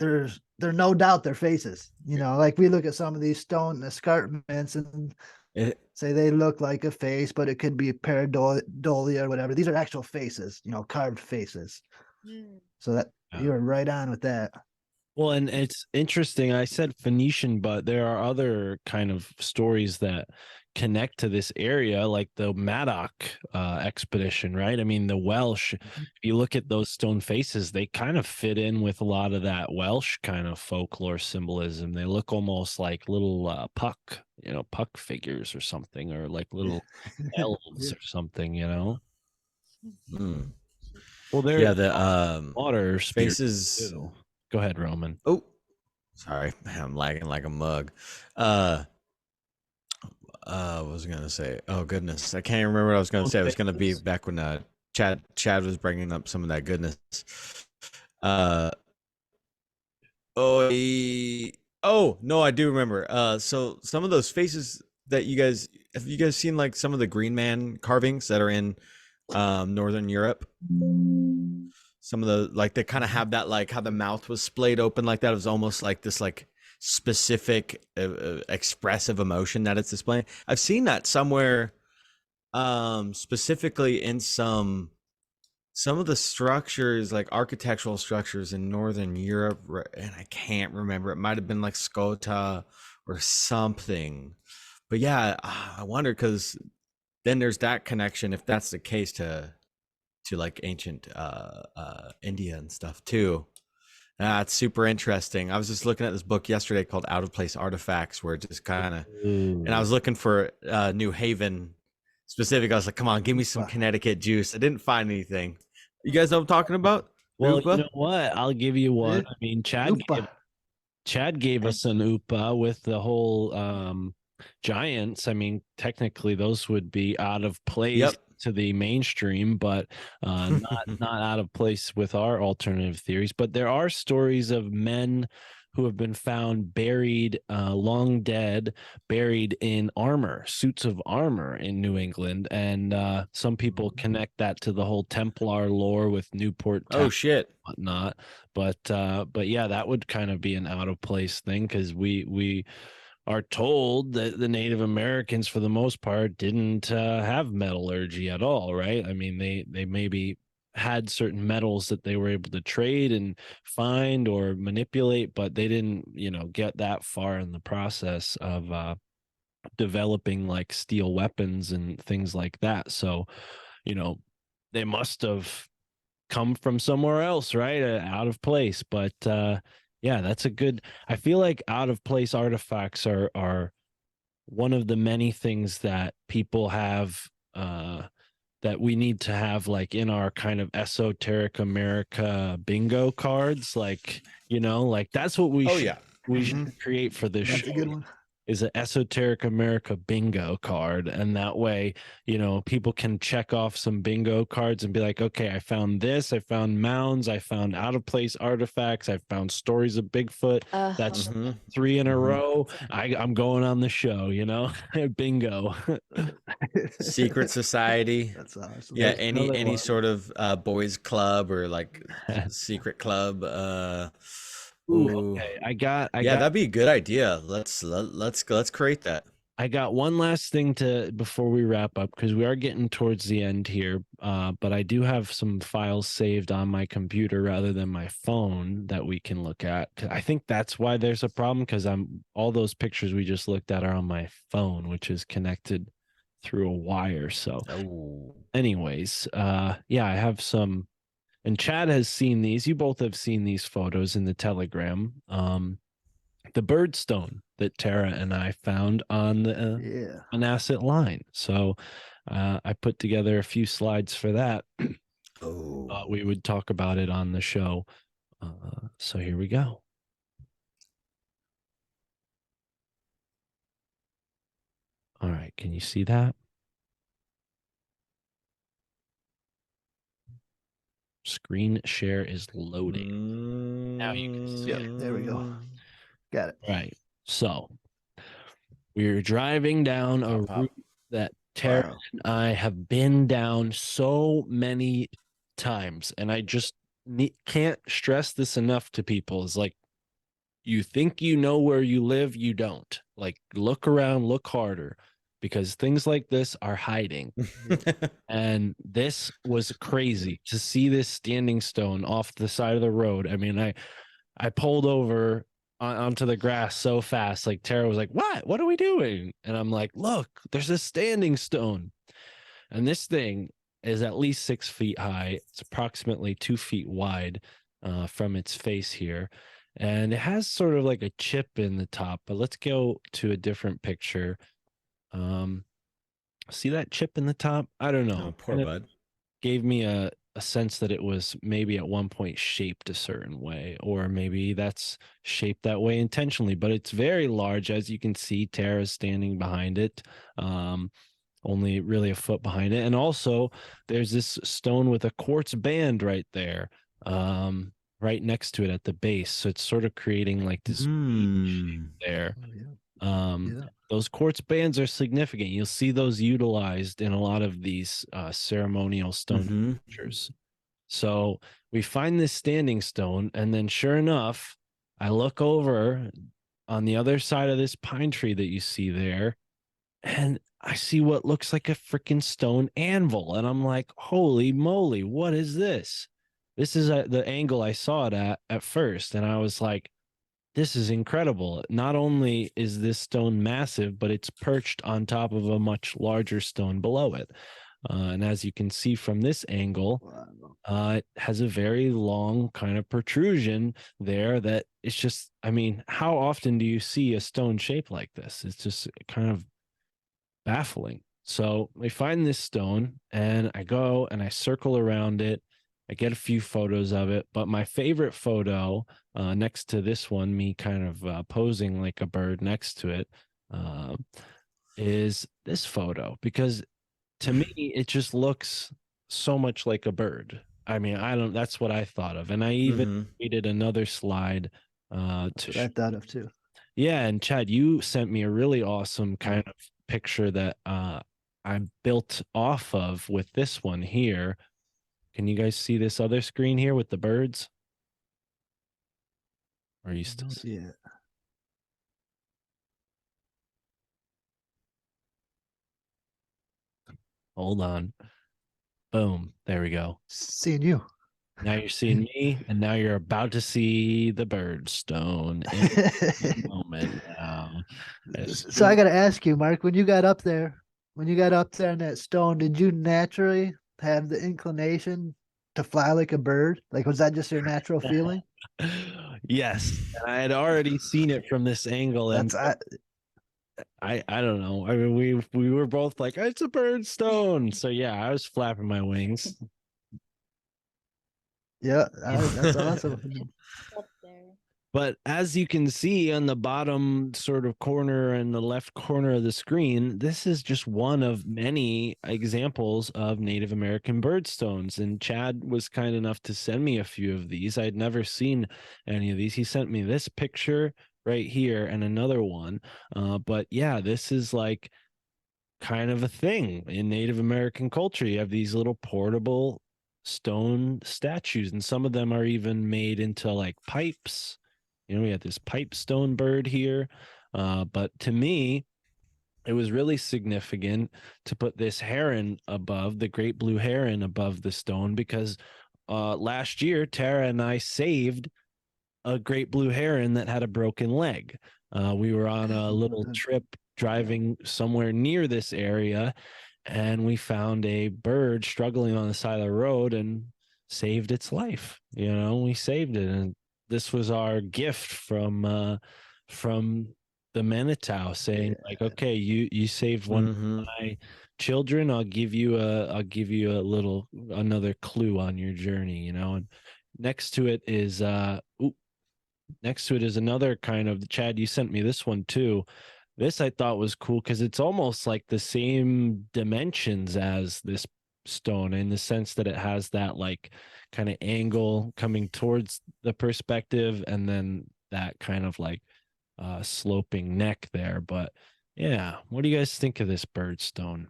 they're no doubt their faces. You know, like we look at some of these stone escarpments and say they look like a face, but it could be pareidolia or whatever. These are actual faces, you know, carved faces. So that you were right on with that. Well, and it's interesting. I said Phoenician, but there are other kind of stories that connect to this area, like the Madoc expedition, right? I mean, the Welsh, if you look at those stone faces, they kind of fit in with a lot of that Welsh kind of folklore symbolism. They look almost like little puck, you know, puck figures or something, or like little elves or something, you know? Mm. Well, they're the water faces. too. Go ahead, Roman. Oh, sorry, I'm lagging like a mug. What was I gonna say? Oh goodness, I can't remember what I was gonna say. I was gonna be back when Chad was bringing up some of that goodness. Oh no, I do remember. So some of those faces that have you guys seen like some of the Green Man carvings that are in Northern Europe? Some of the like they kind of have that, like how the mouth was splayed open like that. It was almost like this like specific expressive emotion that it's displaying. I've seen that somewhere, specifically in some of the structures, like architectural structures in Northern Europe, and I can't remember. It might have been like Skota or something. But yeah, I wonder, because then there's that connection, if that's the case, to like ancient India and stuff too. It's super interesting. I was just looking at this book yesterday called Out of Place Artifacts, where it just kind of, and I was looking for New Haven specific. I was like, come on, give me some Connecticut juice. I didn't find anything. You guys know what I'm talking about? Well, you know what? I'll give you one. I mean, Chad gave us an UPA with the whole giants. I mean, technically those would be out of place to the mainstream, but not out of place with our alternative theories. But there are stories of men who have been found buried, long dead, buried in armor, suits of armor in New England, and some people connect that to the whole Templar lore with Newport. Oh shit! Whatnot, but yeah, that would kind of be an out of place thing, because we are told that the Native Americans, for the most part, didn't have metallurgy at all, right? I mean, they maybe had certain metals that they were able to trade and find or manipulate, but they didn't, you know, get that far in the process of developing like steel weapons and things like that. So, you know, they must have come from somewhere else, right? Out of place. But yeah, that's a good, I feel like out of place artifacts are one of the many things that people have that we need to have, like in our kind of esoteric America bingo cards, like, you know, like that's what we should create for this show. That's a good one. Is an Esoteric America bingo card. And that way, you know, people can check off some bingo cards and be like, okay, I found this, I found mounds, I found out of place artifacts, I found stories of Bigfoot. That's 3 in a row. I'm going on the show, you know. Bingo. Secret society. That's awesome. Yeah, any sort of boys club or like secret club. Okay, I got that'd be a good idea. Let's create that. I got one last thing before we wrap up, because we are getting towards the end here. But I do have some files saved on my computer rather than my phone that we can look at. I think that's why there's a problem, because all those pictures we just looked at are on my phone, which is connected through a wire. So anyways, yeah, I have some and Chad has seen these. You both have seen these photos in the Telegram. The birdstone that Tara and I found on the Hammonasset line. So I put together a few slides for that. We would talk about it on the show. So here we go. All right, can you see that? Screen share is loading. Now you can see it. There we go. Got it. All right. So we're driving down a route that Tara and I have been down so many times, and I just can't stress this enough to people. It's like, you think you know where you live, you don't. Like, look around, look harder, because things like this are hiding. And this was crazy to see this standing stone off the side of the road. I mean, I pulled over onto the grass so fast. Like, Tara was like, what are we doing? And I'm like, look, there's a standing stone. And this thing is at least 6 feet high. It's approximately 2 feet wide from its face here. And it has sort of like a chip in the top, but let's go to a different picture. See that chip in the top? I don't know. Oh, poor bud. Gave me a sense that it was maybe at one point shaped a certain way, or maybe that's shaped that way intentionally, but it's very large. As you can see, Tara's standing behind it, only really a foot behind it. And also there's this stone with a quartz band right there, right next to it at the base. So it's sort of creating like this there. Those quartz bands are significant. You'll see those utilized in a lot of these ceremonial stone pictures. So we find this standing stone, and then sure enough, I look over on the other side of this pine tree that you see there, and I see what looks like a freaking stone anvil. And I'm like, holy moly, what is this? This is the angle I saw it at first. And I was like, this is incredible. Not only is this stone massive, but it's perched on top of a much larger stone below it. And as you can see from this angle, it has a very long kind of protrusion there that it's just, I mean, how often do you see a stone shape like this? It's just kind of baffling. So we find this stone, and I go and I circle around it. I get a few photos of it, but my favorite photo next to this one, me kind of posing like a bird next to it, is this photo, because to me, it just looks so much like a bird. I mean, that's what I thought of. And I even created another slide. That's what I thought of too. Yeah. And Chad, you sent me a really awesome kind of picture that I built off of with this one here. Can you guys see this other screen here with the birds? Or are you still see it? Hold on. Boom. There we go. Seeing you. Now you're seeing me, and now you're about to see the birdstone in a moment now. So I got to ask you, Mark, when you got up there in that stone, did you naturally have the inclination to fly like a bird? Like, was that just your natural feeling? Yes. And I had already seen it from this angle. And I don't know. I mean, we were both like, it's a birdstone. So yeah, I was flapping my wings. Yeah, that's awesome. But as you can see on the bottom sort of corner and the left corner of the screen, this is just one of many examples of Native American birdstones. And Chad was kind enough to send me a few of these. I'd never seen any of these. He sent me this picture right here and another one. But yeah, this is like kind of a thing in Native American culture. You have these little portable stone statues, and some of them are even made into like pipes. You know, we have this pipe stone bird here. But to me, it was really significant to put this heron above, the great blue heron above the stone, because last year, Tara and I saved a great blue heron that had a broken leg. We were on a little trip driving somewhere near this area, and we found a bird struggling on the side of the road, and saved its life. You know, we saved it, and this was our gift from the Manitou, saying like, okay, you saved one of my children. I'll give you a little another clue on your journey. You know, and next to it is another kind of, Chad, you sent me this one too. This I thought was cool because it's almost like the same dimensions as this stone, in the sense that it has that like kind of angle coming towards the perspective, and then that kind of like sloping neck there. But yeah, what do you guys think of this birdstone?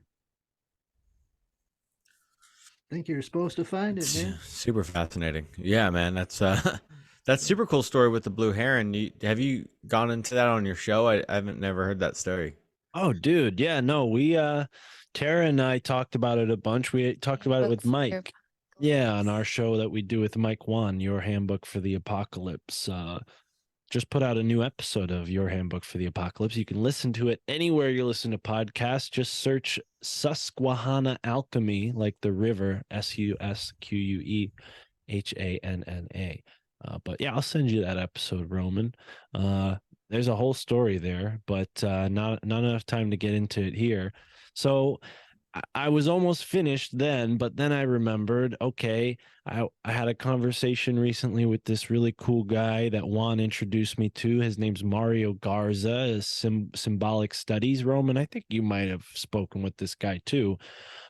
I think you're supposed to find it, man. Super fascinating. Yeah, man. That's super cool story with the blue heron. Have you gone into that on your show? I haven't never heard that story. Oh, dude. Yeah, no, we Tara and I talked about it a bunch. We talked about it with Mike. Yeah, on our show that we do with Mike Wan, Your Handbook for the Apocalypse. Just put out a new episode of Your Handbook for the Apocalypse. You can listen to it anywhere you listen to podcasts. Just search Susquehanna Alchemy, like the river, Susquehanna. But yeah, I'll send you that episode, Roman. There's a whole story there, but not enough time to get into it here. So I was almost finished then, but then I remembered, okay, I had a conversation recently with this really cool guy that Juan introduced me to. His name's Mario Garza, Symbolic Studies. Roman, I think you might have spoken with this guy too,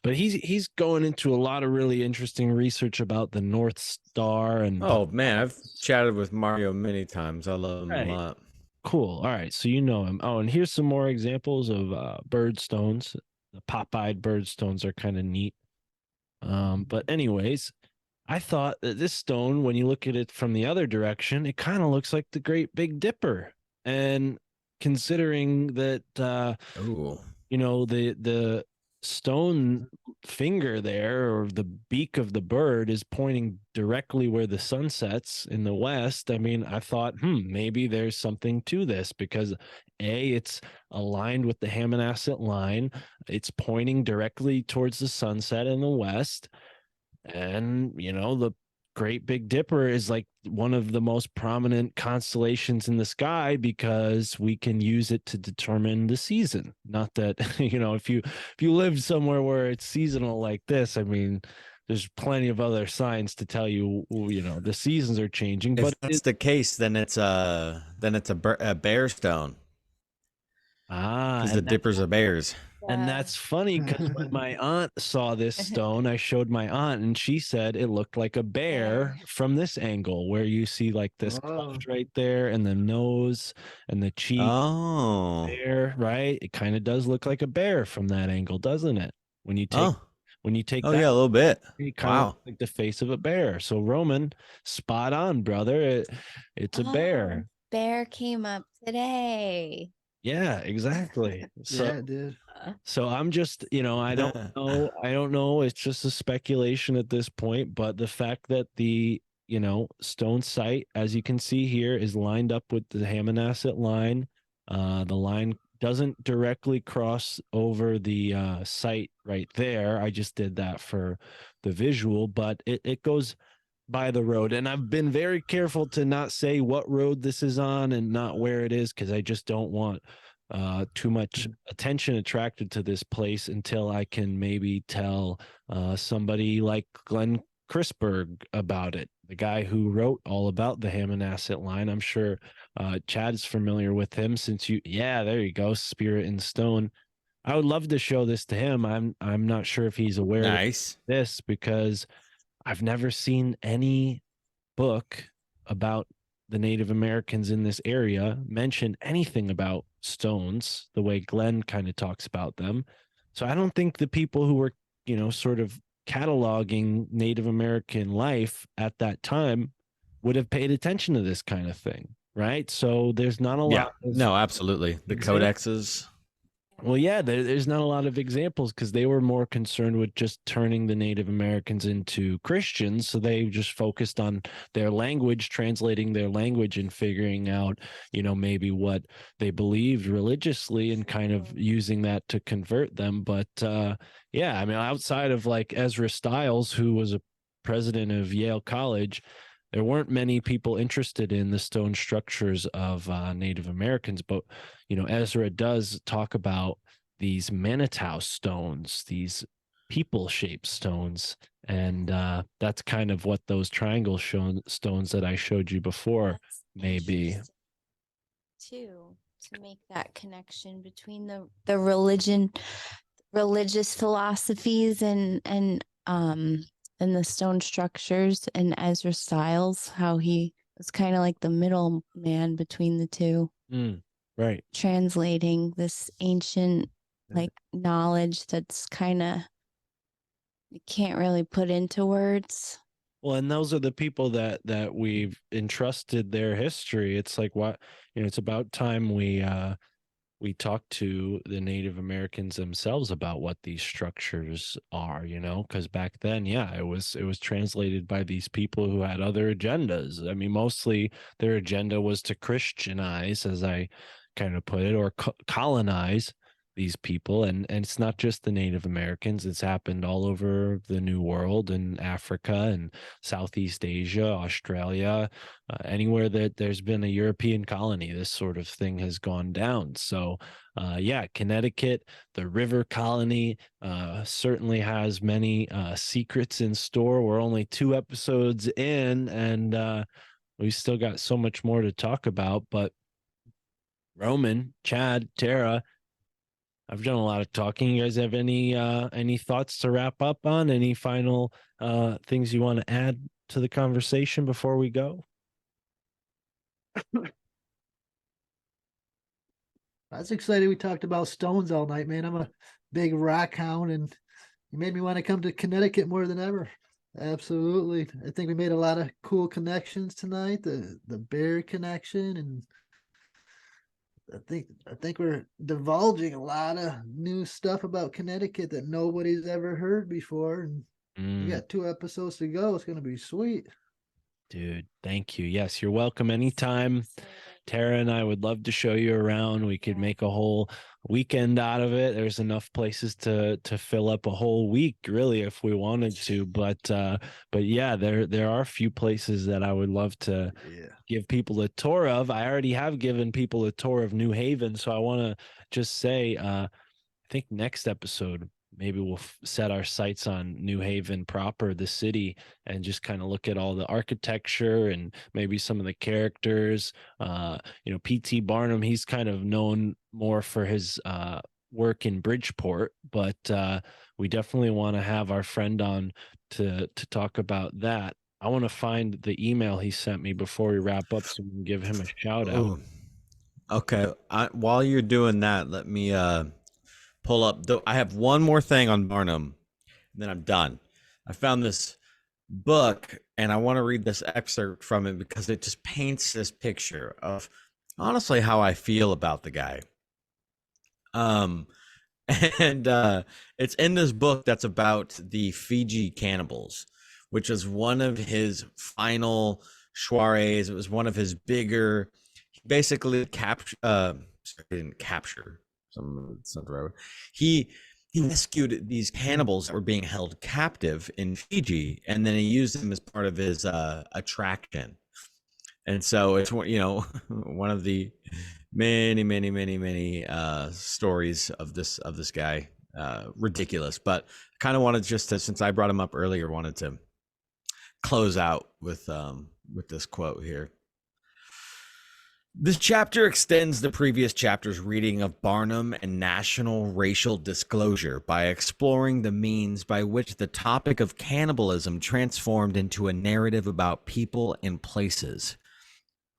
but he's going into a lot of really interesting research about the North Star. And oh man, I've chatted with Mario many times. I love him a lot. Cool. All right, so you know him. Oh, and here's some more examples of bird stones. The pop-eyed birdstones are kind of neat. But anyways, I thought that this stone, when you look at it from the other direction, it kind of looks like the Great Big Dipper. And considering that, you know, the stone finger there, or the beak of the bird, is pointing directly where the sun sets in the west, I mean, I thought, maybe there's something to this, because it's aligned with the Hammonasset line. It's pointing directly towards the sunset in the west. And, you know, the Great Big Dipper is like one of the most prominent constellations in the sky, because we can use it to determine the season. Not that, you know, if you live somewhere where it's seasonal like this, I mean, there's plenty of other signs to tell you, you know, the seasons are changing. If that's the case, then it's a bear stone. Because the dippers are bears. And that's funny, because when my aunt saw this stone, I showed my aunt, and she said it looked like a bear from this angle, where you see like this cleft right there, and the nose and the cheek. Oh, there, right? It kind of does look like a bear from that angle, doesn't it? When you take yeah, a little bit. It kind of like the face of a bear. So Roman, spot on, brother. It's a bear. Bear came up today. Yeah, exactly. So, yeah, dude. So I'm just, you know, I don't know. It's just a speculation at this point, but the fact that the, you know, stone site, as you can see here, is lined up with the Hammonasset line. The line doesn't directly cross over the site right there. I just did that for the visual, but it goes by the road. And I've been very careful to not say what road this is on and not where it is, because I just don't want too much attention attracted to this place until I can maybe tell somebody like Glenn Chrisberg about it, the guy who wrote all about the Hammonasset line. I'm sure Chad's familiar with him, since there you go, Spirit in Stone. I would love to show this to him. I'm not sure if he's aware of this, because I've never seen any book about the Native Americans in this area mention anything about stones the way Glenn kind of talks about them. So I don't think the people who were, you know, sort of cataloging Native American life at that time would have paid attention to this kind of thing, right? So there's not a lot. No, absolutely. The codexes. Well, yeah, there's not a lot of examples, because they were more concerned with just turning the Native Americans into Christians. So they just focused on their language, translating their language, and figuring out, you know, maybe what they believed religiously, and kind of using that to convert them. But yeah, I mean, outside of like Ezra Stiles, who was a president of Yale College, there weren't many people interested in the stone structures of Native Americans. But, Ezra does talk about these Manitou stones, these people-shaped stones. And that's kind of what those triangle stones that I showed you before may be. Too, to make that connection between the religious philosophies and the stone structures, and Ezra Stiles, how he was kind of like the middle man between the two. Right. Translating this ancient knowledge that's kind of, you can't really put into words. Well, and those are the people that we've entrusted their history. It's like, what, it's about time we talk to the Native Americans themselves about what these structures are, because back then, it was translated by these people who had other agendas. I mean, mostly their agenda was to Christianize, as I kind of put it, or colonize these people. And it's not just the Native Americans. It's happened all over the New World, and Africa and Southeast Asia, Australia, anywhere that there's been a European colony, this sort of thing has gone down. So Connecticut, the river colony, certainly has many secrets in store. We're only 2 episodes in, and we still got so much more to talk about. But Roman, Chad, Tara, I've done a lot of talking. You guys have any thoughts to wrap up on? Any final things you want to add to the conversation before we go? I was excited we talked about stones all night, man. I'm a big rock hound, and you made me want to come to Connecticut more than ever. Absolutely. I think we made a lot of cool connections tonight. The bear connection, and I think we're divulging a lot of new stuff about Connecticut that nobody's ever heard before. And we got 2 episodes to go. It's going to be sweet. Dude, thank you. Yes, you're welcome anytime. Tara and I would love to show you around. We could make a whole weekend out of it. There's enough places to fill up a whole week, really, if we wanted to. But yeah, there are a few places that I would love to give people a tour of. I already have given people a tour of New Haven, so I want to just say, I think next episode, maybe we'll set our sights on New Haven proper, the city, and just kind of look at all the architecture and maybe some of the characters. P.T. Barnum, he's kind of known more for his work in Bridgeport, but we definitely want to have our friend on to talk about that. I want to find the email he sent me before we wrap up so we can give him a shout out. Ooh. Okay. While you're doing that, let me pull up. I have one more thing on Barnum, and then I'm done. I found this book, and I want to read this excerpt from it because it just paints this picture of honestly how I feel about the guy. And it's in this book that's about the Fiji cannibals, which is one of his final soirees. It was one of his bigger, basically didn't capture. He rescued these cannibals that were being held captive in Fiji, and then he used them as part of his attraction. And so it's one of the many stories of this guy. Ridiculous, but kind of wanted just to, since I brought him up earlier, wanted to close out with this quote here. This chapter extends the previous chapter's reading of Barnum and national racial disclosure by exploring the means by which the topic of cannibalism transformed into a narrative about people and places.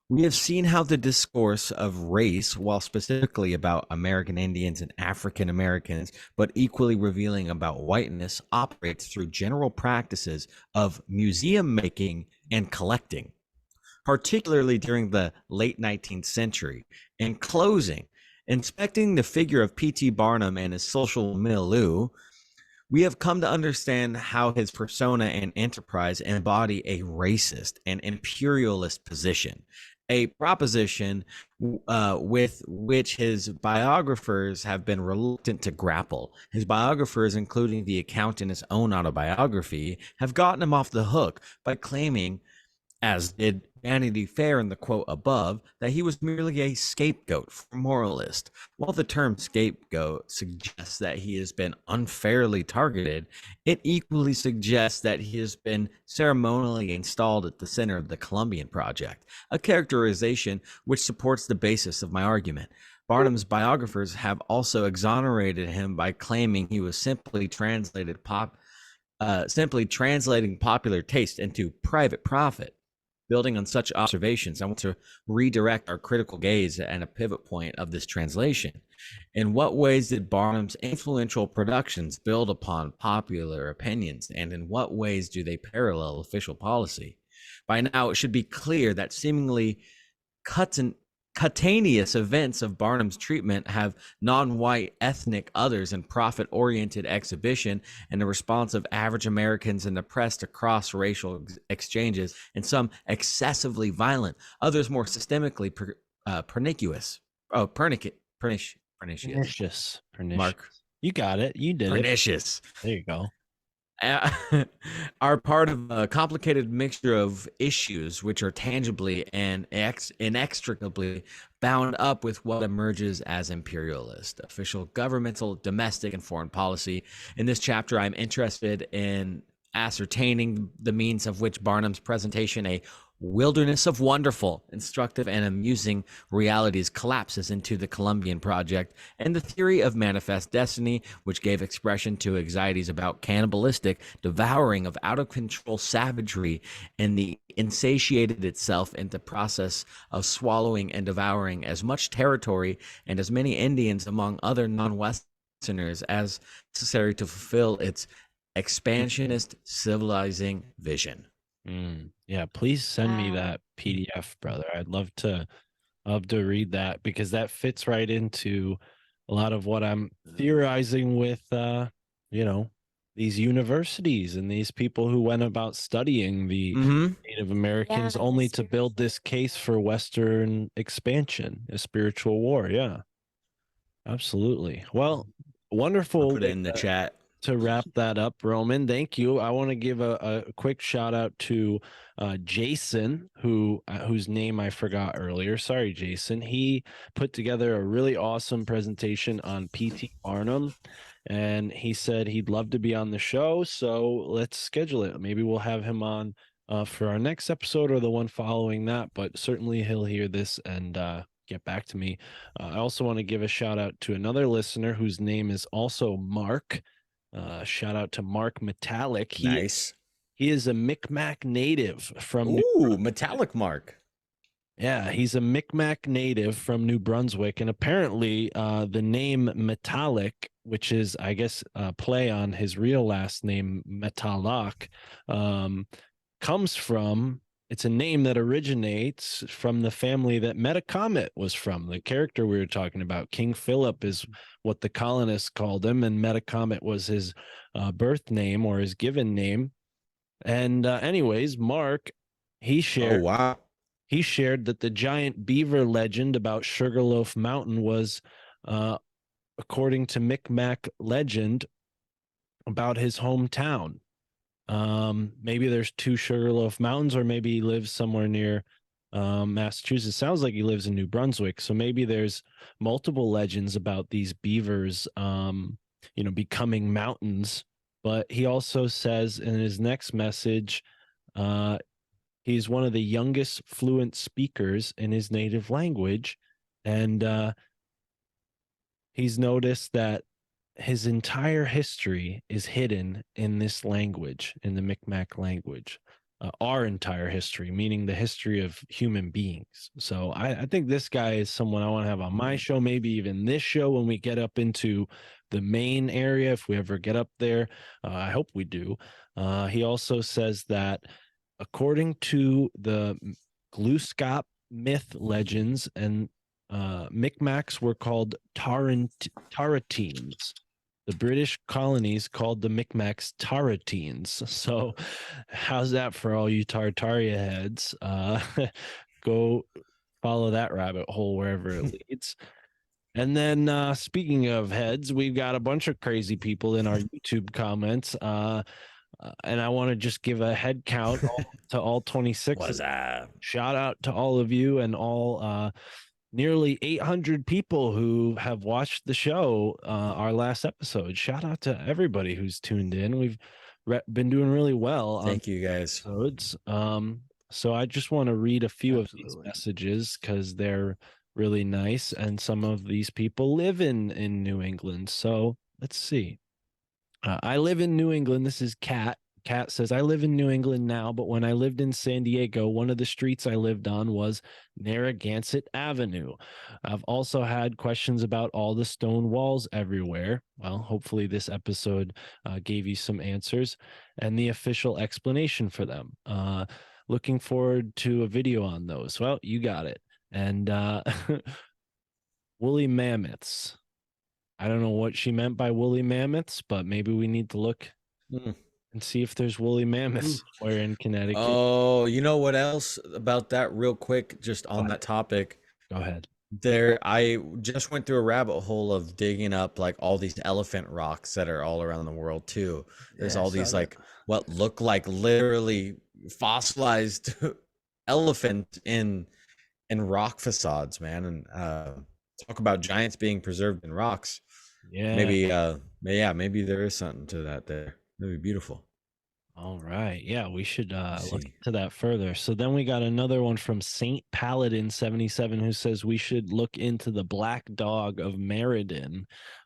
We have seen how the discourse of race, while specifically about American Indians and African Americans, but equally revealing about whiteness, operates through general practices of museum making and collecting, particularly during the late 19th century. In closing, inspecting the figure of P.T. Barnum and his social milieu, we have come to understand how his persona and enterprise embody a racist and imperialist position, a proposition with which his biographers have been reluctant to grapple. His biographers, including the account in his own autobiography, have gotten him off the hook by claiming, as did Vanity Fair in the quote above, that he was merely a scapegoat for moralist. While the term scapegoat suggests that he has been unfairly targeted, it equally suggests that he has been ceremonially installed at the center of the Columbian Project, a characterization which supports the basis of my argument. Barnum's biographers have also exonerated him by claiming he was simply translating popular taste into private profit. Building on such observations, I want to redirect our critical gaze and a pivot point of this translation. In what ways did Barnum's influential productions build upon popular opinions, and in what ways do they parallel official policy? By now, it should be clear that seemingly cutaneous events of Barnum's treatment have non-white ethnic others in profit-oriented exhibition and the response of average Americans in the press to cross-racial exchanges, and some excessively violent, others more systemically pernicious. Pernicious. Mark. You got it. You did Pernicious. it. There you go. Are part of a complicated mixture of issues which are tangibly and inextricably bound up with what emerges as imperialist, official, governmental, domestic, and foreign policy. In this chapter, I'm interested in ascertaining the means of which Barnum's presentation, a wilderness of wonderful, instructive, and amusing realities, collapses into the Columbian Project and the theory of manifest destiny, which gave expression to anxieties about cannibalistic devouring of out-of-control savagery and the insatiated itself in the process of swallowing and devouring as much territory and as many Indians among other non-Westerners as necessary to fulfill its expansionist civilizing vision. Yeah, please send me that PDF, brother. I'd love to read that, because that fits right into a lot of what I'm theorizing with these universities and these people who went about studying the Native Americans only to build this case for Western expansion, a spiritual war. Yeah, absolutely. Well, wonderful. I'll put it in the chat. To wrap that up, Roman, thank you. I want to give a quick shout out to Jason, whose name I forgot earlier. Sorry, Jason. He put together a really awesome presentation on P.T. Barnum, and he said he'd love to be on the show. So let's schedule it. Maybe we'll have him on for our next episode or the one following that. But certainly he'll hear this and get back to me. I also want to give a shout out to another listener whose name is also Mark. Shout out to Mark Metallic. Nice. He is a Micmac native from Metallic Mark. Yeah, he's a Micmac native from New Brunswick, and apparently the name Metallic, which is, I guess, play on his real last name Metalloc, comes from. It's a name that originates from the family that Metacomet was from. The character we were talking about, King Philip, is what the colonists called him, and Metacomet was his birth name or his given name. And anyways, Mark, he shared. Oh, wow. He shared that the giant beaver legend about Sugarloaf Mountain was, according to Micmac legend, about his hometown. Maybe there's two Sugarloaf Mountains, or maybe he lives somewhere near Massachusetts. Sounds like he lives in New Brunswick. So maybe there's multiple legends about these beavers, becoming mountains. But he also says in his next message, he's one of the youngest fluent speakers in his native language. And he's noticed that his entire history is hidden in this language, in the Micmac language. Our entire history, meaning the history of human beings. So I think this guy is someone I want to have on my show, maybe even this show when we get up into the Maine area, if we ever get up there. I hope we do. He also says that according to the Gluskap myth legends, and Micmacs were called Taratines. The British colonies called the Micmacs Taratines. So how's that for all you Tartaria heads? Go follow that rabbit hole wherever it leads. And then speaking of heads, we've got a bunch of crazy people in our YouTube comments. And I want to just give a head count to all 26. What's that? Shout out to all of you and all nearly 800 people who have watched the show, our last episode. Shout out to everybody who's tuned in. We've been doing really well. Thank you guys. Episodes. So I just want to read a few of these messages because they're really nice, and some of these people live in New England. So let's see. I live in New England. This is Kat. Kat says, I live in New England now, but when I lived in San Diego, one of the streets I lived on was Narragansett Avenue. I've also had questions about all the stone walls everywhere. Well, hopefully this episode gave you some answers and the official explanation for them. Looking forward to a video on those. Well, you got it. And woolly mammoths. I don't know what she meant by woolly mammoths, but maybe we need to look and see if there's woolly mammoths somewhere in Connecticut. Oh, you know what else about that real quick, just on that topic? Go ahead. I just went through a rabbit hole of digging up like all these elephant rocks that are all around the world too. There's all these like what look like literally fossilized elephant in rock facades, man. And talk about giants being preserved in rocks. Yeah. Maybe there is something to that there. That'd be beautiful. All right. Yeah, we should look into that further. So then we got another one from Saint Paladin 77 who says we should look into the black dog of Meriden.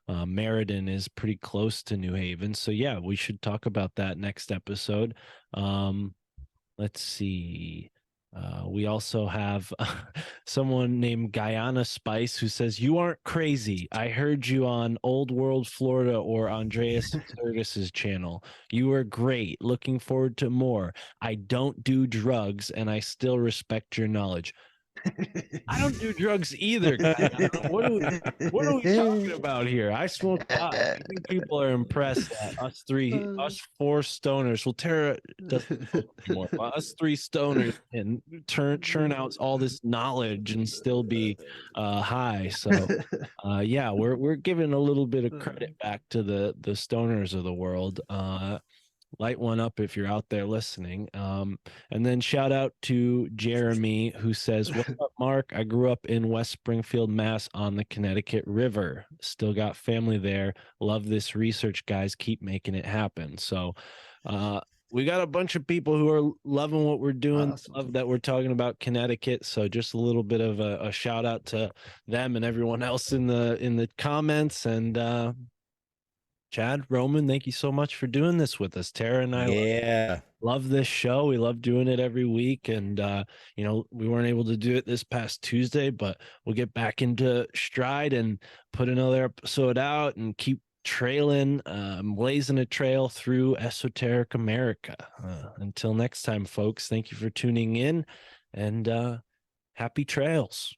Meriden is pretty close to New Haven. So yeah, we should talk about that next episode. Let's see. We also have someone named Guyana Spice who says, you aren't crazy. I heard you on Old World Florida or Andreas Curtis's channel. You are great. Looking forward to more. I don't do drugs and I still respect your knowledge. I don't do drugs either. What are we talking about here? I smoke pot. I think people are impressed that us four stoners. Well, Tara doesn't smoke anymore. But us three stoners can churn out all this knowledge and still be high. So, yeah, we're giving a little bit of credit back to the stoners of the world. Light one up if you're out there listening. And then shout out to Jeremy who says, what's up, Mark? I grew up in West Springfield, Mass on the Connecticut River. Still got family there. Love this research, guys. Keep making it happen. So we got a bunch of people who are loving what we're doing. Awesome. Love that we're talking about Connecticut. So just a little bit of a shout out to them and everyone else in the comments. And Chad, Roman, thank you so much for doing this with us. Tara and I love this show. We love doing it every week. And, we weren't able to do it this past Tuesday, but we'll get back into stride and put another episode out and keep trailing, blazing a trail through esoteric America. Until next time, folks, thank you for tuning in and happy trails.